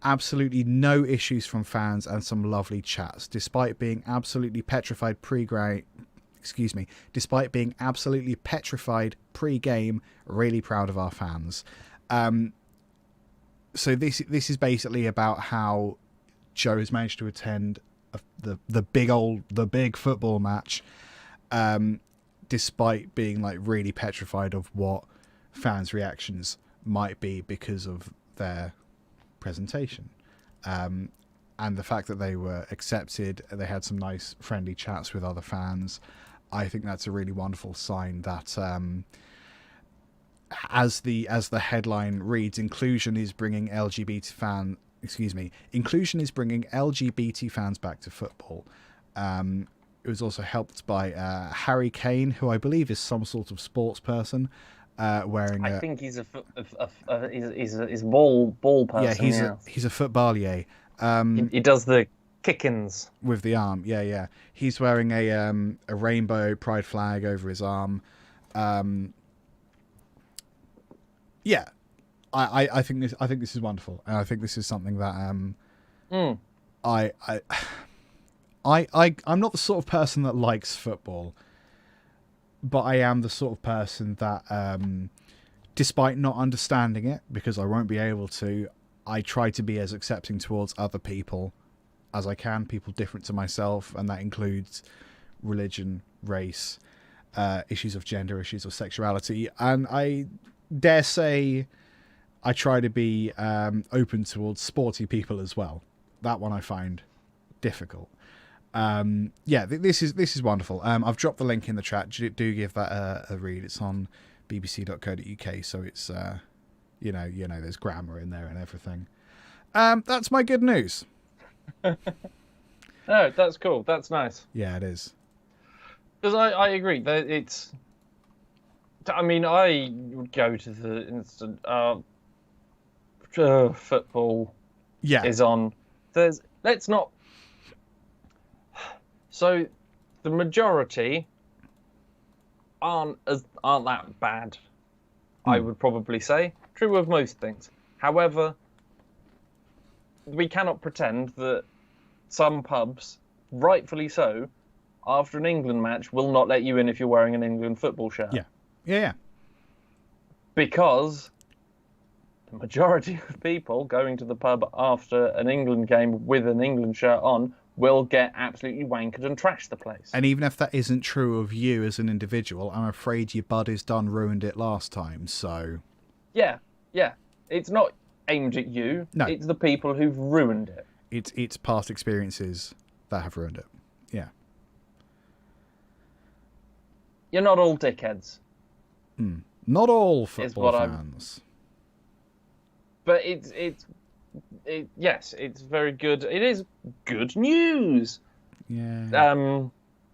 Absolutely no issues from fans and some lovely chats, despite being absolutely petrified pre-game. Really proud of our fans. So this is basically about how Joe has managed to attend the big football match, despite being like really petrified of what fans' reactions might be because of their presentation, and the fact that they were accepted. They had some nice friendly chats with other fans. I think that's a really wonderful sign that, as the headline reads, inclusion is bringing LGBT fans back to football. It was also helped by Harry Kane, who I believe is some sort of sports person, wearing. I think he's a ball person. Yeah, he's a footballier. He does the kickins with the arm. Yeah. He's wearing a rainbow pride flag over his arm. Yeah, I think this is wonderful, and I think this is something that I'm not the sort of person that likes football, but I am the sort of person that, despite not understanding it, because I won't be able to, I try to be as accepting towards other people as I can, people different to myself, and that includes religion, race, issues of gender, issues of sexuality, and I dare say I try to be open towards sporty people as well. That one I find difficult. This is wonderful. I've dropped the link in the chat. Do give that a read. It's on bbc.co.uk, so it's there's grammar in there and everything. That's my good news. No, that's cool. That's nice. Yeah, it is. Because I agree that it's. I mean, I would go to the instant football. Yeah, is on. Let's not. So, the majority aren't that bad. I would probably say. True of most things. However, we cannot pretend that some pubs, rightfully so, after an England match, will not let you in if you're wearing an England football shirt. Yeah. Because the majority of people going to the pub after an England game with an England shirt on will get absolutely wankered and trash the place. And even if that isn't true of you as an individual, I'm afraid your bud is done ruined it last time, so... Yeah. It's not aimed at you. No. It's the people who've ruined it. It's past experiences that have ruined it. Yeah. You're not all dickheads. Not all football fans. But yes, it's very good. It is good news. Yeah.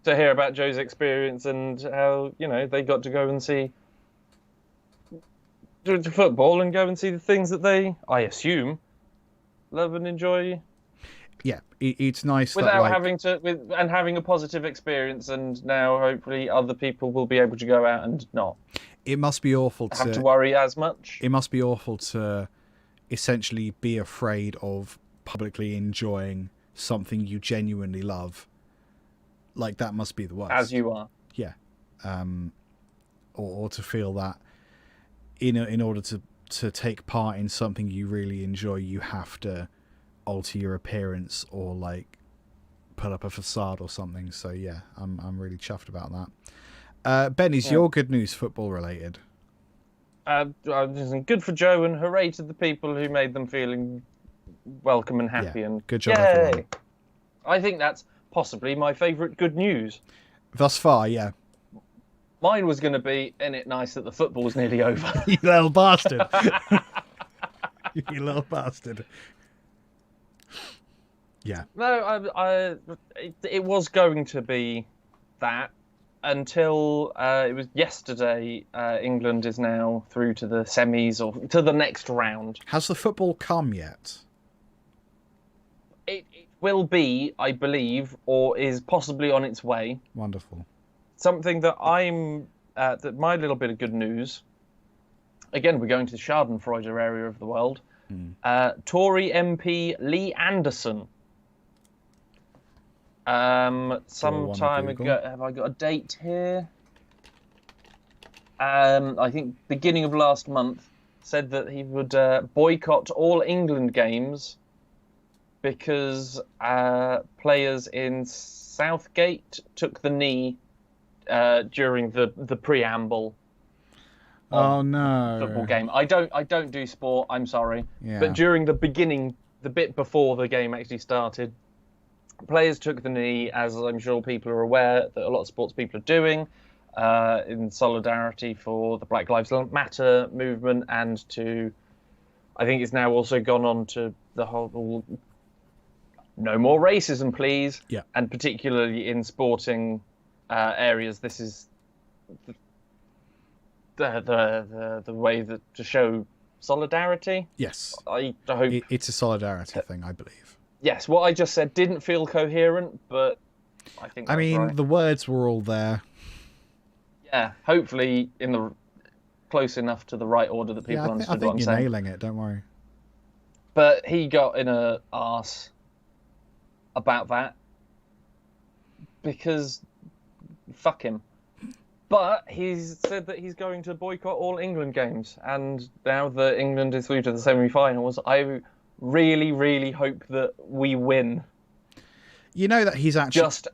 to hear about Joe's experience and how, you know, they got to go and see football and go and see the things that they, I assume, love and enjoy. Yeah, it's nice without that, having to, and having a positive experience, and now hopefully other people will be able to go out and not. It must be awful have to worry as much. It must be awful to essentially be afraid of publicly enjoying something you genuinely love. Like, that must be the worst. As you are. Yeah. Or to feel that in order to take part in something you really enjoy, you have to alter your appearance or like put up a facade or something. So yeah, I'm really chuffed about that. Ben, is your good news football related? Good for Joe, and hooray to the people who made them feeling welcome and happy. And good job, everyone. I think that's possibly my favourite good news. Thus far, yeah. Mine was going to be, isn't it nice that the football's nearly over? You little bastard. You little bastard. Yeah. No, it was going to be that until it was yesterday. England is now through to the semis or to the next round. Has the football come yet? It will be, I believe, or is possibly on its way. Wonderful. Something that that my little bit of good news. Again, we're going to the Schadenfreude area of the world. Tory MP Lee Anderson. Some time ago, have I got a date here? I think beginning of last month, said that he would boycott all England games because players in Southgate took the knee during the preamble. Oh no! Football game. I don't do sport. I'm sorry. Yeah. But during the beginning, the bit before the game actually started, players took the knee, as I'm sure people are aware that a lot of sports people are doing, in solidarity for the Black Lives Matter movement, and to, I think it's now also gone on to the whole no more racism, please. Yeah. And particularly in sporting areas, this is the way that to show solidarity. Yes. I hope it's a solidarity thing, I believe. Yes, what I just said didn't feel coherent, but I think that's right. The words were all there. Yeah, hopefully in the close enough to the right order that people understood what I'm saying. I think you're nailing it, don't worry. But he got in a arse about that because fuck him. But he's said that he's going to boycott all England games, and now that England is through to the semi-finals, I really, really hope that we win. You know that he's actually just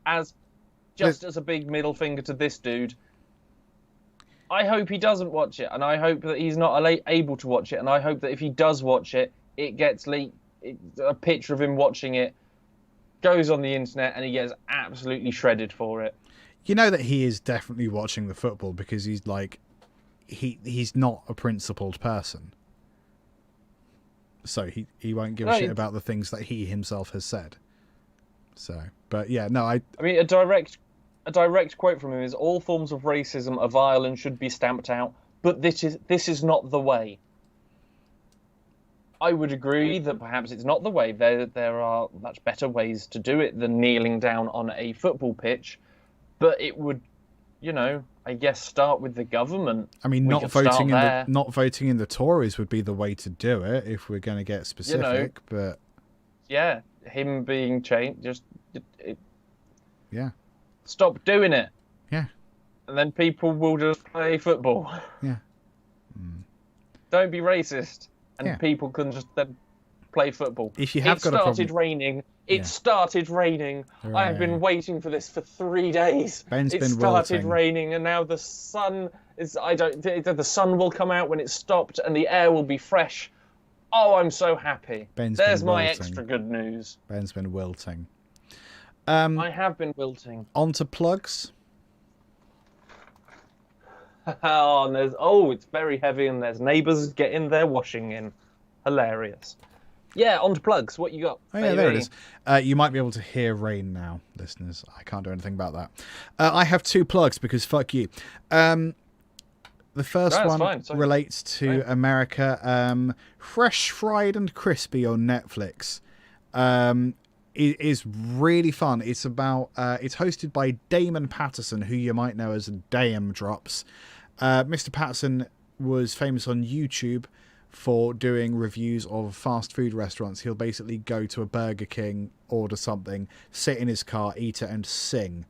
as a big middle finger to this dude. I hope he doesn't watch it, and I hope that he's not able to watch it, and I hope that if he does watch it, it gets leaked. A picture of him watching it goes on the internet, and he gets absolutely shredded for it. You know that he is definitely watching the football because he's like, he's not a principled person. So he won't give a shit about the things that he himself has said. So, but yeah, no, I mean, a direct quote from him is, "All forms of racism are vile and should be stamped out, but this is not the way." I would agree that perhaps it's not the way. There are much better ways to do it than kneeling down on a football pitch. But it would, I guess, start with the government. I mean, not voting in the Tories would be the way to do it if we're going to get specific. But yeah, him being changed, yeah, stop doing it. Yeah, and then people will just play football. Yeah, don't be racist, and people can just then play football. If you have got a problem, it started raining. Right. I have been waiting for this for 3 days. It started raining, and now the sun is. The sun will come out when it's stopped, and the air will be fresh. Oh, I'm so happy. There's my extra good news. Ben's been wilting. I have been wilting. On to plugs. And it's very heavy, and there's neighbours getting their washing in. Hilarious. Yeah, on to plugs. What you got? Oh, yeah, there it is. You might be able to hear rain now, listeners. I can't do anything about that. I have 2 plugs because fuck you. The first one relates to America. Fresh, Fried and Crispy on Netflix. It is really fun. It's about. It's hosted by Damon Patterson, who you might know as Dame Drops. Mr. Patterson was famous on YouTube for doing reviews of fast food restaurants. He'll basically go to a Burger King, order something, sit in his car, eat it, and sing.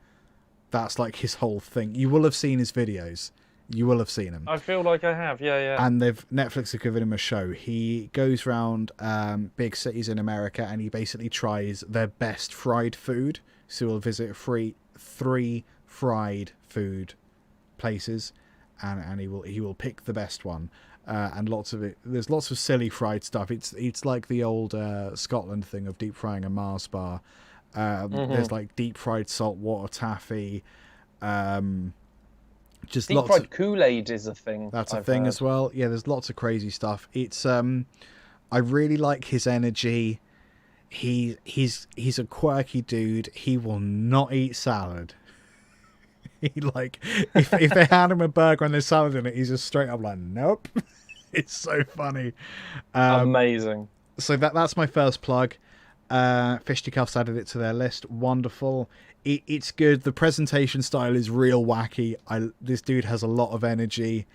That's like his whole thing. You will have seen his videos. You will have seen him. I feel like I have, yeah. And Netflix have given him a show. He goes around big cities in America and he basically tries their best fried food. So he'll visit 3 fried food places, and he will pick the best one. And lots of it. There's lots of silly fried stuff. It's like the old Scotland thing of deep frying a Mars bar. There's like deep fried saltwater taffy. Just deep fried Kool-Aid is a thing. That's a thing as well. Yeah, there's lots of crazy stuff. It's I really like his energy. He's a quirky dude. He will not eat salad. He like if they hand him a burger and there's salad in it, he's just straight up like, nope. It's so funny. Amazing. So that's my first plug. Fisticuffs added it to their list. Wonderful. It's good. The presentation style is real wacky. This dude has a lot of energy.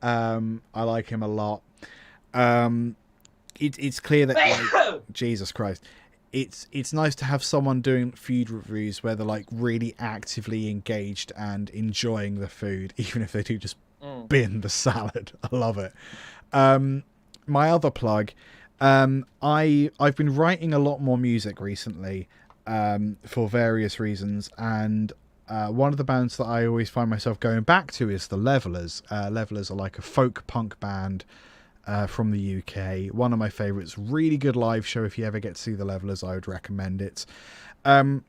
I like him a lot. It's clear that like, Jesus Christ. It's nice to have someone doing food reviews where they're like really actively engaged and enjoying the food, even if they do just bin the salad. I love it. My other plug, I've been writing a lot more music recently for various reasons, and one of the bands that I always find myself going back to is the Levelers. Levelers are like a folk punk band from the UK. One of my favourites. Really good live show. If you ever get to see the Levelers, I would recommend it. And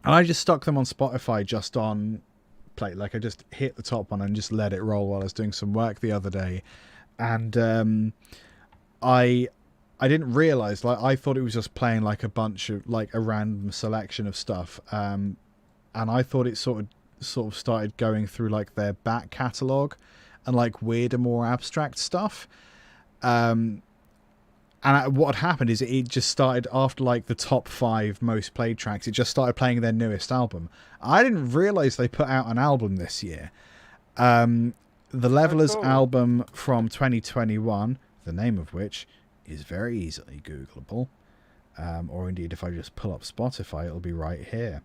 I just stuck them on Spotify just on play. Like I just hit the top one and just let it roll while I was doing some work the other day. And I didn't realise, like I thought it was just playing like a bunch of like a random selection of stuff. And I thought it sort of started going through like their back catalogue and like weirder, more abstract stuff. And what had happened is it just started after like the top 5 most played tracks. It just started playing their newest album. I didn't realise they put out an album this year. The Levelers album from 2021, the name of which is very easily Googleable. Or indeed, if I just pull up Spotify, it'll be right here.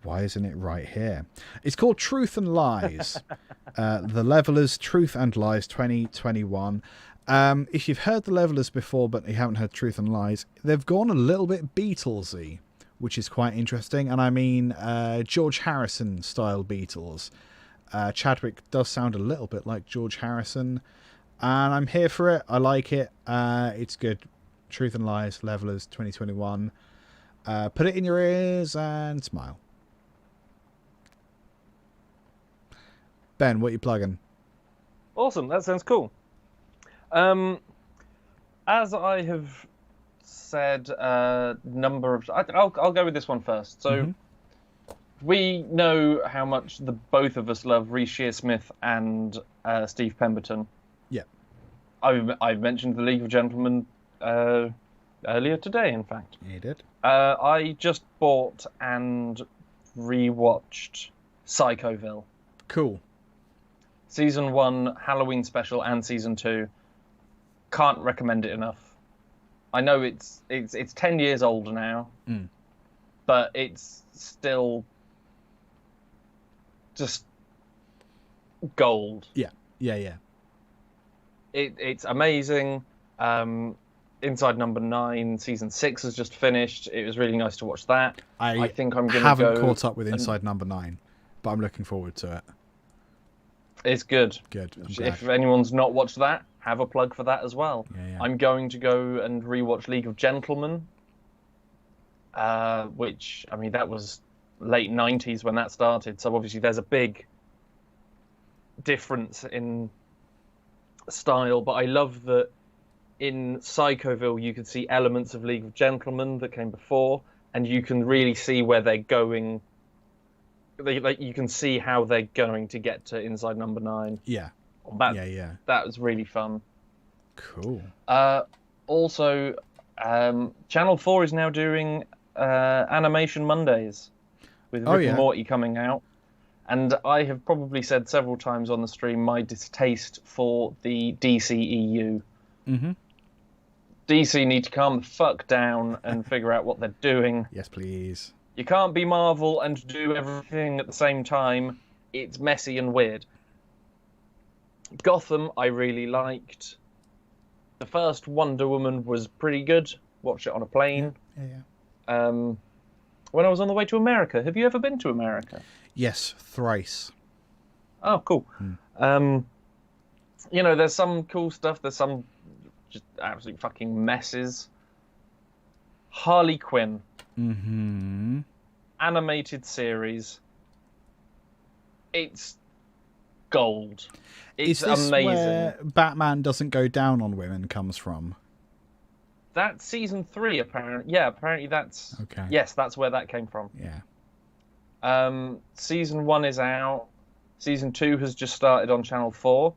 Why isn't it right here? It's called Truth and Lies. The Levelers, Truth and Lies 2021. If you've heard the Levelers before, but you haven't heard Truth and Lies, they've gone a little bit Beatlesy, which is quite interesting. And I mean George Harrison style Beatles. Chadwick does sound a little bit like George Harrison. And I'm here for it. I like it. It's good. Truth and Lies, Levelers 2021. Put it in your ears and smile. Ben, what are you plugging? Awesome, that sounds cool. As I have said, number of... I'll go with this one first. So, we know how much the both of us love Reece Shearsmith and Steve Pemberton. Yeah. I've mentioned the League of Gentlemen earlier today, in fact. You did. I just bought and rewatched Psychoville. Cool. Season 1, Halloween special, and Season 2. Can't recommend it enough. I know it's 10 years old now, but it's still just gold. Yeah. It's amazing. Inside Number 9, Season 6 has just finished. It was really nice to watch that. I think I'm going to go... haven't caught up with Inside Number 9, but I'm looking forward to it. It's good. Good. If anyone's not watched that, have a plug for that as well. Yeah. I'm going to go and rewatch League of Gentlemen, which, I mean, that was late 90s when that started. So obviously there's a big difference in style, but I love that in Psychoville, you can see elements of League of Gentlemen that came before, and you can really see where they're going. You can see how they're going to get to Inside Number 9. Yeah. Yeah. That was really fun. Cool. Also, Channel 4 is now doing Animation Mondays with Rick and Morty coming out. And I have probably said several times on the stream my distaste for the DCEU. Mm-hmm. DC need to calm the fuck down and figure out what they're doing. Yes, please. You can't be Marvel and do everything at the same time. It's messy and weird. Gotham, I really liked. The first Wonder Woman was pretty good. Watched it on a plane. Yeah. When I was on the way to America. Have you ever been to America? Yes, thrice. Oh, cool. You know, there's some cool stuff. There's some just absolute fucking messes. Harley Quinn. Mm-hmm. Animated series. It's gold. It's Is this amazing. where Batman doesn't go down on women comes from? That's season 3, apparently. Yeah, apparently that's... Okay. Yes, that's where that came from. Yeah. Season 1 is out. Season 2 has just started on Channel 4.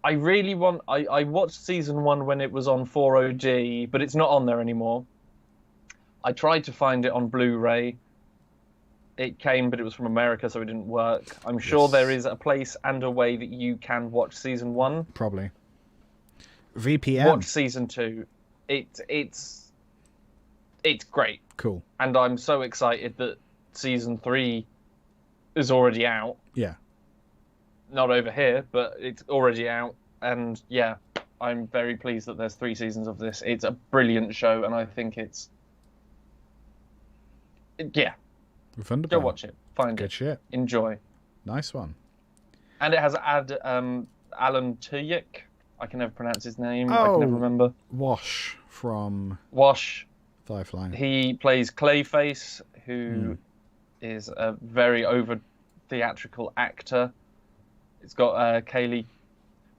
I really want... I watched Season 1 when it was on 4OD, but it's not on there anymore. I tried to find it on Blu-ray. It came, but it was from America, so it didn't work. I'm sure there is a place and a way that you can watch Season 1. Probably. VPN. Watch Season 2. It's great. Cool. And I'm so excited that Season 3 is already out. Yeah. Not over here, but it's already out. And yeah, I'm very pleased that there's 3 seasons of this. It's a brilliant show, and I think it's... Yeah. Wonderful. Go watch it. Find Good it. shit. Enjoy. Nice one. And it has Alan Tudyk. I can never pronounce his name. I Oh. can never remember. Wash from Wash. Firefly. He plays Clayface, who is a very over theatrical actor. It's got Kaylee.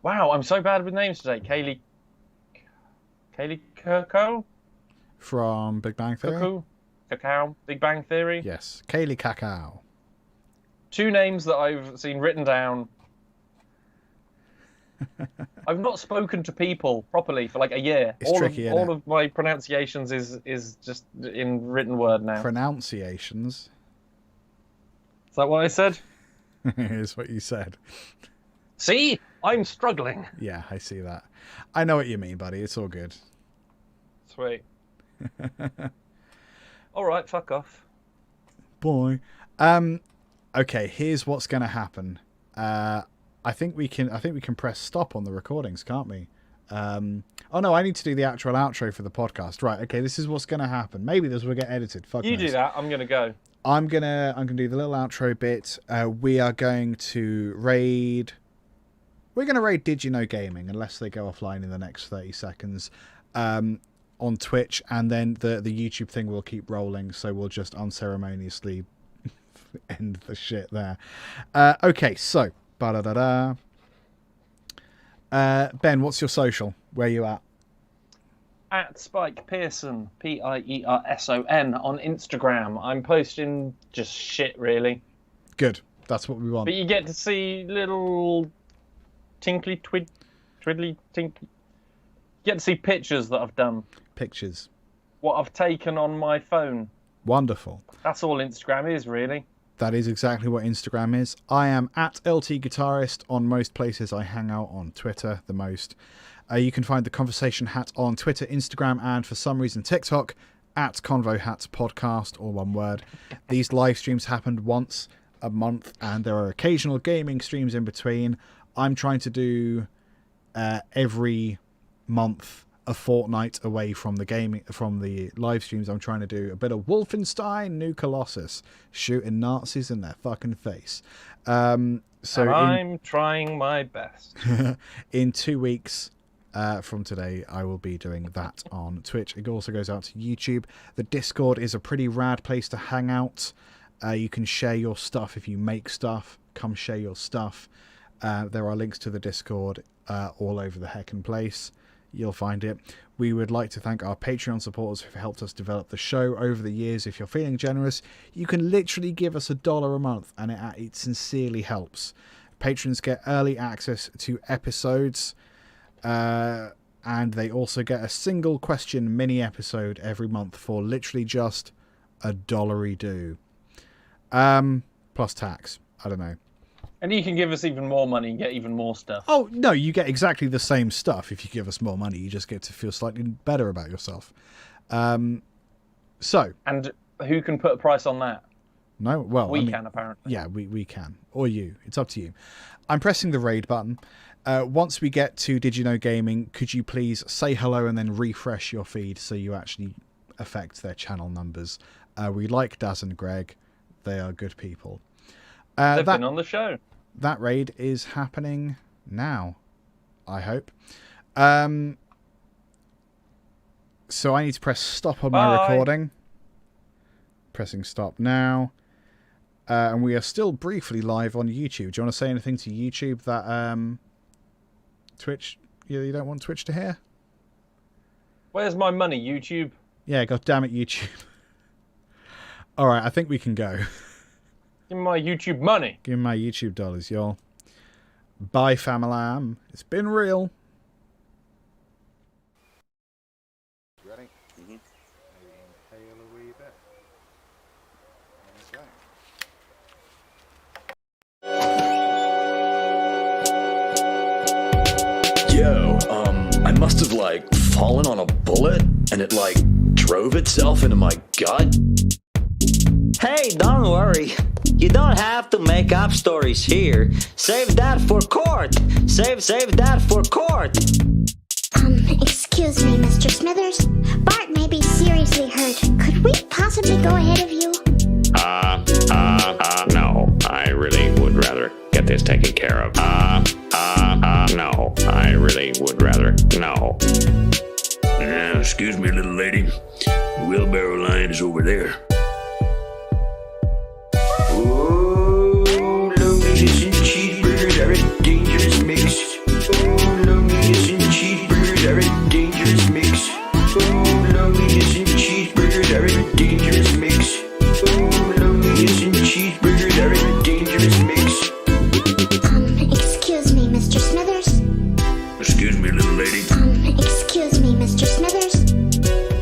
Wow, I'm so bad with names today. Kaylee Kuko? From Big Bang Theory? Cuckoo? Cacao? Big Bang Theory? Yes. Kaylee Cacao. 2 names that I've seen written down. I've not spoken to people properly for like a year. It's tricky, isn't all it? of my pronunciations is just in written word now. Pronunciations. Is that what I said? Is what you said. See? I'm struggling. Yeah, I see that. I know what you mean, buddy. It's all good. Sweet. All right, fuck off. Boy. Okay, here's what's going to happen. I think we can press stop on the recordings, can't we? Oh no, I need to do the actual outro for the podcast. Right, okay, this is what's going to happen. Maybe this will get edited. Fuck You knows. do that, I'm going to go. I'm gonna do the little outro bit. We are going to raid. We're gonna raid Did You Know Gaming unless they go offline in the next 30 seconds on Twitch, and then the YouTube thing will keep rolling. So we'll just unceremoniously end the shit there. Okay, so Ben, what's your social? Where you at? At Spike Pierson, Pierson, on Instagram. I'm posting just shit, really. Good. That's what we want. But you get to see little twiddly tinkly. You get to see pictures that I've done. Pictures. What I've taken on my phone. Wonderful. That's all Instagram is, really. That is exactly what Instagram is. I am at LT Guitarist on most places. I hang out on Twitter the most. You can find the Conversation Hat on Twitter, Instagram, and for some reason TikTok at Convo Hats Podcast, all one word. These live streams happen once a month, and there are occasional gaming streams in between. I'm trying to do every month a fortnight away from the live streams. I'm trying to do a bit of Wolfenstein New Colossus, shooting Nazis in their fucking face. So I'm trying my best. In 2 weeks from today, I will be doing that on Twitch. It also goes out to YouTube. The Discord is a pretty rad place to hang out. You can share your stuff if you make stuff. Come share your stuff. There are links to the Discord all over the heckin' place. You'll find it. We would like to thank our Patreon supporters who've helped us develop the show over the years. If you're feeling generous, you can literally give us $1 a month, and it sincerely helps. Patrons get early access to episodes, and they also get a single question mini episode every month for literally just $1 plus tax. I don't know. And you can give us even more money and get even more stuff. Oh, no, you get exactly the same stuff if you give us more money. You just get to feel slightly better about yourself. So. And who can put a price on that? No, well, we can, apparently. Yeah, we can. Or you. It's up to you. I'm pressing the raid button. Once we get to Did You Know Gaming, could you please say hello and then refresh your feed so you actually affect their channel numbers? We like Daz and Greg. They are good people. They've been on the show. That raid is happening now, I hope. So I need to press stop on my recording. Pressing stop now. And we are still briefly live on YouTube. Do you want to say anything to YouTube that Twitch, you don't want Twitch to hear? Where's my money, YouTube? Yeah, god damn it, YouTube. All right, I think we can go. Give me my YouTube money. Give me my YouTube dollars, y'all. Bye, familam. It's been real. Ready? Mm-hmm. Inhale a wee bit. Okay. Yo, I must have like fallen on a bullet and it like drove itself into my gut. Hey, don't worry. You don't have to make up stories here. Save that for court. Save that for court. Excuse me, Mr. Smithers. Bart may be seriously hurt. Could we possibly go ahead of you? No. I really would rather get this taken care of. No. I really would rather. No. Excuse me, little lady. The wheelbarrow line is over there. Oh, loneliness and cheeseburgers are a dangerous mix. Oh, loneliness and cheeseburgers are a dangerous mix. Oh, loneliness and cheeseburgers are a dangerous mix. Oh, loneliness and cheeseburgers are a dangerous mix. Excuse me, Mr. Smithers. Excuse me, little lady. Excuse me, Mr. Smithers.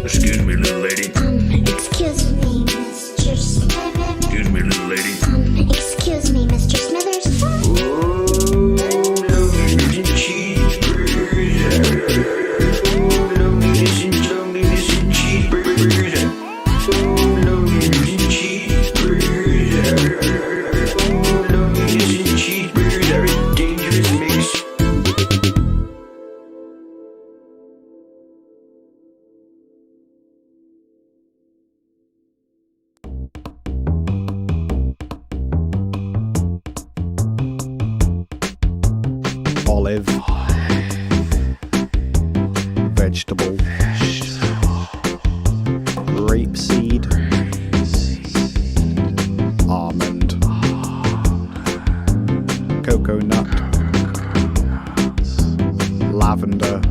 Excuse me, little lady. Excuse me, Mr. Smithers. Excuse me, little lady. Excuse me, Mr. Smithers. Oh, loneliness and cheeseburgers. Oh, loneliness and cheeseburgers. Oh, loneliness and cheeseburgers. Oh, loneliness and cheeseburgers are a dangerous mix. Olive. Vegetable. Rapeseed. Almond. Cocoa nut. Lavender.